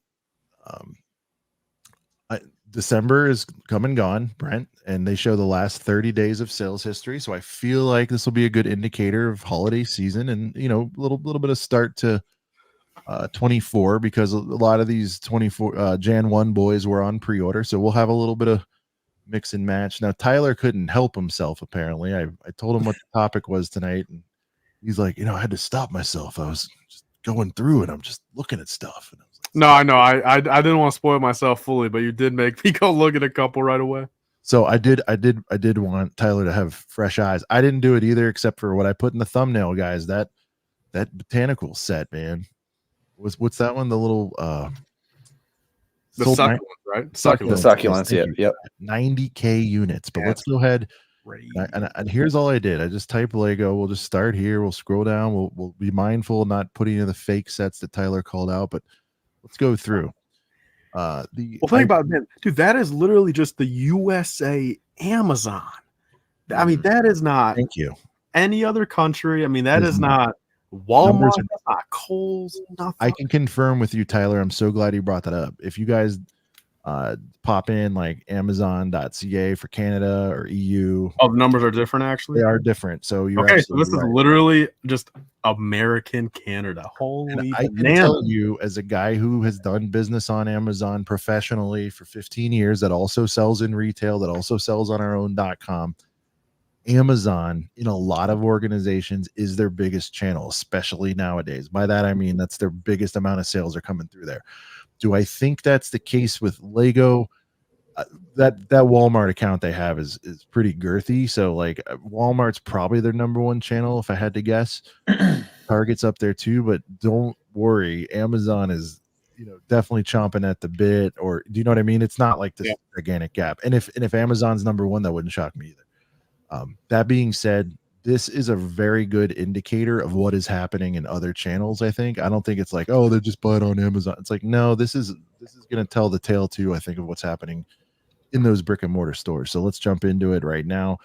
December is come and gone, Brent, and they show the last 30 days of sales history. So I feel like this will be a good indicator of holiday season and, a little bit of start to 24, because a lot of these 24 Jan 1 boys were on pre-order. So we'll have a little bit of mix and match. Now, Tyler couldn't help himself, apparently. I told him what the topic was tonight, and he's like, I had to stop myself. I was just going through it. I'm just looking at stuff. And I was like, No, I know. I didn't want to spoil myself fully, but you did make me go look at a couple right away. So I did want Tyler to have fresh eyes. I didn't do it either, except for what I put in the thumbnail, guys. That botanical set, man. What's that one? The little The sold succulents, right? The Succulents. succulents, Thank yep. you. 90K units. But let's go ahead. And here's all I did. I just typed Lego. We'll just start here. We'll scroll down. We'll be mindful of not putting in the fake sets that Tyler called out. But let's go through. Think about it, man, dude. That is literally just the USA Amazon. I mean, that is not Thank you. any other country. I mean, that There's is not. not Walmart. Numbers That's not Kohl's. Nothing. I can confirm with you, Tyler. I'm so glad you brought that up. If you guys pop in like Amazon.ca for Canada or EU, Oh, the numbers are different, actually. they are different. So you're Okay, so this absolutely is right. literally just American Canada. And Holy I can bananas. tell you, as a guy who has done business on Amazon professionally for 15 years, that also sells in retail, that also sells on our own .com, Amazon in a lot of organizations is their biggest channel, especially nowadays. By that I mean that's their biggest amount of sales are coming through there. Do I think that's the case with Lego? That Walmart account they have is pretty girthy. So like Walmart's probably their number one channel if I had to guess. Target's up there too, but don't worry, Amazon is definitely chomping at the bit. Or do you know what I mean? It's not like this gigantic gap. And if Amazon's number one, that wouldn't shock me either. That being said, this is a very good indicator of what is happening in other channels. I don't think it's like, oh, they're just buying on Amazon. It's like, no, this is going to tell the tale too, I think, of what's happening in those brick and mortar stores. So let's jump into it right now.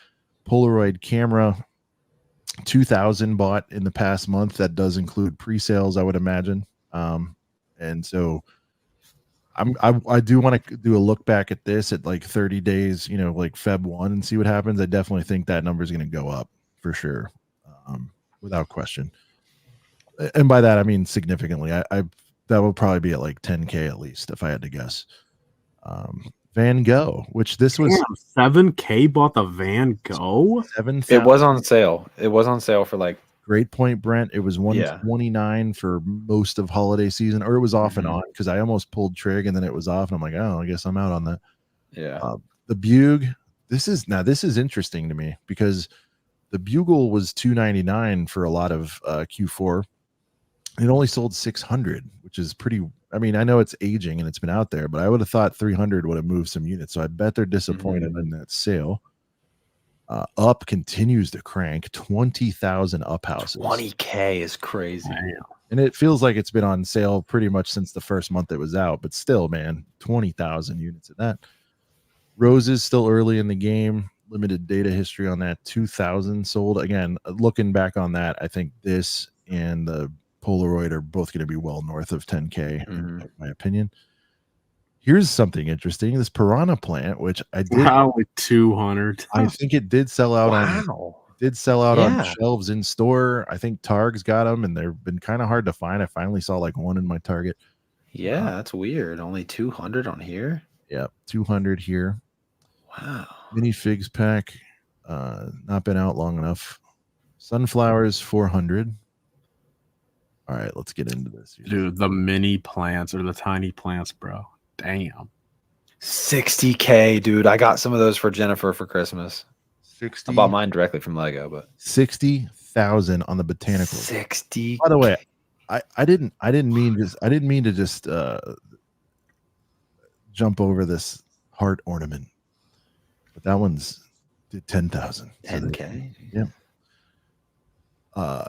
Polaroid camera, 2,000 bought in the past month. That does include pre-sales, I would imagine. And so I do want to do a look back at this at like 30 days, like Feb 1 and see what happens. I definitely think that number is going to go up for sure, without question. And by that, I mean significantly. I that would probably be at like 10K at least, if I had to guess. Van Gogh, which this was 7K bought the Van Gogh. 7,000. It was on sale. It was on sale for like Great point, Brent. It was 129 for most of holiday season, or it was off and on because I almost pulled trig and then it was off, and I'm like, oh, I guess I'm out on that. Yeah. The Bug. This is interesting to me because the Bugle was $299 for a lot of Q4. It only sold 600, which is pretty. I mean, I know it's aging and it's been out there, but I would have thought 300 would have moved some units. So I bet they're disappointed in that sale. Up continues to crank, 20,000 up houses. 20K is crazy. And it feels like it's been on sale pretty much since the first month it was out, but still, man, 20,000 units of that. Roses still early in the game. Limited data history on that. 2,000 sold. Again, looking back on that, I think this and the Polaroid are both going to be well north of 10K, in my opinion. Here's something interesting. This Piranha plant, which I did probably 200. I think it did sell out on shelves in store. I think Targ's got them, and they've been kind of hard to find. I finally saw like one in my Target. Yeah, that's weird. Only 200 on here. Yeah, 200 here. Wow. Mini figs pack, not been out long enough. Sunflowers 400. All right, let's get into this here. Dude, the mini plants or the tiny plants, bro. Damn. 60K, dude. I got some of those for Jennifer for Christmas. 60. I bought mine directly from Lego, but 60,000 on the botanicals. 60. By the way, I didn't mean to just jump over this heart ornament, but that one's did 10,000. 10K. Yeah.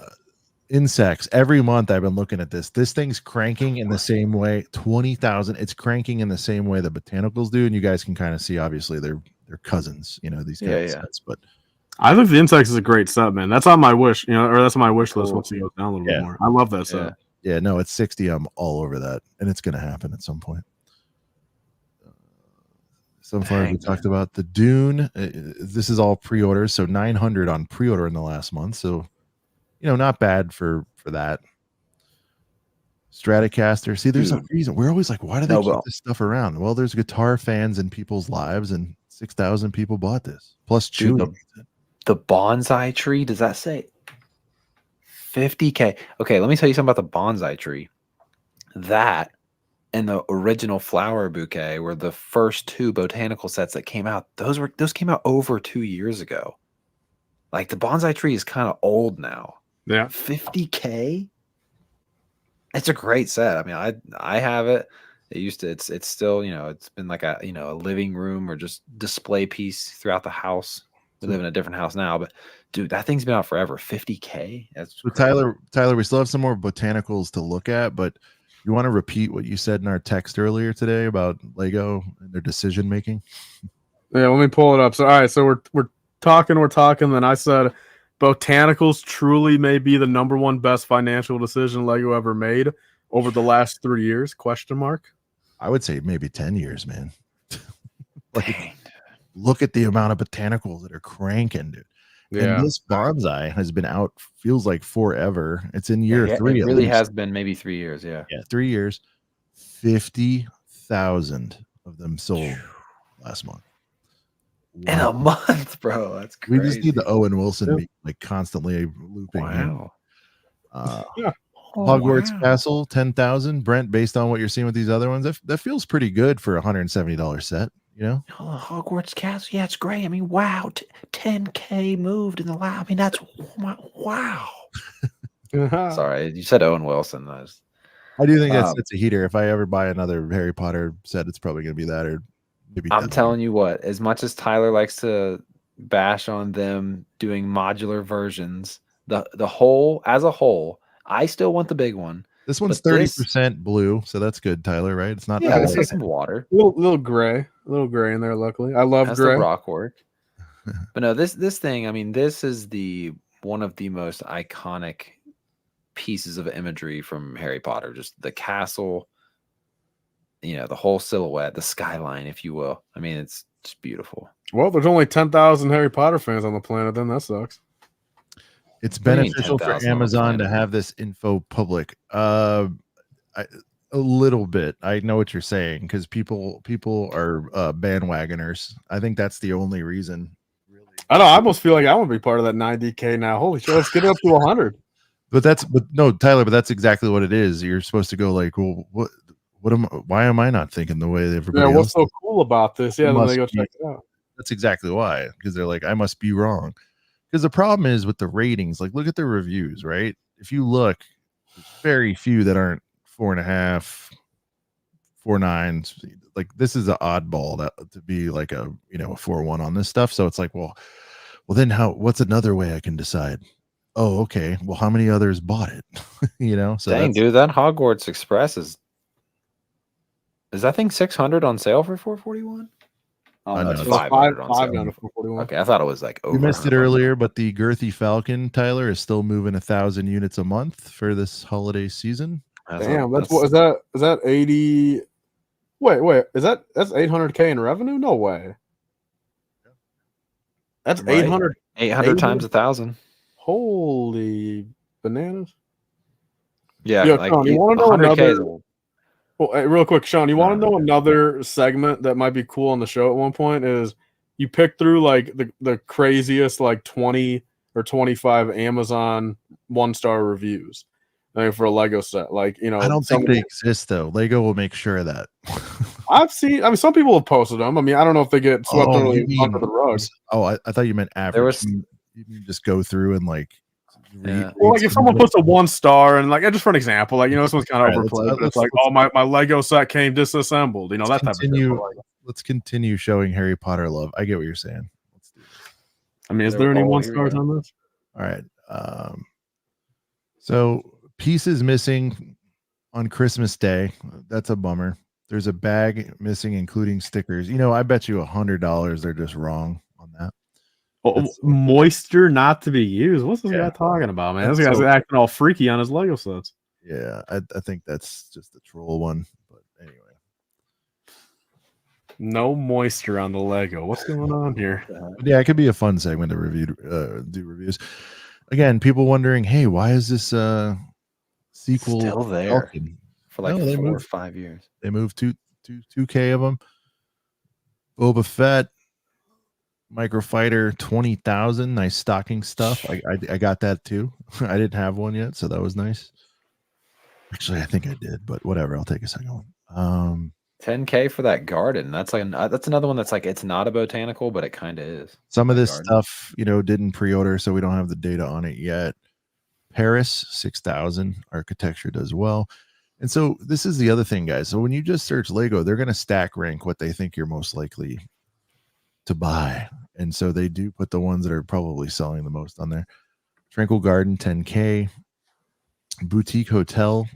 Insects. Every month I've been looking at this. This thing's cranking in the same way. 20,000. It's cranking in the same way the botanicals do, and you guys can kind of see. Obviously, they're cousins. These kind of sets. But I think the insects is a great set, man. That's on my wish. Or that's on my wish list once it goes down a little bit more. I love that set. Yeah, no, it's 60. I'm all over that, and it's going to happen at some point. Sunflower we talked about. The Dune. This is all pre-orders, so 900 on pre-order in the last month. So, not bad for that. Stratocaster. See, there's a reason. We're always like, why do they keep this stuff around? Well, there's guitar fans in people's lives, and 6,000 people bought this. Plus, Chewy. The bonsai tree. Does that say $50K. Okay, let me tell you something about the bonsai tree. That and the original flower bouquet were the first two botanical sets that came out. Those came out over 2 years ago. Like the bonsai tree is kind of old now. Yeah. 50K? It's a great set. I mean, I have it. It's still, it's been like a living room or just display piece throughout the house. We live in a different house now, but dude, that thing's been out forever. 50K? That's So crazy. Tyler, we still have some more botanicals to look at, but you want to repeat what you said in our text earlier today about Lego and their decision making? Yeah, let me pull it up. So, all right, so we're talking. Then I said, botanicals truly may be the number one best financial decision Lego ever made over the last 3 years? Question mark. I would say maybe 10 years, man. Dang. Look at the amount of botanicals that are cranking, dude. And Yeah, this bonsai has been out, feels like forever. It's in year Yeah, 3 it at really least. has been maybe 3 years. Yeah. Yeah, 3 years. 50,000 of them sold last month. In a Wow. month, bro. That's We crazy. just need the Owen Wilson Yeah. beat, like constantly looping here. Wow. yeah. Hogwarts wow. Castle, 10,000. Brent, based on what you're seeing with these other ones, that feels pretty good for a $170 set, you know? Oh, Hogwarts Castle. Yeah, it's great. I mean, wow. 10K moved in the lab. I mean, that's wow. Sorry, you said Owen Wilson. I do think that's a heater. If I ever buy another Harry Potter set, it's probably going to be that, or maybe I'm Death telling you what, as much as Tyler likes to bash on them doing modular versions, the whole as a whole, I still want the big one. This one's But this- 30% blue, so that's good, Tyler, right? It's not Yeah, all this has some water. little gray in there. Luckily, I love Has gray. the rock work. But no, this thing, I mean, this is one of the most iconic pieces of imagery from Harry Potter. Just the castle, the whole silhouette, the skyline, if you will. I mean, it's just beautiful. Well, there's only 10,000 Harry Potter fans on the planet. Then that sucks. It's What do you mean beneficial for 10,000 on the Amazon to planet? have this info public. A little bit. I know what you're saying because people are bandwagoners. I think that's the only reason. Really, I know. I almost feel like I want to be part of that 90K now. Holy shit! Let's get it up to 100. but no, Tyler. But that's exactly what it is. You're supposed to go like, well, why am I not thinking the way that everybody Yeah, what's else? so cool about this? Yeah, then they go check it out. That's exactly why, because they're like, I must be wrong. Because the problem is with the ratings, like look at the reviews, right? If you look, there's very few that aren't 4.5, 4.9. Like this is an oddball that to be like a 4.1 on this stuff. So it's like, well then what's another way I can decide? Oh, okay. Well, how many others bought it? So Dang, dude, that Hogwarts Express is that thing 600 on sale for 441? Oh, I no, know, it's it's 500 on five sale. down to 441. Okay, I thought it was like over. you missed it 100. earlier, but the Girthy Falcon, Tyler, is still moving 1,000 units a month for this holiday season. Damn, that's what is that? Is that 80? Wait, that's 800K in revenue? No way. That's Right. 800. 800 times 1,000. Holy bananas! Yeah, Yo, like Sean, you want to know 100K is another? Well, hey, real quick, Sean, you want to know another segment that might be cool on the show at one point? Is you pick through like the craziest like 20 or 25 Amazon 1-star reviews, like for a Lego set. Like I don't think they exist though. Lego will make sure of that. I've seen. I mean, some people have posted them. I mean, I don't know if they get swept under the rug. Oh, I thought you meant average. There was- you mean just go through and like. Yeah. Well, like if someone puts a 1-star and like just for an example, like this one's kind of All right, overplayed. But it's let's- like, oh my Lego set came disassembled. That type of thing. Let's continue showing Harry Potter love. I get what you're saying. Let's do this. I mean, is there any 1-stars on this? All right. So pieces missing on Christmas Day. That's a bummer. There's a bag missing, including stickers. I bet you $100 they're just wrong on that. Oh, moisture not to be used. What's this guy talking about, man? This guy's acting all freaky on his Lego sets. Yeah, I think that's just a troll one. But anyway. No moisture on the Lego. What's going on here? Yeah, it could be a fun segment to do reviews. Again, people wondering, hey, why is this sequel still there Falcon? for like 4 or 5 years? They moved 2K of them. Boba Fett, Microfighter 20,000. Nice stocking stuff. I got that too. I didn't have one yet, so that was nice. Actually, I think I did, but whatever. I'll take a second one. 10K for that garden. That's like that's another one that's like it's not a botanical, but it kind of is. Some of That this garden. stuff, didn't pre-order, so we don't have the data on it yet. Paris 6,000. Architecture does well. And so this is the other thing, guys. So when you just search Lego, they're going to stack rank what they think you're most likely to buy. And so they do put the ones that are probably selling the most on there. Tranquil Garden 10K. Boutique Hotel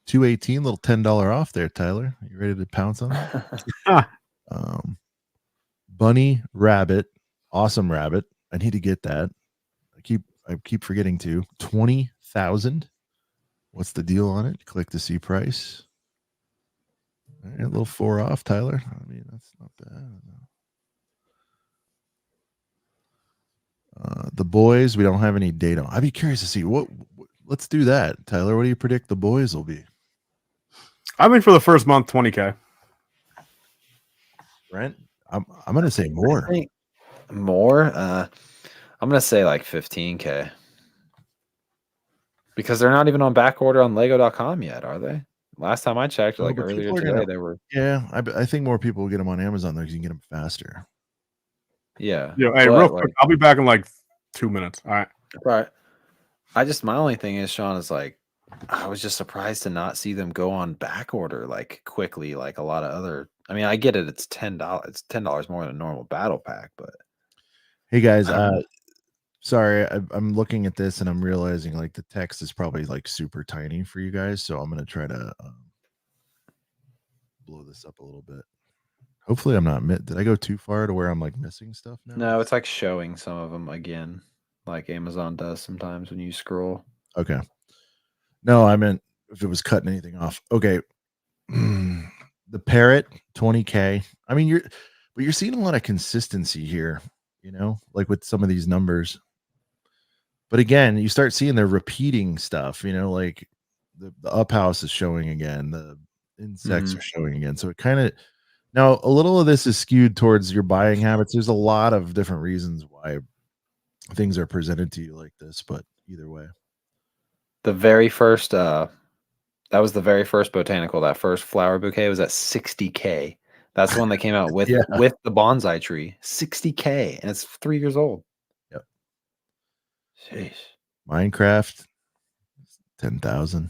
218, little $10 off there, Tyler. You ready to pounce on it? Bunny Rabbit, awesome rabbit. I need to get that. I keep forgetting to. 20,000. What's the deal on it? Click to see price. All right, a little 4 off, Tyler. I mean, that's not bad. The Boys, we don't have any data. I'd be curious to see what. Let's do that, Tyler. What do you predict the Boys will be? I think for the first month, 20K. Brent, I'm going to say more. I think more. I'm going to say like 15K. Because they're not even on back order on Lego.com yet, are they? Last time I checked, like earlier today, they were. Yeah, I think more people will get them on Amazon though because you can get them faster. Yeah. Yeah. Hey, real quick, I'll be back in like 2 minutes. All right. Right. My only thing is, Sean, is like, I was just surprised to not see them go on back order like quickly, like a lot of other. I mean, I get it. It's $10. It's $10 more than a normal battle pack, but hey guys, sorry, I'm looking at this and I'm realizing like the text is probably like super tiny for you guys, so I'm gonna try to blow this up a little bit. Hopefully, I'm not. Did I go too far to where I'm like missing stuff now? No, it's like showing some of them again, like Amazon does sometimes when you scroll. Okay. No, I meant if it was cutting anything off. Okay. The Parrot 20K. I mean, you're seeing a lot of consistency here, like with some of these numbers. But again, you start seeing they're repeating stuff, like the up house is showing again, the insects are showing again. So it kind of now a little of this is skewed towards your buying habits. There's a lot of different reasons why things are presented to you like this, but either way. The very first that was the very first botanical. That first flower bouquet was at 60K. That's the one that came out with with the bonsai tree. 60K, and it's 3 years old. Yep. Jeez. Minecraft 10,000.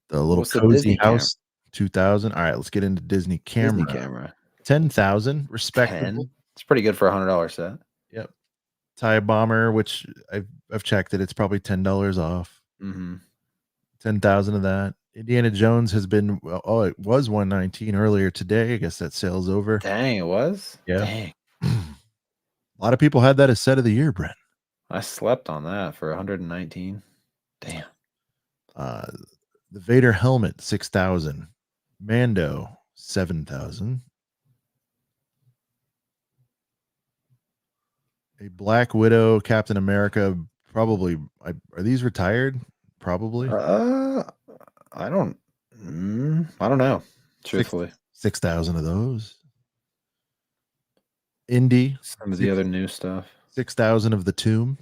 The little What's the cozy Disney house 2,000. All right, let's get into Disney camera. 10,000, respectable. 10. It's pretty good for a $100 set. Yep. Tie Bomber, which I've checked it. It's probably $10 off. 10,000 of that. Indiana Jones has been it was 119 earlier today. I guess that sale's over. Dang, it was? Yeah. Dang. A lot of people had that as set of the year, Brent. I slept on that for 119. Damn. The Vader helmet 6,000. Mando 7,000. A Black Widow, Captain America, probably. Are these retired? Probably. I don't know. Truthfully, 6,000 of those. Indy, some of the other new stuff. 6,000 of the Tomb.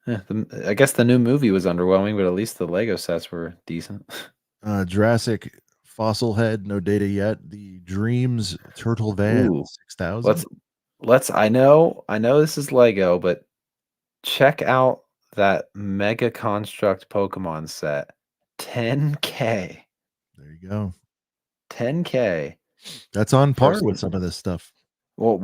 Yeah, I guess the new movie was underwhelming, but at least the Lego sets were decent. Jurassic Fossil Head, no data yet. The Dreams Turtle Van, 6,000. I know this is Lego, but check out that Mega Construct Pokemon set. 10K. There you go. 10K. That's on par with some of this stuff. Well,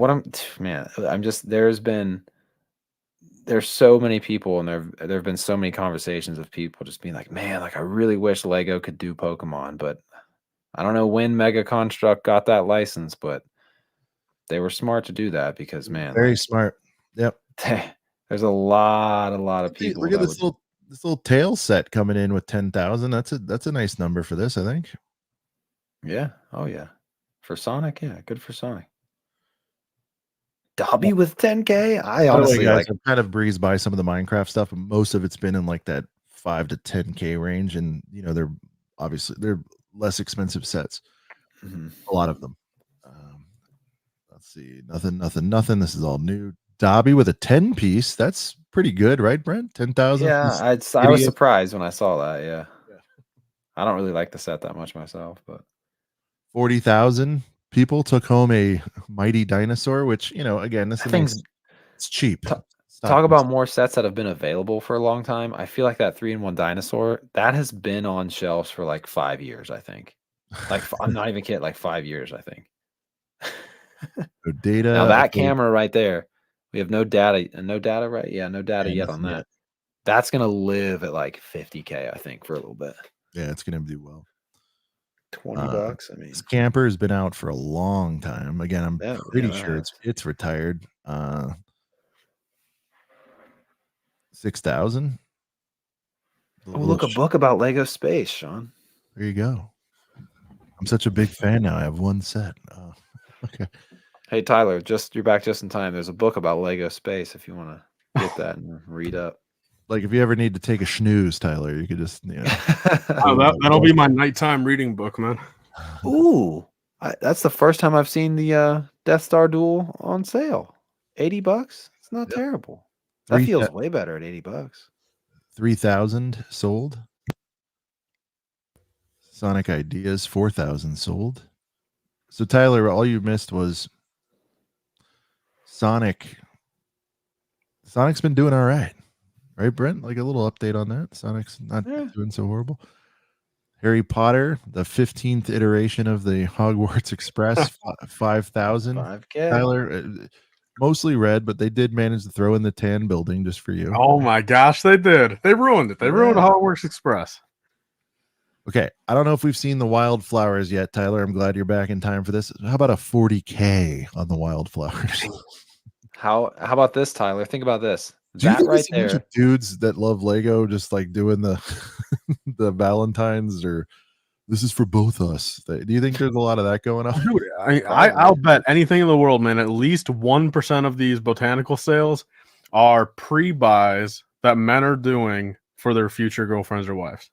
there's so many people, and there have been so many conversations of people just being like, man, like I really wish Lego could do Pokemon, but I don't know when Mega Construct got that license, but they were smart to do that because, man, very smart. Yep. There's a lot of people. Look at this little tail set coming in with 10,000. That's a nice number for this, I think. Yeah. Oh yeah. For Sonic, yeah, good for Sonic. Dobby with 10K. I honestly I've kind of breezed by some of the Minecraft stuff, and most of it's been in like that 5 to 10K range, and they're less expensive sets. A lot of them. Let's see. Nothing. This is all new. Dobby with a 10-piece. That's pretty good, right, Brent? 10,000. Yeah, I was idiot. surprised when I saw that. Yeah. Yeah. I don't really like the set that much myself, but 40,000 people took home a mighty dinosaur, which, again, this that is thing's it's cheap. Ta- Stop talk this. about more sets that have been available for a long time. I feel like that 3-in-1 dinosaur that has been on shelves for like 5 years. I think. Like I'm not even kidding. Like 5 years, I think. So data. Now that okay, camera right there, we have no data. No data, right? Yeah, no data yet on nothing that. yet. That's gonna live at like 50K, I think, for a little bit. Yeah, it's gonna do well. $20. I mean, This camper has been out for a long time. Again, I'm Yeah, pretty yeah, sure that it's retired. 6,000. oh, look, a book about Lego space, Sean. There you go. I'm such a big fan now. I have one set. Oh, okay. Hey Tyler, you're back just in time. There's a book about Lego space if you want to get that and read up. Like if you ever need to take a snooze, Tyler, you could just Oh, that'll be my nighttime reading book, man. Ooh, that's the first time I've seen the Death Star Duel on sale. $80. It's not terrible. That feels way better at $80. 3,000 sold. Sonic Ideas 4,000 sold. So Tyler, all you missed was Sonic. Sonic's been doing all right. Right, Brent? Like a little update on that. Sonic's not doing so horrible. Harry Potter, the 15th iteration of the Hogwarts Express, 5,000. 5K. Tyler, mostly red, but they did manage to throw in the tan building just for you. Oh my gosh, they did. They ruined it. They ruined the Hogwarts Express. Okay, I don't know if we've seen the wildflowers yet, Tyler. I'm glad you're back in time for this. How about a 40K on the wildflowers? How about this, Tyler? Think about this. Do you That think right it's a bunch there. of dudes that love Lego just like doing the the Valentines or this is for both us? Do you think there's a lot of that going on? Dude, I'll bet anything in the world, man. At least 1% of these botanical sales are pre-buys that men are doing for their future girlfriends or wives.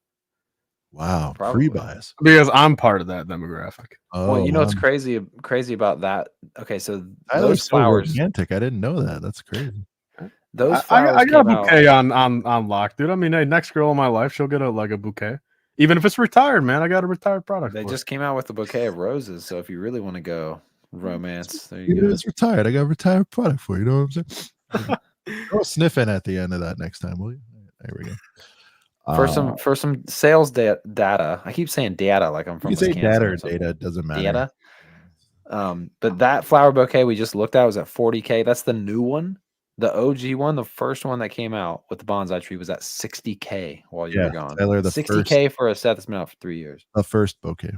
Wow, Probably. pre-buys. Because I'm part of that demographic. Oh, Well, you know what's wow. crazy about that? Okay, so Tyler's those so flowers, romantic. I didn't know that. That's crazy. those flowers I got a came out. bouquet on lock, dude. I mean, hey, next girl in my life, she'll get a bouquet. Even if it's retired, man. I got a retired product. They for just came out with a bouquet of roses. So if you really want to go romance, there You you know, go. it's retired. I got a retired product for you. You know what I'm saying? Throw a sniff in at the end of that next time, will you? There we go. For some sales data, I keep saying data like I'm from You can say Wisconsin data or or something. data, it doesn't matter. Data. But that flower bouquet we just looked at was at 40K. That's the new one. The OG one, the first one that came out with the bonsai tree was at 60K while you were gone. Tyler, the 60K for a set that's been out for 3 years. The first bouquet.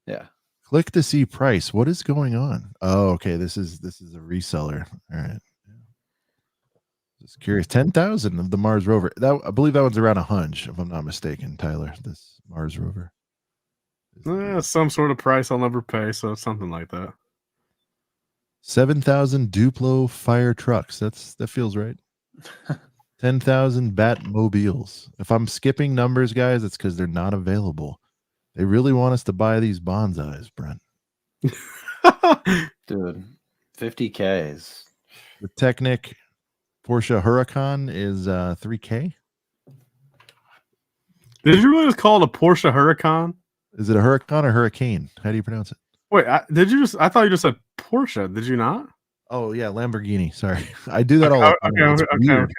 Yeah. Click to see price. What is going on? Oh, okay. This is a reseller. All right. Just curious. 10,000 of the Mars rover. That I believe that one's around a hunch, if I'm not mistaken, Tyler. This Mars rover. Some sort of price I'll never pay, so it's something like that. 7,000 Duplo fire trucks. That feels right. 10,000 Batmobiles. If I'm skipping numbers, guys, it's because they're not available. They really want us to buy these bonsais, Brent. Dude, 50K is The Technic Porsche Huracan is 3K. Did you really just call it a Porsche Huracan? Is it a Huracan or Hurricane? How do you pronounce it? Wait, I thought you just said Porsche. Did you not? Oh yeah, Lamborghini. Sorry, I do that all the time. It's weird.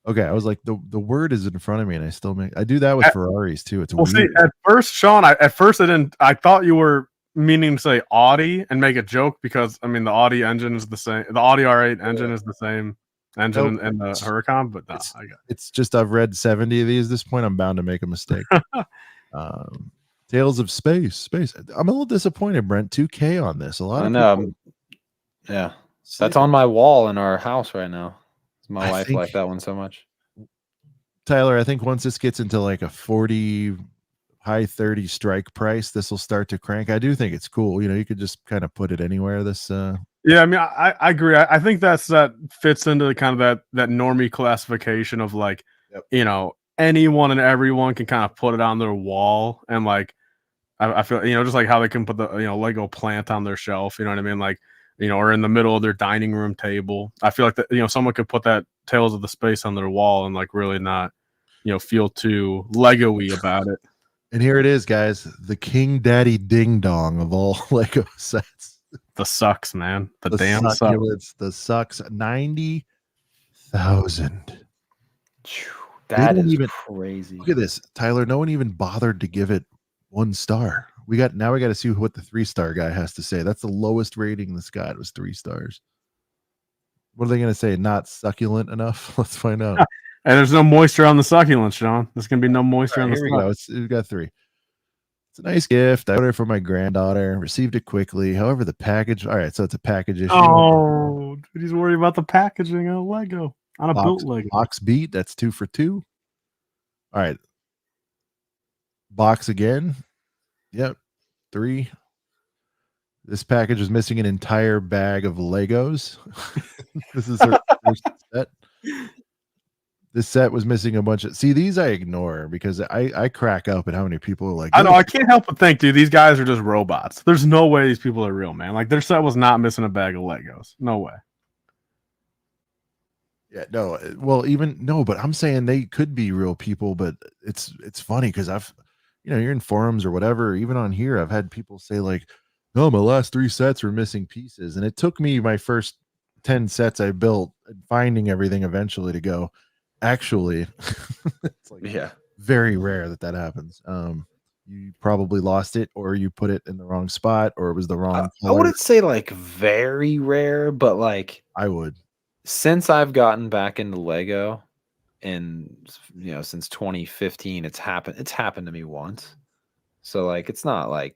Okay, I was like the word is in front of me, and I do that with Ferraris too. It's weird. See, at first, Sean, I didn't. I thought you were meaning to say Audi and make a joke because I mean the Audi engine is the same. The Audi R8 engine is the same engine in the Huracan, but no, it's just I've read 70 of these. At this point, I'm bound to make a mistake. Tales of Space. I'm a little disappointed, Brent. 2K on this. A lot I of know. people Yeah, that's on my wall in our house right now. My wife liked that one so much. Tyler, I think once this gets into like a 40, high 30 strike price, this will start to crank. I do think it's cool. You know, you could just kind of put it anywhere. This yeah, I mean, I agree. I think that fits into the kind of that normie classification of like, you know, anyone and everyone can kind of put it on their wall, and like I feel, you know, just like how they can put the Lego plant on their shelf. You know what I mean? Like or in the middle of their dining room table. I feel like that, someone could put that Tales of the Space on their wall and like really not, feel too Lego-y about it. And here it is, guys. The King Daddy Ding Dong of all Lego sets. The sucks, man. The damn sucks. Succulents, the sucks. 90,000. That is crazy. Look at this, Tyler. No one even bothered to give it 1 star. We got to see what the 3-star guy has to say. That's the lowest rating this got, was 3 stars. What are they going to say? Not succulent enough? Let's find out. And there's no moisture on the succulent, Sean. There's going to be no moisture on the Here we go. We've got 3. It's a nice gift. I ordered it for my granddaughter. Received it quickly. However, the package. All right, so it's a package issue. Oh, dude, he's worried about the packaging on Lego. On a built Lego. Box beat. That's 2 for 2. All right. Box again. Yep. 3. This package was missing an entire bag of Legos. This is her first set. This set was missing a bunch of. See, these I ignore because I crack up at how many people are like. I know. I can't help but think, dude, these guys are just robots. There's no way these people are real, man. Like their set was not missing a bag of Legos. No way. Yeah, no. Well, even no, but I'm saying they could be real people. But it's funny because you're in forums or whatever. Even on here, I've had people say like, "No, my last 3 sets were missing pieces," and it took me my first 10 sets I built finding everything eventually to go. Actually, it's like very rare that happens. You probably lost it, or you put it in the wrong spot, or it was the wrong color. I wouldn't say like very rare, but like I would. Since I've gotten back into Lego, and since 2015, it's happened to me once. So like it's not like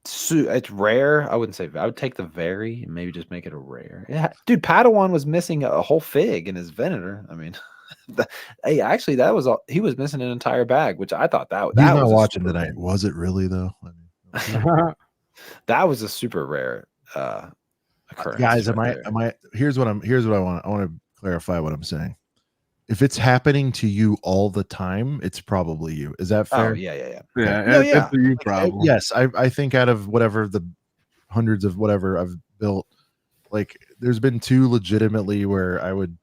it's rare. I wouldn't say I would take the very and maybe just make it a rare. Yeah, dude, Padawan was missing a whole fig in his Venator. I mean, hey, actually, that was all. He was missing an entire bag, which I thought that He's that not was watching tonight. Was it really though? That was a super rare occurrence. Guys, am I? Here's what I want. I want to clarify what I'm saying. If it's happening to you all the time, it's probably you. Is that fair? Oh, yeah. It's a you problem. Yes, I think out of whatever the hundreds of whatever I've built, like there's been 2 legitimately where I would,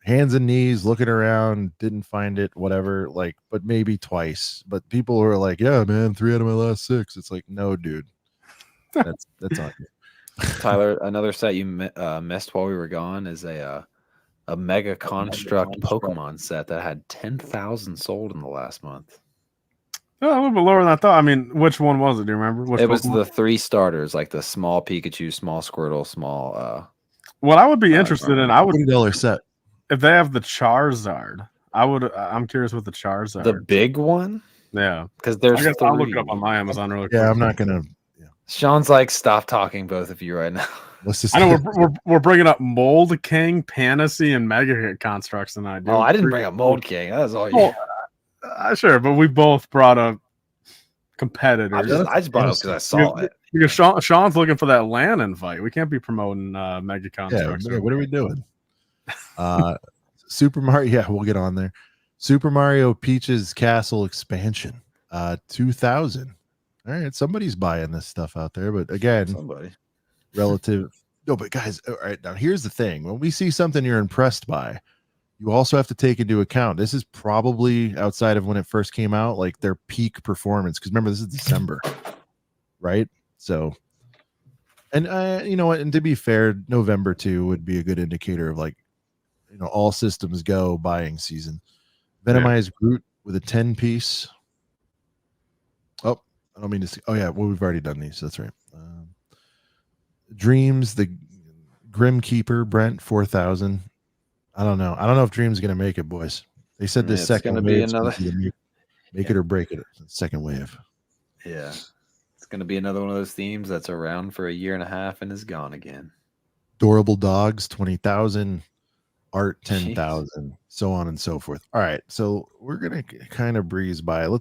hands and knees looking around, didn't find it, whatever, like, but maybe twice. But people who are like, yeah, man, 3 out of my last 6. It's like, no, dude, that's on you. Tyler, another set you missed while we were gone is a Mega Construct Pokemon set that had 10,000 sold in the last month. Oh, a little bit lower than I thought. I mean, which one was it? Do you remember? Which it was the 3 starters, like the small Pikachu, small Squirtle, small. What I would be interested in, I would $40 set. If they have the Charizard. I'm curious what the Charizard. The big one. Yeah, because there's. I guess I'll look up on my Amazon really quick. Yeah, I'm not gonna. Yeah. Sean's like, stop talking, both of you, right now. Let's just. I know we're bringing up Mold King, Panacea, and Mega Constructs tonight. Oh, I didn't bring up Mold King. That was all you. Sure, but we both brought up competitors. I just brought it up because I saw it. Because Sean's looking for that LAN invite. We can't be promoting Mega Constructs. Yeah, what are we doing? Super Mario. Yeah, we'll get on there. Super Mario Peach's Castle expansion. 2,000. All right, somebody's buying this stuff out there, but again, somebody relative. No, but guys, all right, now here's the thing. When we see something you're impressed by, you also have to take into account this is probably outside of when it first came out, like their peak performance. Because remember, this is December, right? So, and you know what? And to be fair, November too would be a good indicator of like, all systems go buying season. Venomized Groot with a 10-piece. Oh, I don't mean to see. Oh yeah, well we've already done these. So that's right. Dreams, the Grim Keeper, Brent 4,000. I don't know. I don't know if Dream's gonna make it, boys. They said this second gonna wave be another make it or break it. Second wave. Yeah, it's gonna be another one of those themes that's around for a year and a half and is gone again. Adorable Dogs 20,000. Art 10,000, so on and so forth. All right, so we're gonna kind of breeze by. We're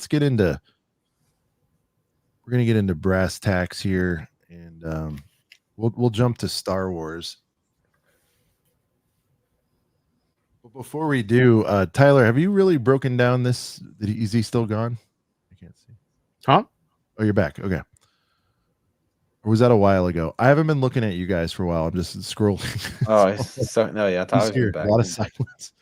gonna get into brass tacks here, and we'll jump to Star Wars. But before we do, Tyler, have you really broken down this? Is he still gone? I can't see. Huh? Oh, you're back. Okay. Or was that a while ago? I haven't been looking at you guys for a while. I'm just scrolling. Oh, So, no, yeah, he's Tyler's been here. A back. lot of silence.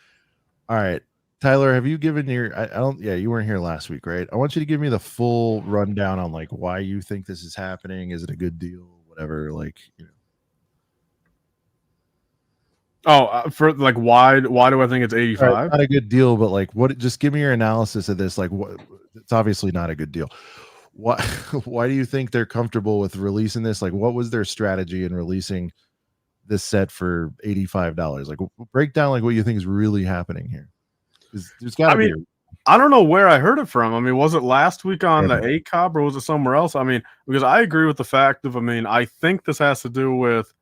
All right. Tyler, have you given your I don't yeah, you weren't here last week, right? I want you to give me the full rundown on like why you think this is happening. Is it a good deal? Whatever, like, you know. For like why do I think it's All right, 85? not a good deal, but like what just give me your analysis of this. Like what it's obviously not a good deal. Why why do you think they're comfortable with releasing this? Like what was their strategy in releasing this set for $85? Like break down like what you think is really happening here. There's got I to be mean, I don't know where I heard it from. I mean, was it last week on the Yeah. ACOB or was it somewhere else? I mean, because I agree with the fact of, I mean, I think this has to do with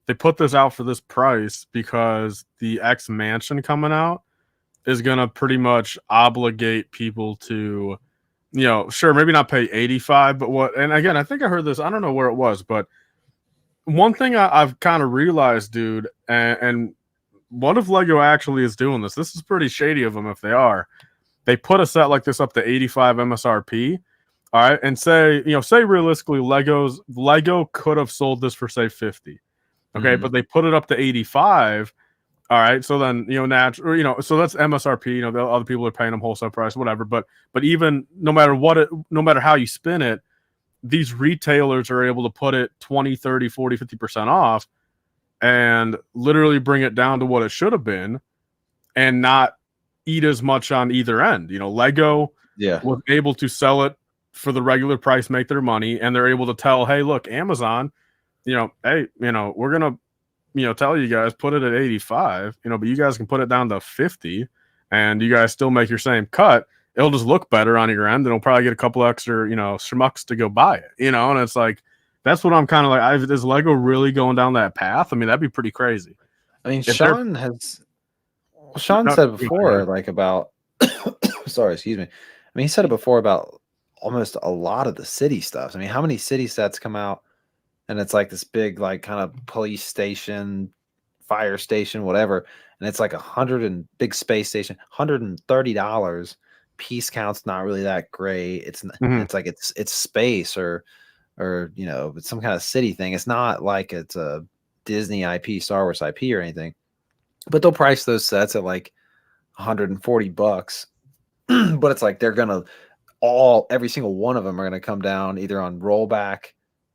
they put this out for this price because the X Mansion coming out is going to pretty much obligate people to, you know, sure, maybe not pay 85, but what, and again, I think I heard this, I don't know where it was, but one thing I've kind of realized, dude, and what if Lego actually is doing this? This is pretty shady of them if they are. They put a set like this up to 85 MSRP. All right. And say realistically, Lego could have sold this for say 50. Okay, but they put it up to 85. All right. So then, so that's MSRP, the other people are paying them wholesale price, whatever. But even no matter how you spin it, these retailers are able to put it 20, 30, 40, 50% off and literally bring it down to what it should have been and not eat as much on either end. Lego was able to sell it for the regular price, make their money, and they're able to tell, hey, look, Amazon, hey, we're going to, tell you guys, put it at 85, but you guys can put it down to 50 and you guys still make your same cut. It'll just look better on your end. And it'll probably get a couple extra, schmucks to go buy it, and it's like, that's what I'm kind of like. Is Lego really going down that path? I mean, that'd be pretty crazy. I mean, If Sean said before, like about, sorry, excuse me. I mean, he said it before about almost a lot of the city stuff. I mean, how many city sets come out and it's like this big, like kind of police station, fire station, whatever. And it's like big space station, $130. Piece count's not really that great. It's like it's space or it's some kind of city thing. It's not like it's a Disney IP, Star Wars IP or anything. But they'll price those sets at like $140. But it's like they're gonna every single one of them are gonna come down either on rollback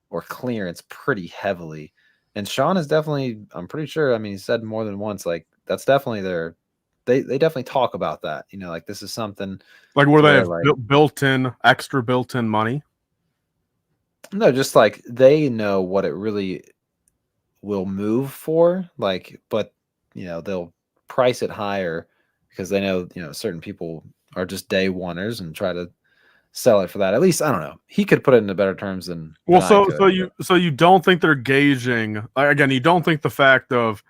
or clearance pretty heavily. And Sean is definitely, I'm pretty sure, I mean, he said more than once, like that's definitely they definitely talk about that. Like this is something like where they have extra built-in money. No, just like they know what it really will move for, like, but they'll price it higher because they know certain people are just day oneers and try to sell it for that. At least I don't know. He could put it into better terms than so you don't think they're gauging again? You don't think the fact of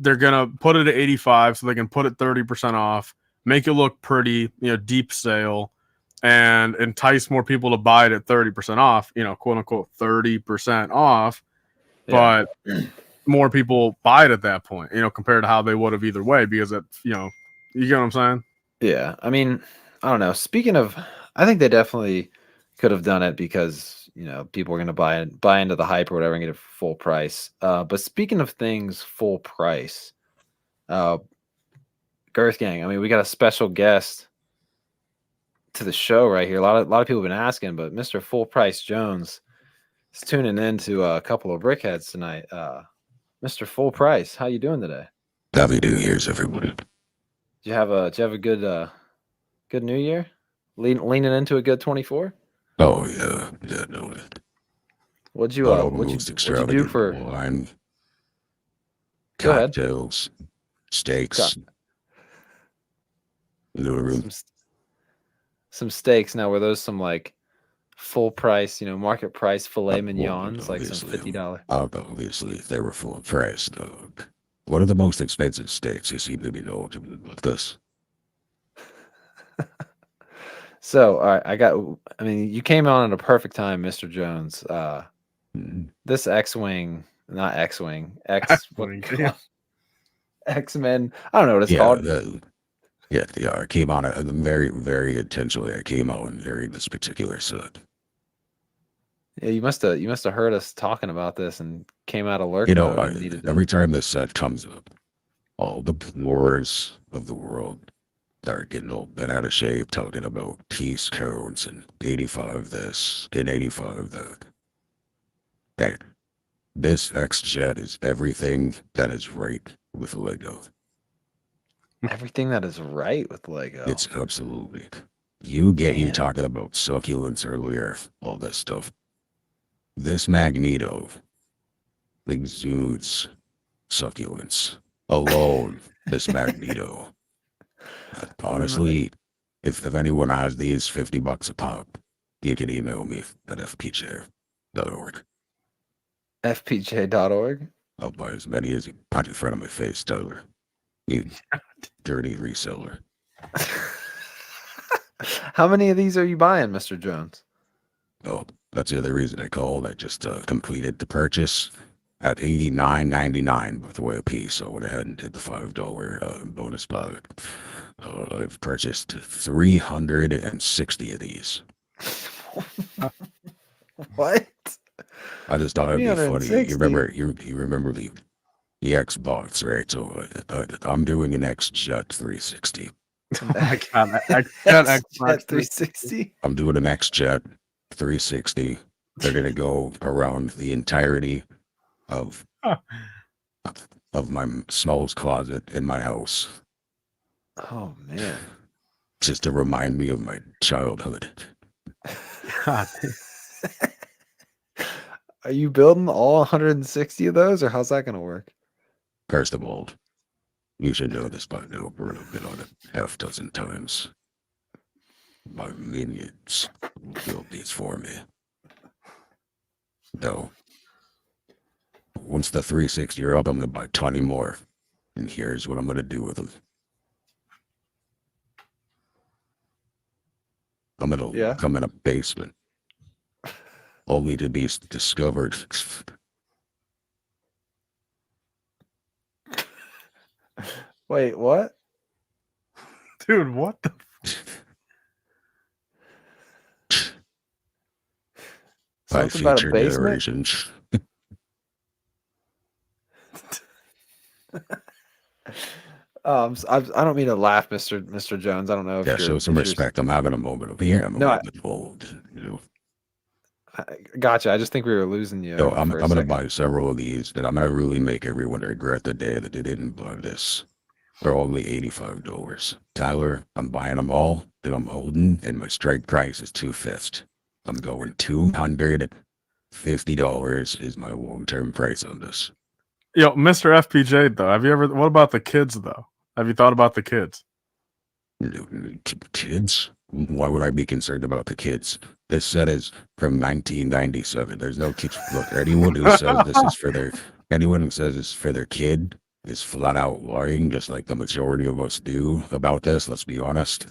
they're gonna put it at 85 so they can put it 30% off, make it look pretty, deep sale, and entice more people to buy it at 30% off, quote unquote 30% off, but more people buy it at that point, compared to how they would have either way, because it, you get what I'm saying? Yeah. I mean, I don't know. Speaking of, I think they definitely could have done it because, people are going to buy into the hype or whatever and get it for full price. But speaking of things full price, Girth Gang, I mean, we got a special guest to the show right here. A lot of people have been asking, but Mr. Full Price Jones is tuning in to a couple of Brickheads tonight. Mr. Full Price, how you doing today? Happy New Year's, everyone. Did you have a good New Year? Leaning into a good 24? Oh yeah, no. What'd you do for wine, Go ahead. cocktails, steaks, some steaks? Now, were those some like full price, market price filet mignons, like some $50? Obviously, they were full price, dog. One of the most expensive steaks you seem to be known to with this. So, all right, you came on at a perfect time, Mr. Jones. This X-Wing, not X-Wing, X-Wing, yeah. X-Men, I don't know what it's called. I came on very, very intentionally. I came out and very this particular set. Yeah, you must have heard us talking about this and came out of lurk You know, mode and needed to. every time this set comes up, all the wars of the world start getting all bent out of shape, talking about peace codes and 85 this and 85 that. That this X Jet is everything that is right with Lego. Everything that is right with Lego. It's absolutely. You Man. talking about succulents earlier, all this stuff. This Magneto exudes succulents alone. This Magneto. Honestly, if anyone has these $50 a pop, you can email me at fpj.org. FPJ.org. I'll buy as many as you put in front of my face, Tyler. You dirty reseller. How many of these are you buying, Mr. Jones? Oh, that's the other reason I called. I just completed the purchase at $89.99 with the way a piece. So I went ahead and did the $5 bonus buy. I've purchased 360 of these. What? I just thought it'd be funny. You 360? remember you remember the Xbox, right? So I'm doing an XJet 360. Oh my god, Xbox Xbox 360. I'm doing an XJet 360. They're gonna go around the entirety of my smells closet in my house, Oh man. just to remind me of my childhood. God. Are you building all 160 of those, or how's that going to work? First of all, you should know this by now. We're gonna been on it half dozen times. My minions build these for me. No. Once the 360 are up, I'm gonna buy 20 more. And here's what I'm gonna do with them. I'm gonna lock them in a basement. Only to be discovered. Wait, what? Dude, what the By Something about a future basement? generations. I don't mean to laugh, Mr. Jones. I don't know if Yeah, you're. show some if you're- respect. I'm having a moment of here. I'm a No, little bit old. You know. Gotcha. I just think we were losing you. So I'm for a gonna second. buy several of these, and I'm gonna really make everyone regret the day that they didn't buy this. They're only $85. Tyler, I'm buying them all, and I'm holding, and my strike price is $250. I'm going $250 is my long-term price on this. Yo, Mr. FPJ though. What about the kids though? Have you thought about the kids? Kids? Why would I be concerned about the kids? This set is from 1997. There's no kids. Look, anyone who says this is for anyone who says it's for their kid is flat out lying, just like the majority of us do about this. Let's be honest.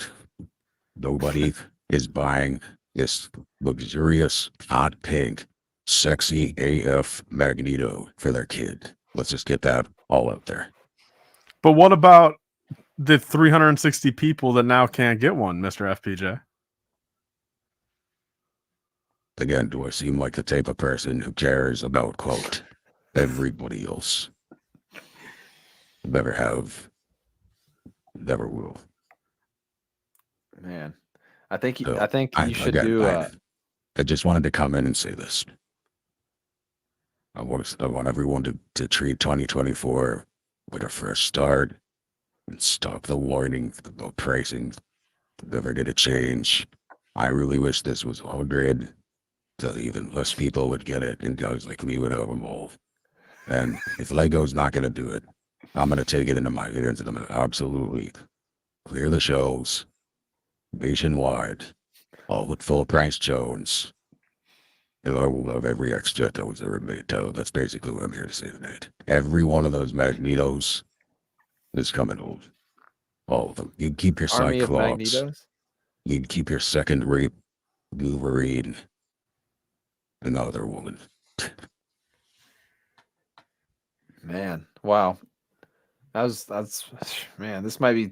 Nobody is buying this luxurious, hot pink, sexy AF Magneto for their kid. Let's just get that all out there. But what about the 360 people that now can't get one, Mr. FPJ? Again, do I seem like the type of person who cares about, quote, everybody else? Never have. Never will. Man, I think So, I think you should do. I just wanted to come in and say this. I want everyone to treat 2024 with a fresh start and stop the warning about pricing. Never going to change. I really wish this was 100, so even less people would get it, and guys like me would have them all. And if Lego's not going to do it, I'm going to take it into my hands, and I'm going to absolutely clear the shelves nationwide, all with full price Jones. And I will love every XJet that was ever made. So that's basically what I'm here to say tonight. Every one of those Magnetos is coming home. All of them. You keep your Army of Cyclops. Magnetos. You keep your second rate Wolverine. Another woman. Man, wow. That's man. This might be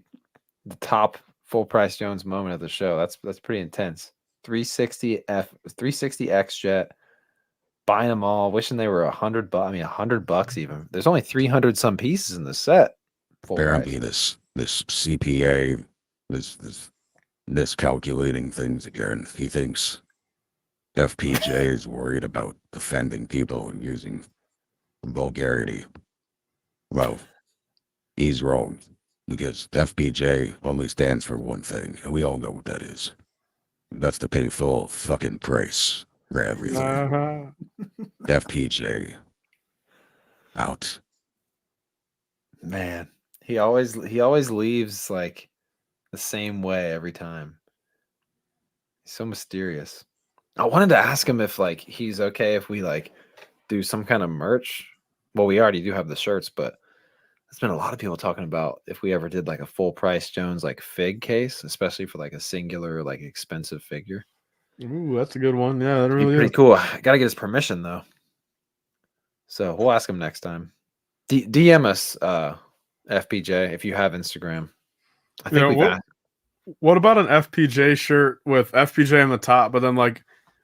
the top full price Jones moment of the show. That's pretty intense. 360 XJet buying them all, wishing they were $100. I mean, $100 even. There's only 300 some pieces in the set. Full Apparently, price. this CPA, this calculating things again. He thinks FPJ is worried about offending people and using vulgarity. Well, he's wrong because FPJ only stands for one thing, and we all know what that is. That's to pay full fucking price for everything. Uh-huh. FPJ out. Man, he always leaves like the same way every time. He's so mysterious. I wanted to ask him if like he's okay if we like do some kind of merch. Well, we already do have the shirts, but there's been a lot of people talking about if we ever did like a full price Jones like fig case, especially for like a singular like expensive figure. Ooh, that's a good one. Yeah, that It'd be really pretty is. cool. I gotta get his permission though. So we'll ask him next time. DM us FPJ if you have Instagram. I think we've asked. What about an FPJ shirt with FPJ on the top, but then like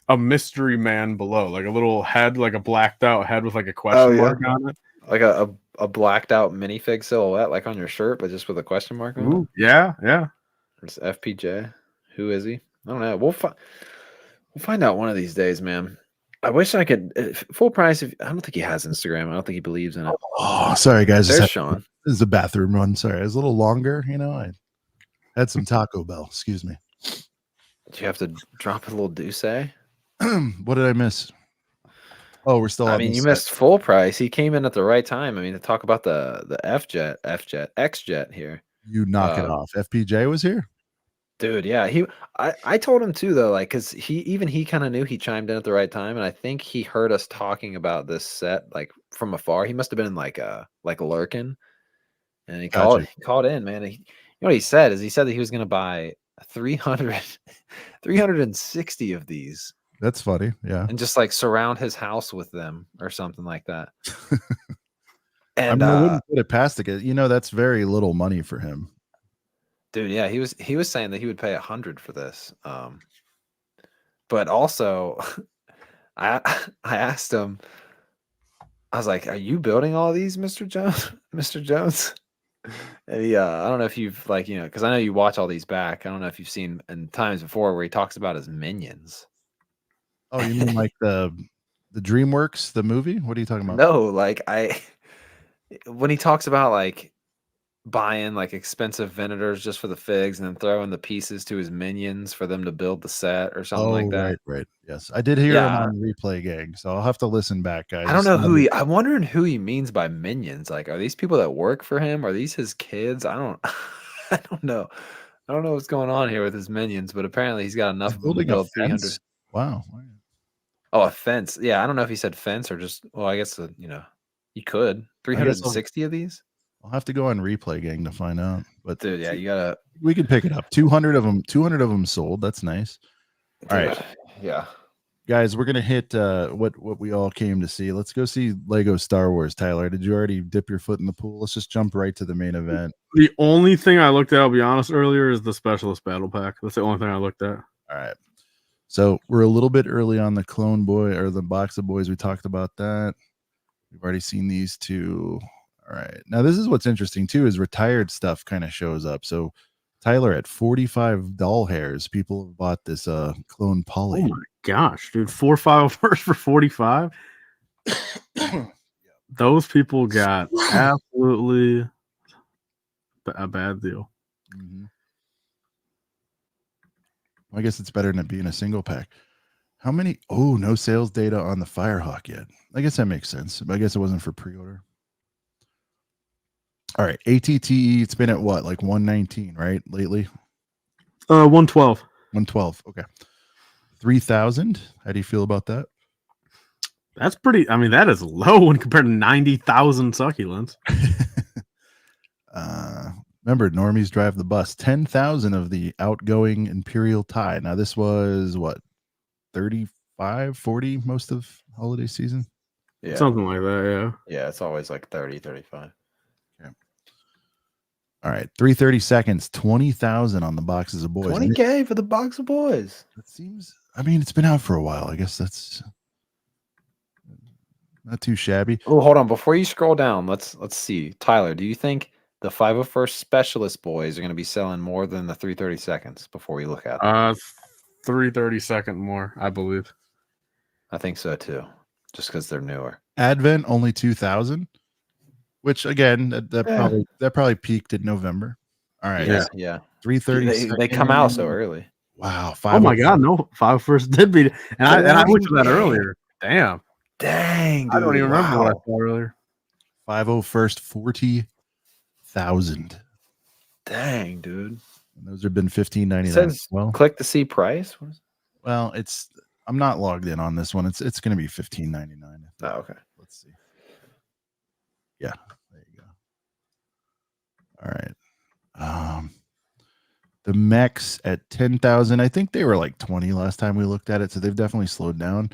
a mystery man below, like a little head, like a blacked out head with like a question mark on it? Like a blacked out minifig silhouette, like on your shirt, but just with a question mark on Ooh, yeah, yeah. it. It's FPJ. Who is he? I don't know. We'll find out one of these days, man. I wish I could full price. I don't think he has Instagram. I don't think he believes in it. Oh, sorry guys. There's Sean. This is a bathroom run. Sorry, it was a little longer. You know, I had some Taco Bell. Excuse me. Did you have to drop a little deuce? What did I miss? Oh, we're still. I on mean, the you set. missed full price. He came in at the right time. I mean, to talk about the X jet here. You knock it off. FPJ was here. Dude, yeah, I told him too though, like, cause he kind of knew he chimed in at the right time, and I think he heard us talking about this set like from afar. He must have been like lurking, and he Gotcha. called in, man. You know what he said is he said that he was gonna buy 360 of these That's funny. Yeah. and just like surround his house with them or something like that. I And mean, I wouldn't put it past the guy. You know, that's very little money for him. dude, yeah, he was saying that he would pay 100 for this. But also I asked him, I was like, "Are you building all these, Mr. Jones?" Mr. Jones. And he, I don't know if you've like, you know, because I know you watch all these back. I don't know if you've seen in times before where he talks about his minions. Oh, you mean like the DreamWorks, the movie? What are you talking about? No, like when he talks about like buying like expensive vendors just for the figs and then throwing the pieces to his minions for them to build the set or something like that. Right. Yes, I did hear him Yeah. on Replay Gang, so I'll have to listen back, guys. I don't know I'm wondering who he means by minions. Like, are these people that work for him? Are these his kids? I don't I don't know. I don't know what's going on here with his minions, but apparently he's got enough He's of them to building a build 300. fence. Wow. Oh, a fence. Yeah, I don't know if he said fence or just, well, I guess, you know, you could. 360 of these? I'll have to go on Replay Gang to find out. But Dude, yeah, you gotta. we can pick it up. 200 of them sold. That's nice. All right. Yeah. Guys, we're gonna hit what we all came to see. Let's go see Lego Star Wars. Tyler, did you already dip your foot in the pool? Let's just jump right to the main event. The only thing I looked at, I'll be honest, earlier is the specialist battle pack. That's the only thing I looked at. All right. So we're a little bit early on the Clone Boy or the Box of Boys. We talked about that. We've already seen these two. All right. Now this is what's interesting too, is retired stuff kind of shows up. So Tyler, at 45 doll hairs, people have bought this clone Polly. Oh my gosh, dude. 4 501st for 45. Those people got absolutely a bad deal. Mm-hmm. I guess it's better than it being a single pack. How many? Oh, no sales data on the Firehawk yet. I guess that makes sense. I guess it wasn't for pre-order. All right, ATTE, it's been at what, like 119, right? Lately? 112. 112. Okay. 3,000. How do you feel about that? That's pretty. I mean, that is low when compared to 90,000 succulents. Remember, normies drive the bus. 10,000 of the outgoing Imperial tie. Now, this was what, 35, 40 most of holiday season? Yeah. Something like that, yeah. Yeah, it's always like 30, 35. All right, 330 seconds, 20,000 on the boxes of boys. 20K for the box of boys. It seems, I mean, it's been out for a while. I guess that's Not too shabby. Oh, hold on. Before you scroll down, let's see. Tyler, do you think the 501st Specialist boys are going to be selling more than the 330 seconds before we look at them? 332nd more, I believe. I think so too, just because they're newer. Advent only 2,000, which again that Yeah. probably peaked in November. All right, Yeah. 330. They come out so early. Wow, Oh my god, no! 501st did beat it, and I looked at that Dang. earlier. Damn, Dang, dude. I don't even remember what I Wow. saw earlier. 501st 40,000. Dang, dude. And those have been It $15.99. says Well, click to see price. What is it? well, I'm not logged in on this one. It's going to be $15.99. Oh, okay. Let's see. Yeah, there you go. All right. The mechs at 10,000. I think they were like 20 last time we looked at it, so they've definitely slowed down.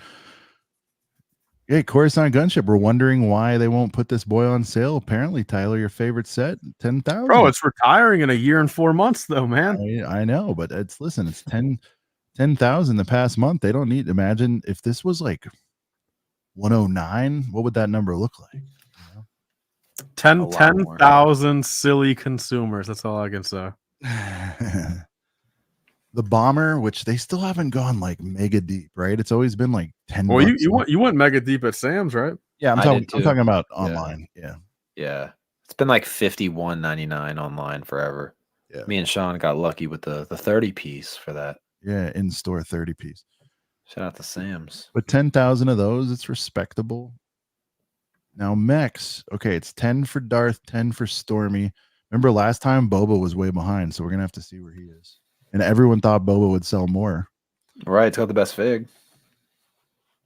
Hey, Coruscant Gunship, we're wondering why they won't put this boy on sale. Apparently, Tyler, your favorite set, 10,000. Bro, it's retiring in a year and 4 months, though, man. I know, but it's 10,000 the past month. They don't need. Imagine if this was like 109. What would that number look like? 10,000 silly consumers. That's all I can say. The bomber, which they still haven't gone like mega deep, right? It's always been like 10. Well, bucks. you went mega deep at Sam's, right? Yeah, I I'm did too. talking about Yeah. online. Yeah. Yeah. It's been like $51.99 online forever. Yeah. Me and Sean got lucky with the 30 piece for that. Yeah, in store 30 piece. Shout out to Sam's. But 10,000 of those, it's respectable. Now mechs, okay, it's 10 for Darth, 10 for Stormy. Remember last time Boba was way behind, so we're gonna have to see where he is. And everyone thought Boba would sell more. Right, it's got the best fig.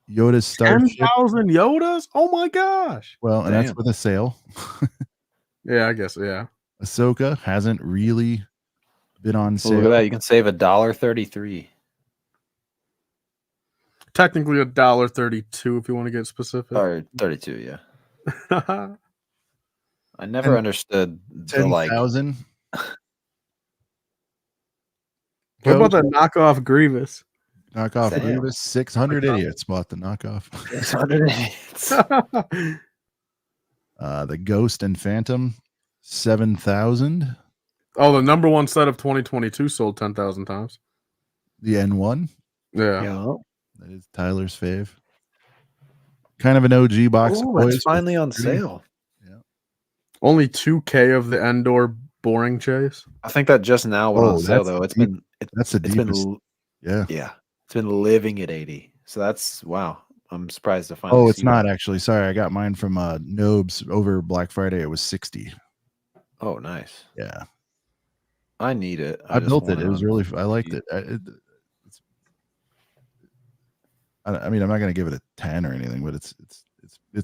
Yoda's Starship. 10,000 Yodas? Oh my gosh. Well, and that's Damn. with a sale. Yeah, I guess, yeah. Ahsoka hasn't really been on Well, sale. look at that. You can save $1.33. Technically $1.32 if you want to get specific. Or 32, yeah. I never understood the like 10,000. What about that knockoff Grievous? Knockoff Damn. Grievous? 600 idiots bought the knockoff. 600 idiots. The Ghost and Phantom, 7,000. Oh, the number one set of 2022 sold 10,000 times. The N1. Yeah. Yeah. That is Tyler's fave. Kind of an OG box of Oh, boys. it's finally on sale. Only 2K of the Endor boring chase. I think that just now went Oh, on sale that's though. It's deep. been That's the it's been deepest. Yeah. it's been living at 80. So that's wow. I'm surprised to find. Oh, it's not actually. Sorry, I got mine from Nobes over Black Friday. It was 60. Oh, nice. Yeah. I need it. I just built it. want It was really. I liked it. I mean, I'm not gonna give it a 10 or anything, but it's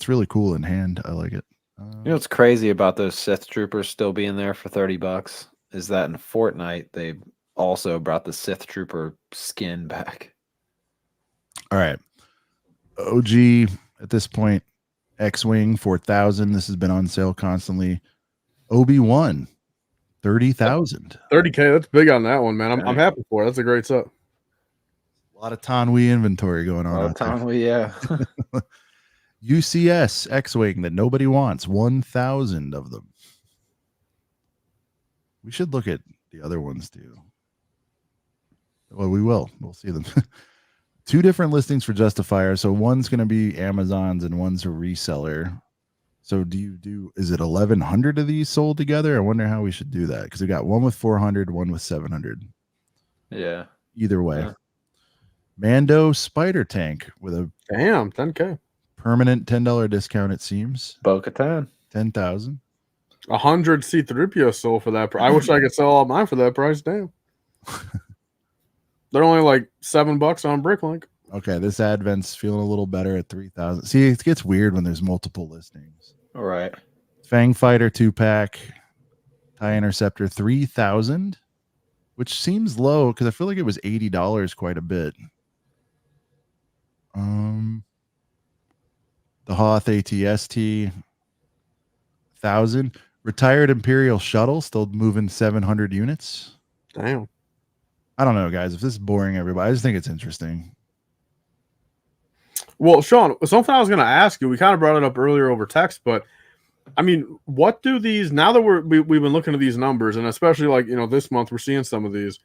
really cool in hand. I like it. You know what's crazy about those Sith troopers still being there for $30 is that in Fortnite they also brought the Sith trooper skin back. All right. OG at this point, X-Wing 4,000. This has been on sale constantly. Obi-Wan 30,000. 30K, that's big on that one, man. I'm happy for it. That's a great set. A lot of Tanwi inventory going on. Out there. Yeah. UCS X-Wing that nobody wants. 1,000 of them. We should look at the other ones too. Well, we will. We'll see them. 2 different listings for Justifier. So one's going to be Amazon's and one's a reseller. So is it 1,100 of these sold together? I wonder how we should do that because we got one with 400, one with 700. Yeah. Either way. Yeah. Mando Spider Tank with a Damn, 10K. permanent $10 discount, it seems. Bo-Katan. 10,000. 100 C3PO sold for that price. I wish I could sell all mine for that price. Damn. They're only like $7 on Bricklink. Okay, this Advent's feeling a little better at 3,000. See, it gets weird when there's multiple listings. All right. Fang Fighter 2-pack, TIE Interceptor 3,000, which seems low because I feel like it was $80 quite a bit. The Hoth ATST 1,000. Retired Imperial Shuttle still moving 700 units. Damn. I don't know, guys. If this is boring everybody, I just think it's interesting. Well, Sean, something I was going to ask you. We kind of brought it up earlier over text, but I mean, what do these now that we've been looking at these numbers, and especially like this month we're seeing some of these.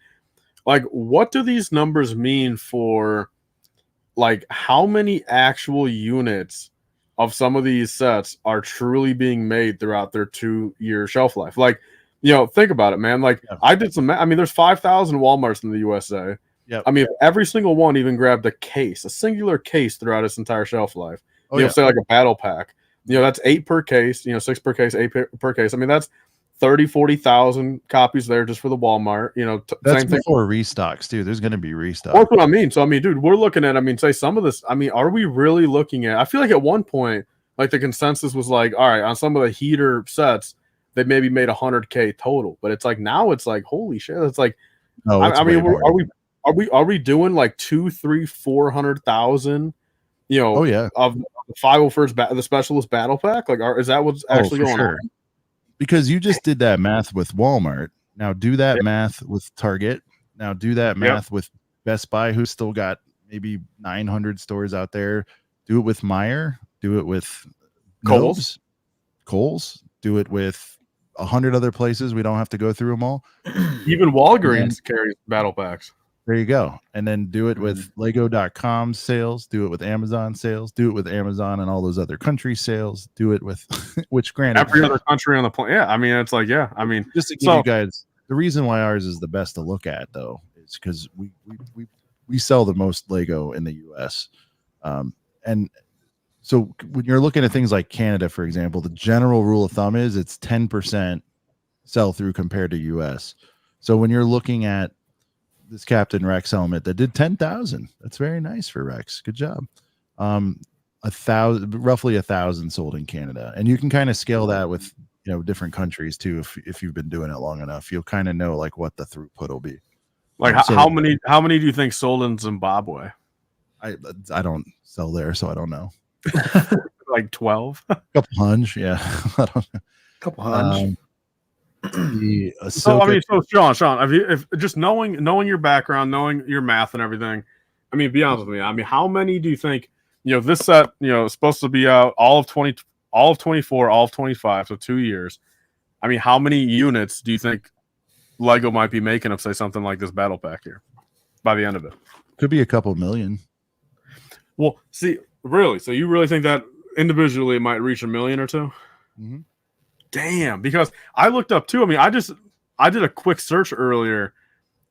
Like, what do these numbers mean for like how many actual units of some of these sets are truly being made throughout their 2-year shelf life? Like, think about it, man. Like, Yeah. I did some. I mean, there's 5,000 Walmarts in the USA. Yep. I mean, if every single one even grabbed a singular case throughout its entire shelf life, Oh, yeah. say like a battle pack, that's 8 per case, 6 per case, 8 per case. I mean, that's 40,000 copies there just for the Walmart. That's Same thing. before restocks, too. There's going to be restocks. That's what I mean. So, I mean, dude, we're looking at, say some of this. I mean, are we really looking at, I feel like at one point, like the consensus was like, all right, on some of the heater sets, they maybe made 100K total. But it's like now it's like, holy shit. It's like, No, I mean, are we doing like 2, 3, 400,000? Oh, yeah. Of the 501st the specialist battle pack. Like, is that what's actually going on? Because you just did that math with Walmart. Now do that math with Target. Now do that math with Best Buy, who's still got maybe 900 stores out there. Do it with Meijer. Do it with Kohl's. Do it with 100 other places. We don't have to go through them all. Even Walgreens carries battle packs. There you go. And then do it with Lego.com sales. Do it with Amazon sales. Do it with Amazon and all those other country sales. Do it with, which granted, every other country on the planet. Yeah, I mean, it's like, I mean, just to give you guys the reason why ours is the best to look at, though, is because we sell the most Lego in the U.S. And so when you're looking at things like Canada, for example, the general rule of thumb is it's 10% sell through compared to U.S. So when you're looking at this Captain Rex helmet that did 10,000, that's very nice for Rex. Good job. Roughly 1,000 sold in Canada, and you can kind of scale that with different countries too. If you've been doing it long enough, you'll kind of know like what the throughput will be. Like how many do you think sold in Zimbabwe? I don't sell there, so I don't know. Like 12. Couple hunch, yeah. I don't know. Couple hunch. So I mean, so Sean, if just knowing your background, knowing your math and everything, I mean, be honest with me. I mean, how many do you think this set is supposed to be out all of 24, all of 25, so 2 years? I mean, how many units do you think Lego might be making of, say, something like this battle pack here by the end of it? Could be a couple million. Well, see, really, so you really think that individually it might reach 1 million or 2? Mm-hmm. Damn, because I looked up too. I mean, I did a quick search earlier,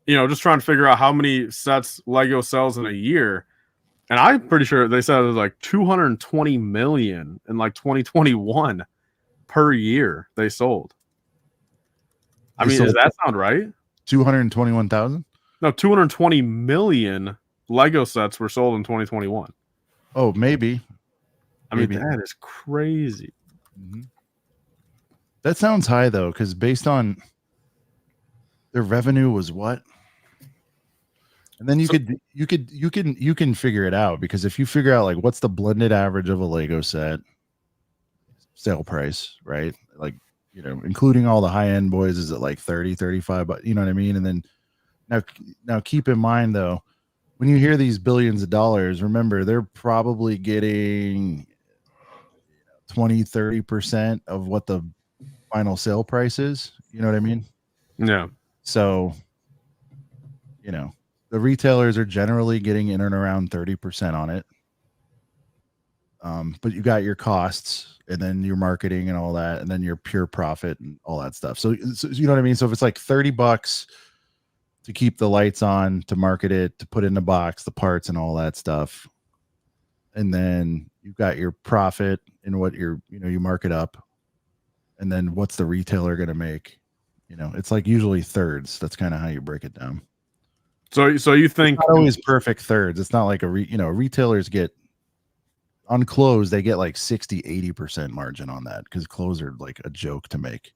just trying to figure out how many sets Lego sells in a year. And I'm pretty sure they said it was like 220 million in like 2021 per year they sold. I mean, does that sound right? 221,000? No, 220 million Lego sets were sold in 2021. Oh, maybe. I mean, that is crazy. Mm-hmm. That sounds high though, because based on their revenue was what, and then you can figure it out, because if you figure out like what's the blended average of a Lego set sale price, right? Like, including all the high end boys, is it like 30, 35, but you know what I mean? And then now keep in mind though, when you hear these billions of dollars, remember they're probably getting 20-30% of what the final sale price is. You know what I mean? Yeah. So, the retailers are generally getting in and around 30% on it. But you got your costs and then your marketing and all that, and then your pure profit and all that stuff. So you know what I mean? So if it's like $30 to keep the lights on, to market it, to put in the box, the parts and all that stuff, and then you've got your profit in what you mark it up, and then what's the retailer going to make? It's like usually thirds. That's kind of how you break it down. So you think it's not always perfect thirds. It's not like retailers get on clothes, they get like 60-80% margin on that, because clothes are like a joke to make.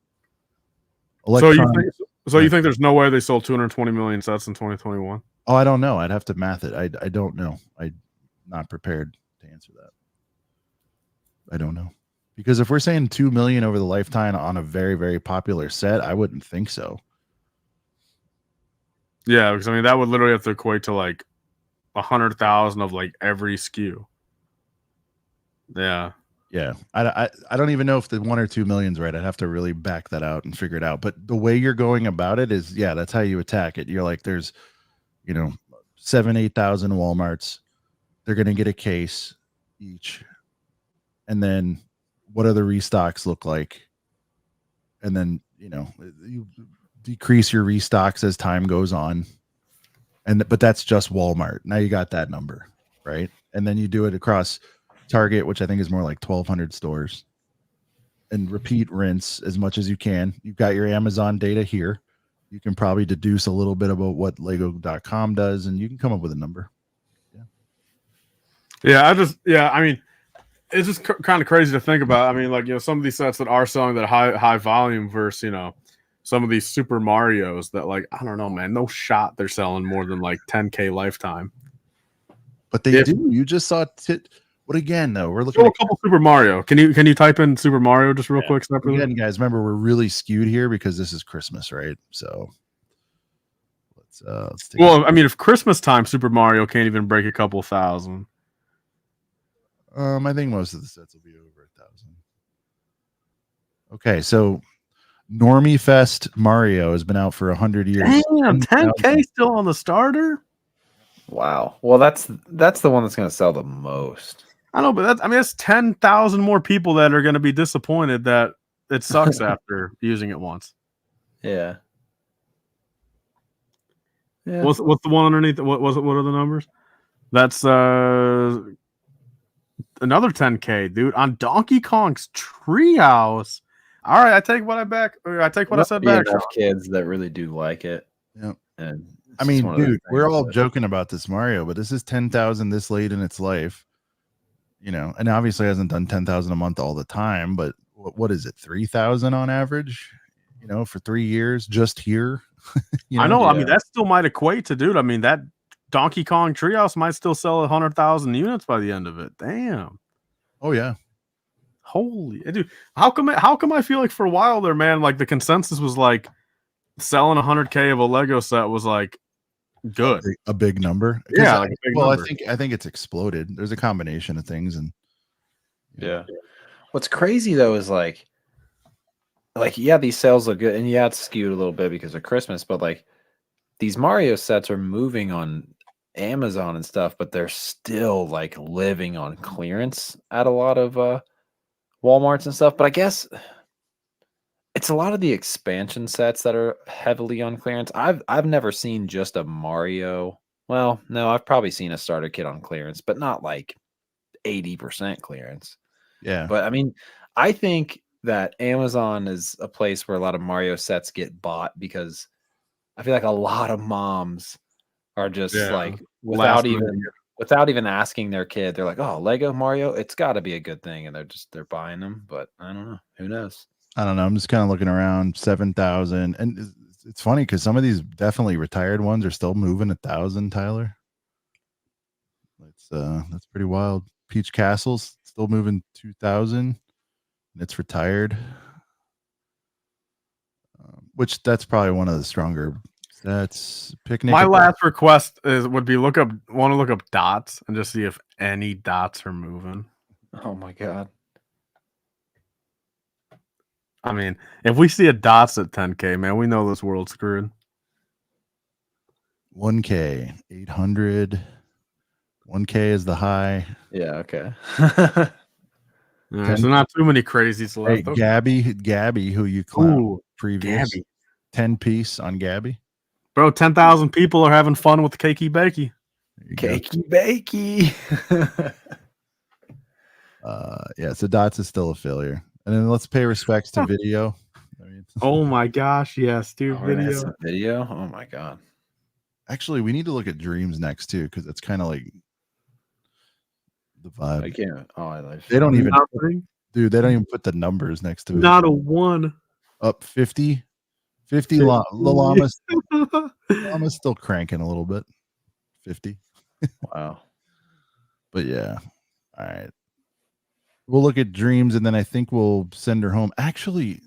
So you think there's no way they sold 220 million sets in 2021? Oh, I don't know. I'd have to math it. I don't know. I'm not prepared to answer that. I don't know. Because if we're saying 2 million over the lifetime on a very, very popular set, I wouldn't think so. Yeah, because I mean that would literally have to equate to like 100,000 of like every SKU. Yeah. Yeah, I don't even know if the 1 or 2 million's right. I'd have to really back that out and figure it out. But the way you're going about it is, yeah, that's how you attack it. You're like, there's, 7,000-8,000 Walmarts. They're gonna get a case each, and then what do the restocks look like? And then you decrease your restocks as time goes on, but that's just Walmart. Now you got that number, right? And then you do it across Target, which I think is more like 1,200 stores, and repeat rinse as much as you can. You've got your Amazon data here. You can probably deduce a little bit about what Lego.com does, and you can come up with a number. Yeah, I mean, it's just kind of crazy to think about. I mean, like, some of these sets that are selling that high volume versus, some of these Super Marios that, like, I don't know, man, no shot they're selling more than like 10K lifetime. But they do. You just saw But again, though, we're looking at a couple Super Mario. Can you type in Super Mario just real quick? Separately? Again, guys, remember we're really skewed here because this is Christmas, right? So let's take I mean, if Christmas time Super Mario can't even break a couple thousand. I think most of the sets will be over 1,000. Okay, so Normie Fest Mario has been out for 100 years. Damn, 10K still on the starter. Wow. Well, that's the one that's going to sell the most. I know, but that's 10,000 more people that are going to be disappointed that it sucks after using it once. Yeah. Yeah. What's the one underneath? What was it? What are the numbers? That's another 10K, dude, on Donkey Kong's Treehouse. All right, I take what I back. I take what I said back. Enough kids that really do like it. Yeah. And I mean, dude, we're all joking about this Mario, but this is 10,000 this late in its life. And obviously hasn't done 10,000 a month all the time, but what is it? 3,000 on average, for 3 years just here. I know. Yeah. I mean, that still might equate to, dude. I mean, that Donkey Kong Treehouse might still sell 100,000 units by the end of it. Damn. Oh yeah. Holy dude. How come I feel like for a while there, man, like the consensus was like selling 100K of a Lego set was like good. A big number. Yeah. Like a big number. I think it's exploded. There's a combination of things. And yeah. What's crazy though is like, yeah, these sales look good, and yeah, it's skewed a little bit because of Christmas, but like these Mario sets are moving on Amazon and stuff, but they're still like living on clearance at a lot of Walmarts and stuff. But I guess it's a lot of the expansion sets that are heavily on clearance. I've never seen just a Mario. Well, no, I've probably seen a starter kit on clearance, but not like 80% clearance. Yeah. But I mean, I think that Amazon is a place where a lot of Mario sets get bought because I feel like a lot of moms are just like without even asking their kid, they're like, "Oh, Lego Mario, it's got to be a good thing," and they're buying them. But I don't know, who knows? I don't know. I'm just kind of looking around 7,000, and it's funny because some of these definitely retired ones are still moving 1,000. Tyler, that's pretty wild. Peach Castle's still moving 2,000. It's retired, which that's probably one of the stronger. That's Picnic. My last request would be look up dots and just see if any dots are moving. Oh my god! I mean, if we see a dots at 10K, man, we know this world's screwed. 1K, 800. 1K is the high. Yeah. Okay. So not too many crazies left. Hey, Gabby, who you clowned previous. Gabby. 10 piece on Gabby. Bro, 10,000 people are having fun with Cakey Bakey. Cakey Bakey. Yeah, so Dots is still a failure. And then let's pay respects to Video. Oh my gosh, yes, dude. Video. Oh my god. Actually, we need to look at Dreams next too, because it's kind of like the vibe. I can't. Oh, I like. They don't even, dude. They don't even put the numbers next to it. Not a one. Up 50. Llama's still cranking a little bit. 50. Wow. But yeah. All right. We'll look at Dreams, and then I think we'll send her home. Actually,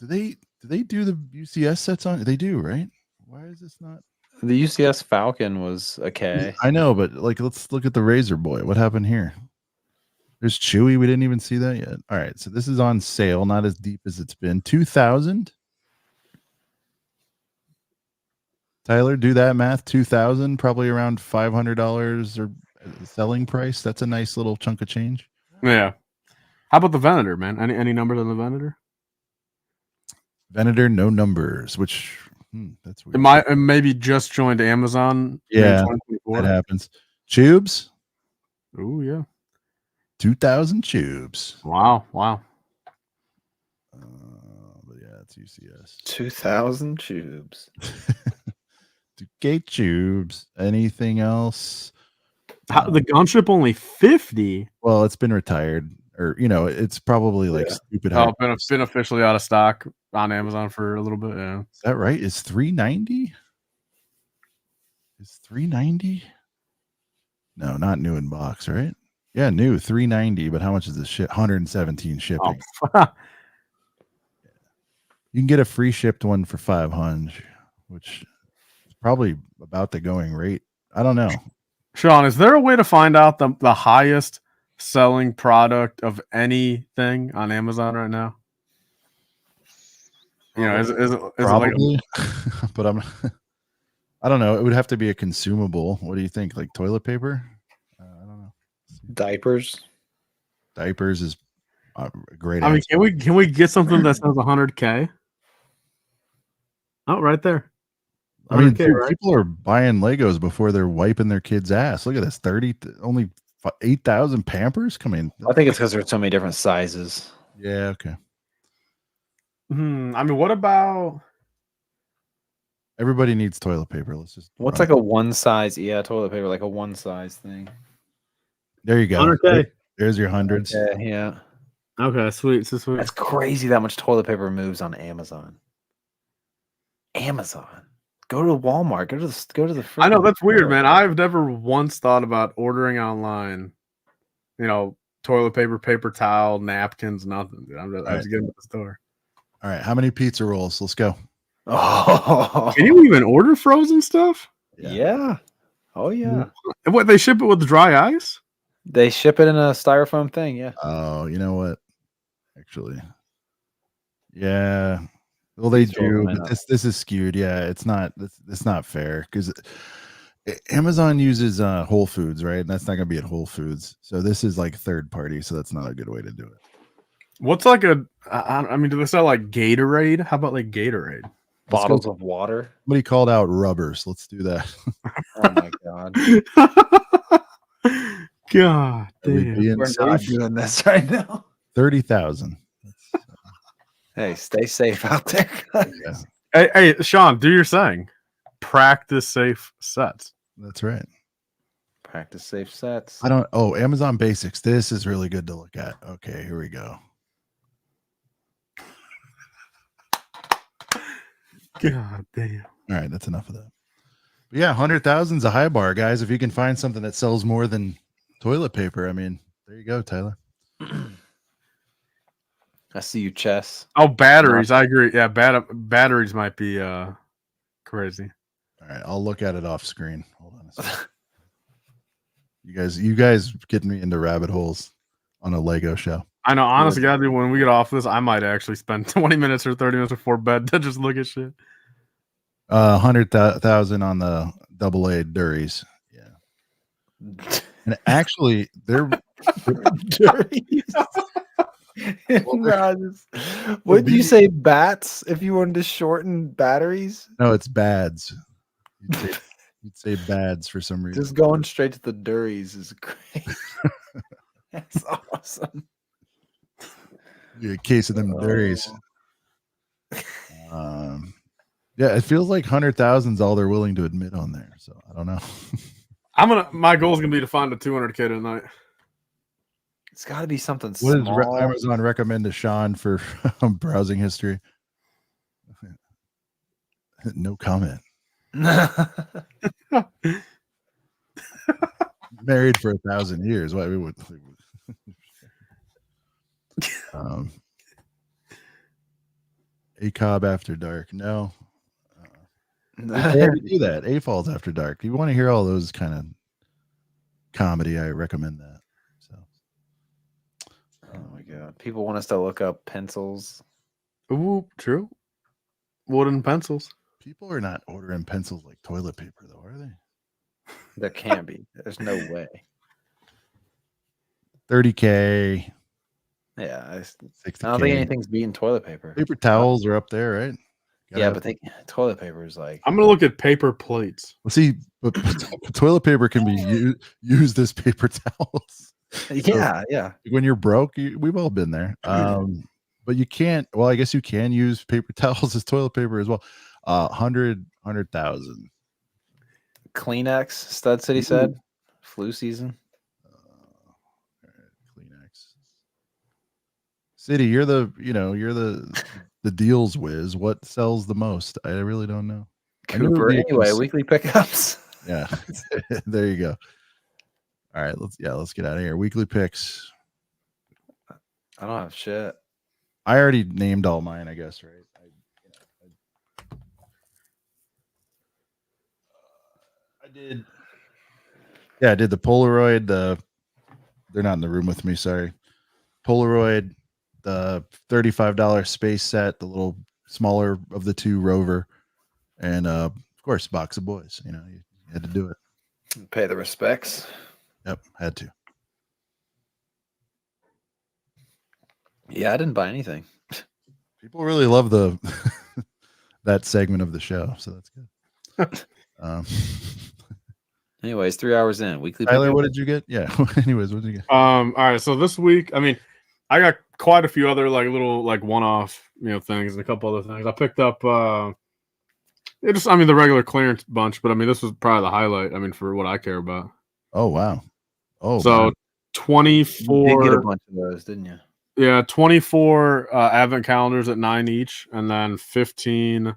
do they do the UCS sets on? They do, right? Why is this not? The UCS Falcon was a K. I know, but like, let's look at the Razor Boy. What happened here? There's Chewy. We didn't even see that yet. All right, so this is on sale, not as deep as it's been. 2,000. Tyler, do that math. 2,000, probably around $500 or selling price. That's a nice little chunk of change. Yeah. How about the Venator, man? Any numbers on the Venator? Venator, no numbers. Which that's weird. It maybe just joined Amazon. Yeah, in 2024. that happens. Tubes, Oh yeah. 2,000 tubes. Wow. But yeah, it's UCS. 2,000 tubes. 2K tubes. Anything else? The gunship only 50. Well, it's been retired, or it's probably like stupid. Oh, been officially out of stock on Amazon for a little bit. Yeah. Is that right? Is 390? Is 390? No, not new in box, right? Yeah, new 390. But how much is this shit? 117 shipping. Oh, You can get a free shipped one for 500, which is probably about the going rate. I don't know. Sean, is there a way to find out the highest selling product of anything on Amazon right now? Is it Probably, but I don't know. It would have to be a consumable. What do you think? Like toilet paper? I don't know. Diapers. Diapers is a great. I mean, can we get something that says 100K? Oh, right there. I mean, 100K, dude, right? people are buying Legos before they're wiping their kids' ass. Look at this, only 8,000 Pampers. Come in. I think it's because there's so many different sizes. Yeah. Okay. I mean, what about? Everybody needs toilet paper. Let's just. What's like a one size? Yeah, toilet paper, like a one size thing. There you go. 100K. There's your hundreds. Yeah. Okay, sweet. That's crazy that much toilet paper moves on Amazon. Go to Walmart. Go to the. I know freaking that's weird, store. man. I've never once thought about ordering online. Toilet paper, paper towel, napkins, nothing. Dude. I just get them at the store. All right. How many pizza rolls? Let's go. Oh, Can you even order frozen stuff? yeah. Oh yeah. And what, they ship it with dry ice? They ship it in a styrofoam thing. Yeah. Oh, you know what? Actually, yeah. Well, they do, but this is skewed. Yeah, it's not fair because Amazon uses Whole Foods, right? And that's not going to be at Whole Foods. So this is like third party. So that's not a good way to do it. What's like do they sell like Gatorade? How about like Gatorade? Bottles of water. Somebody called out rubbers. Let's do that. Oh my god. God damn. We're not doing this right now. 30,000. Hey, stay safe out there. Yeah, Hey, Sean, do your thing. Practice safe sets. that's right. Practice safe sets. Amazon Basics. This is really good to look at. Okay, here we go. God damn. All right, that's enough of that. But yeah, 100,000 is a high bar, guys. If you can find something that sells more than toilet paper, I mean, there you go, Tyler. I see you, Chess. Oh, batteries. I agree. Yeah, batteries might be crazy. All right, I'll look at it off screen. Hold on a second. You guys getting me into rabbit holes on a Lego show. I know, honestly, God, dude, when we get off this, I might actually spend 20 minutes or 30 minutes before bed to just look at shit. 100,000 on the AA Duries. Yeah. And actually, they're Would you say bats if you wanted to shorten batteries? no, it's bads. You'd say bads for some reason. Just going straight to the Duries is great. That's awesome. Yeah, a case of them Duries. Yeah, it feels like 100,000 is all they're willing to admit on there. So I don't know. My goal is gonna be to find a 200K tonight. It's got to be something What small. does Amazon recommend to Sean for browsing history? No comment. Married for 1,000 years. Why we would? A Cobb After Dark. No. They already do that. A Falls After Dark. If you want to hear all those kind of comedy, I recommend that. So Oh my god. People want us to look up pencils. Ooh, true. Wooden pencils. People are not ordering pencils like toilet paper, though, are they? There can't be. There's no way. 30K, Yeah, I 60K. don't think anything's beating toilet paper. Paper towels are up there, right? Yeah, but toilet paper is like I'm gonna look at paper plates. Well, see, but toilet paper can be used as paper towels. yeah. When you're broke, we've all been there. But you can't. Well, I guess you can use paper towels as toilet paper as well. 100,000. Kleenex, Stud City said. Flu season. Kleenex. City, you're the deals whiz. What sells the most? I really don't know. I knew it would Cooper. be a Anyway, weekly pickups. Yeah. There you go. All right, let's get out of here. Weekly picks. I don't have shit. I already named all mine, I guess, right? I did. Yeah, I did the Polaroid. They're not in the room with me. Sorry. Polaroid, the $35 space set, the little smaller of the two Rover, and of course, box of Bois. You had to do it. Pay the respects. Yep, had to. Yeah, I didn't buy anything. People really love the that segment of the show, so that's good. Anyways, 3 hours in. Weekly Tyler, pickup. what did you get? Yeah. Anyways, what did you get? All right. So this week, I mean, I got quite a few other little one-off things and a couple other things. I picked up the regular clearance bunch, but I mean this was probably the highlight. I mean for what I care about. Oh wow. Oh, so wow. 24. You did get a bunch of those, didn't you? Yeah, 24 advent calendars at 9 each, and then 15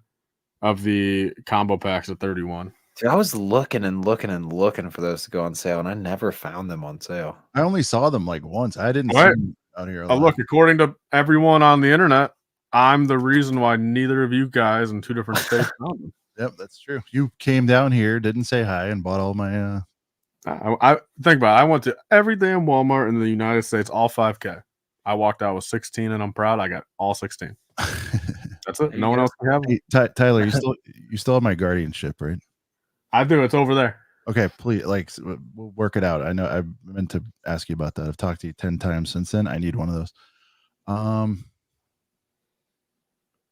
of the combo packs at 31. Dude, I was looking for those to go on sale, and I never found them on sale. I only saw them once. I didn't see Right. them out here. Look, according to everyone on the internet, I'm the reason why neither of you guys in two different states found them. Yep, that's true. You came down here, didn't say hi, and bought all my. I think about it. I went to every damn Walmart in the United States, all 5K. I walked out with 16, and I'm proud. I got all 16. That's it. No one else can have them. Hey, Tyler, you still have my guardianship, right? I do. It's over there. Okay, please, we'll work it out. I know I meant to ask you about that. I've talked to you 10 times since then. I need one of those.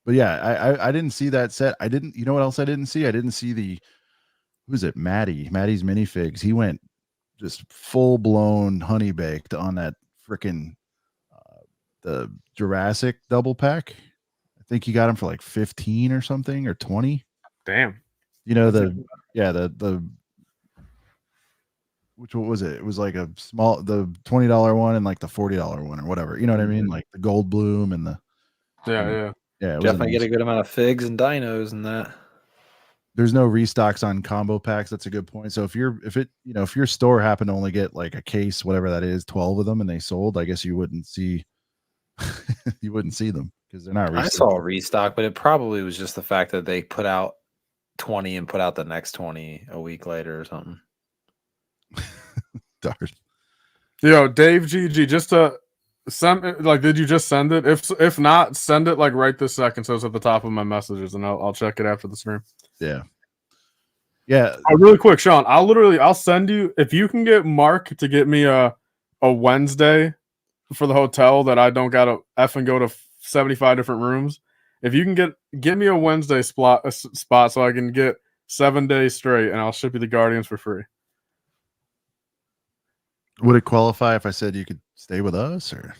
But yeah, I didn't see that set. I didn't. You know what else I didn't see? I didn't see who's it? Maddie's minifigs. He went just full blown honey baked on that freaking the Jurassic double pack. I think he got them for like 15 or something or 20. Damn. The which one was it? It was like the $20 one and like the $40 one or whatever. You know what I mean? Like the gold bloom and the Yeah. it was Definitely get a good amount of figs and dinos and that. There's no restocks on combo packs. That's a good point. So if your store happened to only get like a case, whatever that is, 12 of them, and they sold, I guess you wouldn't see them because they're not. I saw a restock, but it probably was just the fact that they put out 20 and put out the next 20 a week later or something. Darn. Dave GG, just to send did you just send it? If not, send it right this second so it's at the top of my messages, and I'll check it after the stream. Yeah. Really quick, Sean, I'll send you, if you can get Mark to get me a Wednesday for the hotel that I don't gotta effing go to 75 different rooms. If you can get me a Wednesday spot so I can get 7 days straight, and I'll ship you the Guardians for free. Would it qualify if I said you could stay with us or?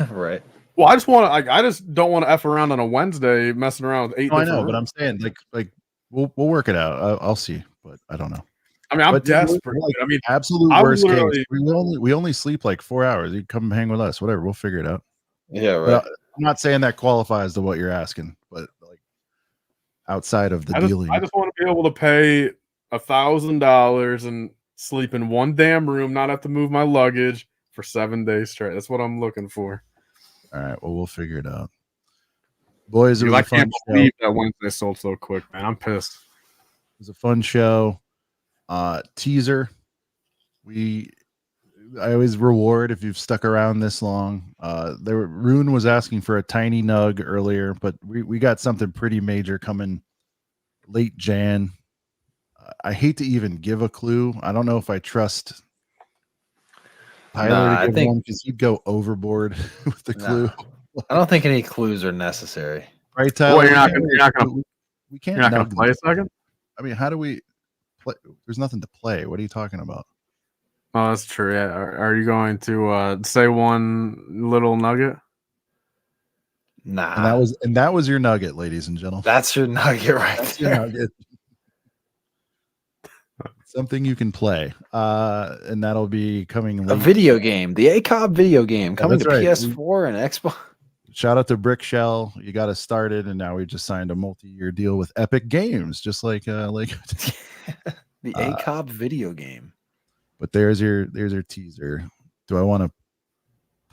Right. Well, I just don't want to F around on a Wednesday messing around with 8 I different know, rooms. but I'm saying like we'll work it out. I'll see, but I don't know. I mean, I'm But desperate. like, I mean, absolute I worst case. literally- We only sleep like 4 hours. You come hang with us, whatever. We'll figure it out. Yeah, right. But I'm not saying that qualifies to what you're asking, but like outside of the dealing, I just want to be able to pay $1,000 and sleep in one damn room, not have to move my luggage for 7 days straight. That's what I'm looking for. All right, well, we'll figure it out. Boys, it was I a fun can't show. believe that Wednesday sold so quick, man. I'm pissed. It was a fun show. Teaser. We I always reward if you've stuck around this long. Rune was asking for a tiny nug earlier, but we got something pretty major coming late Jan. I hate to even give a clue. I don't know if I trust Tyler Nah, to I give think one because he'd go overboard with the clue. nah. I don't think any clues are necessary. Right, Tyler? Well, you're not We can't you're not gonna nug play them. a second. I mean, how do we play? There's nothing to play. What are you talking about? Oh, that's true. Yeah. Are you going to say one little nugget? Nah, And that was your nugget, ladies and gentlemen. that's your nugget right That's your there. nugget. Something you can play, and that'll be coming A late. video game, the ACOB video game coming to that's right. PS4 and Xbox. Shout out to Brick Shell. You got us started, and now we just signed a multi-year deal with Epic Games, just like The ACOB video game. But there's your teaser. Do I want to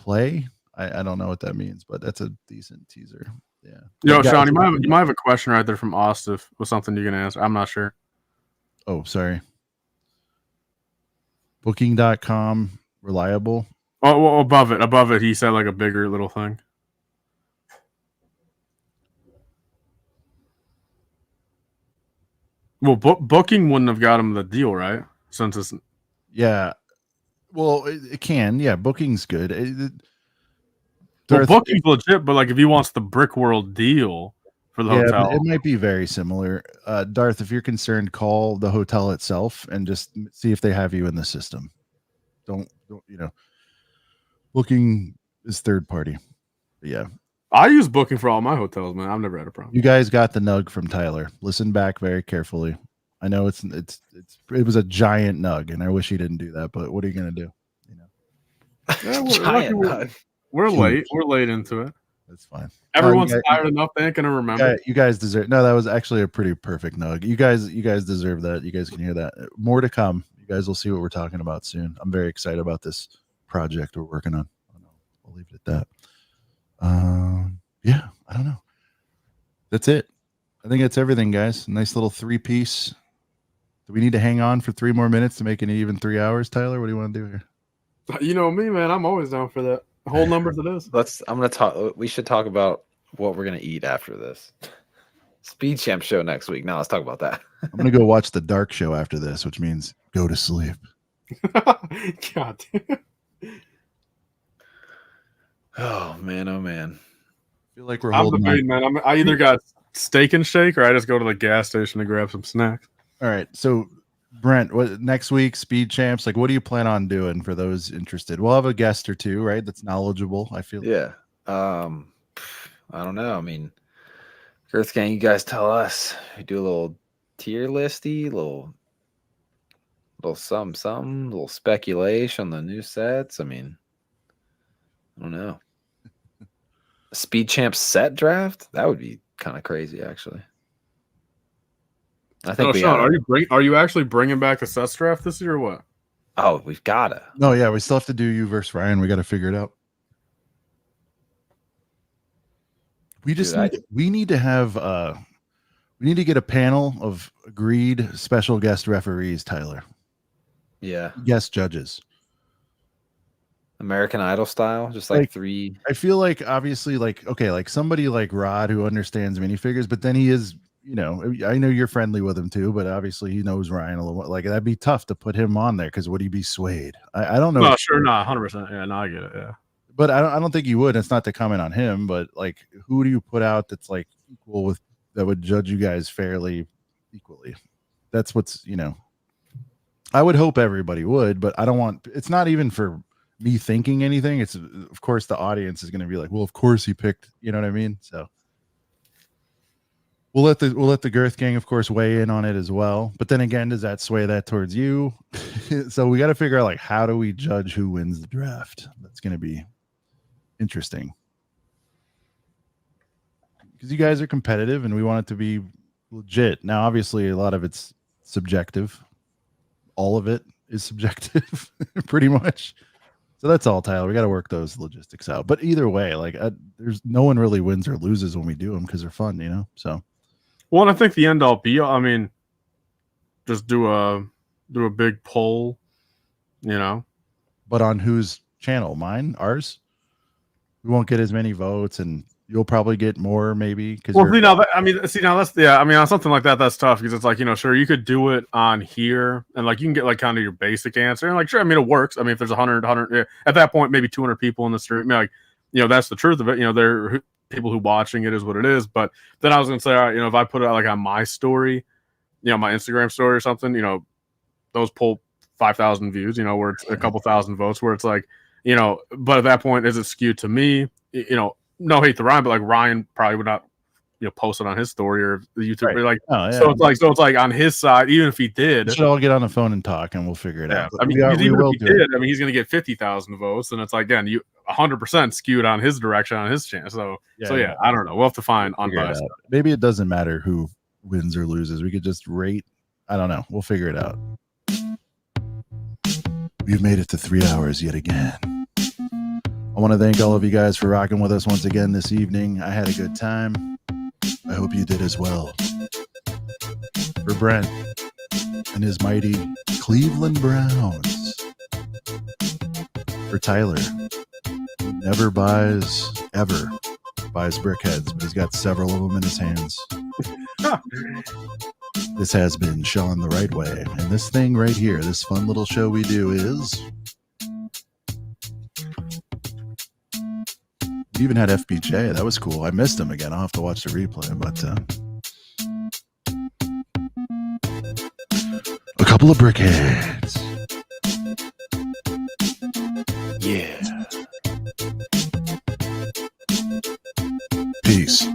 play? I don't know what that means, but that's a decent teaser. Yeah. Yo, Guys, Sean, you might have a question right there from Austin with something you can answer. I'm not sure. Oh, sorry. Booking.com reliable. Oh, well, above it, he said like a bigger little thing. Well, booking wouldn't have got him the deal, right? Since it's Yeah. Well, it can. Yeah, booking's good. well, booking's legit, but like if he wants the Brick World deal for the hotel, it might be very similar. Darth, if you're concerned, call the hotel itself and just see if they have you in the system. Don't booking is third party. But yeah. I use booking for all my hotels, man. I've never had a problem. You guys got the nug from Tyler. Listen back very carefully. I know it was a giant nug, and I wish he didn't do that, but what are you gonna do? Yeah, Giant nug. We're late. We're late into it. That's fine. Everyone's tired enough. They ain't gonna remember. You guys deserve. No, that was actually a pretty perfect nug. You guys deserve that. You guys can hear that. More to come. You guys will see what we're talking about soon. I'm very excited about this project we're working on. I'll leave it at that. Yeah, I don't know. That's it. I think that's everything, guys. Nice little 3-piece. Do we need to hang on for 3 more minutes to make it even 3 hours, Tyler? What do you want to do here? You know me, man. I'm always down for that. Whole numbers it is. I'm gonna talk. We should talk about what we're gonna eat after this. Speed Champ show next week. Now let's talk about that. I'm gonna go watch the Dark Show after this, which means go to sleep. God. Oh man, oh man. I feel like we're I'm holding debating, man. I either got Steak and Shake or I just go to the gas station to grab some snacks. All right, so Brent, what next week? Speed Champs. Like, what do you plan on doing for those interested? We'll have a guest or two, right? That's knowledgeable. I feel. Yeah. I don't know. I mean, Girth Gang, you guys tell us. We do a little tier listy, little something, little speculation on the new sets. I mean, I don't know. A Speed Champ set draft? That would be kind of crazy, actually. I think Sean, are you actually bringing back the sets draft this year or what? Oh, we've gotta. No, yeah, we still have to do you versus Ryan. We got to figure it out. We just we need to have we need to get a panel of agreed special guest referees, Tyler. Yeah. Guest judges. American Idol style, just like 3. I feel like obviously like somebody like Rod who understands minifigures, but then he is, I know you're friendly with him too, but obviously he knows Ryan a little. Like that'd be tough to put him on there because would he be swayed? I don't know. No, sure, not 100%. Yeah, no, I get it. Yeah, but I don't think you would. It's not to comment on him, but like, who do you put out that's like equal with that would judge you guys fairly equally? That's what's I would hope everybody would, but I don't want. It's not even for me thinking anything. It's of course the audience is going to be like, well, of course he picked. You know what I mean? So. We'll let the Girth Gang, of course, weigh in on it as well. But then again, does that sway that towards you? So we got to figure out like how do we judge who wins the draft? That's going to be interesting because you guys are competitive and we want it to be legit. Now, obviously, a lot of it's subjective. All of it is subjective, pretty much. So that's all, Tyler. We got to work those logistics out. But either way, like there's no one really wins or loses when we do them because they're fun, So. Well, and I think the end all be all, I mean, just do a big poll, Bunch But on whose channel? Mine? Ours? We won't get as many votes, and you'll probably get more, maybe. Because Well, that's on something like that, that's tough because it's like, sure, you could do it on here, and like you can get like kind of your basic answer, and like sure, it works. I mean, if there's 100, at that point, maybe 200 people in the stream, like that's the truth of it. There are people who watching it is what it is. But then I was gonna say, all right, if I put it like on my story, my Instagram story or something, those pull 5,000 views, where it's a couple thousand votes, where it's like, but at that point, is it skewed to me? No hate to Ryan, but like Ryan probably would not, post it on his story or the YouTube. Right. Like, Oh, yeah. so it's like on his side, even if he did, We should all get on the phone and talk, and we'll figure it out. I mean, we even will if he do it. did, I mean, he's going to get 50,000 votes, and it's like, again, you 100% skewed on his direction on his chance. So I don't know. We'll have to find We'll figure it unbiased. out. Maybe it doesn't matter who wins or loses. We could just rate. I don't know. We'll figure it out. We've made it to 3 hours yet again. I want to thank all of you guys for rocking with us once again this evening. I had a good time. I hope you did as well. For Brent and his mighty Cleveland Browns. For Tyler, who never buys brickheads, but he's got several of them in his hands. This has been Sean the Right Way. And this thing right here, this fun little show we do is... We even had FBJ. That was cool. I missed him again. I'll have to watch the replay. But a couple of brickheads. Yeah. Peace.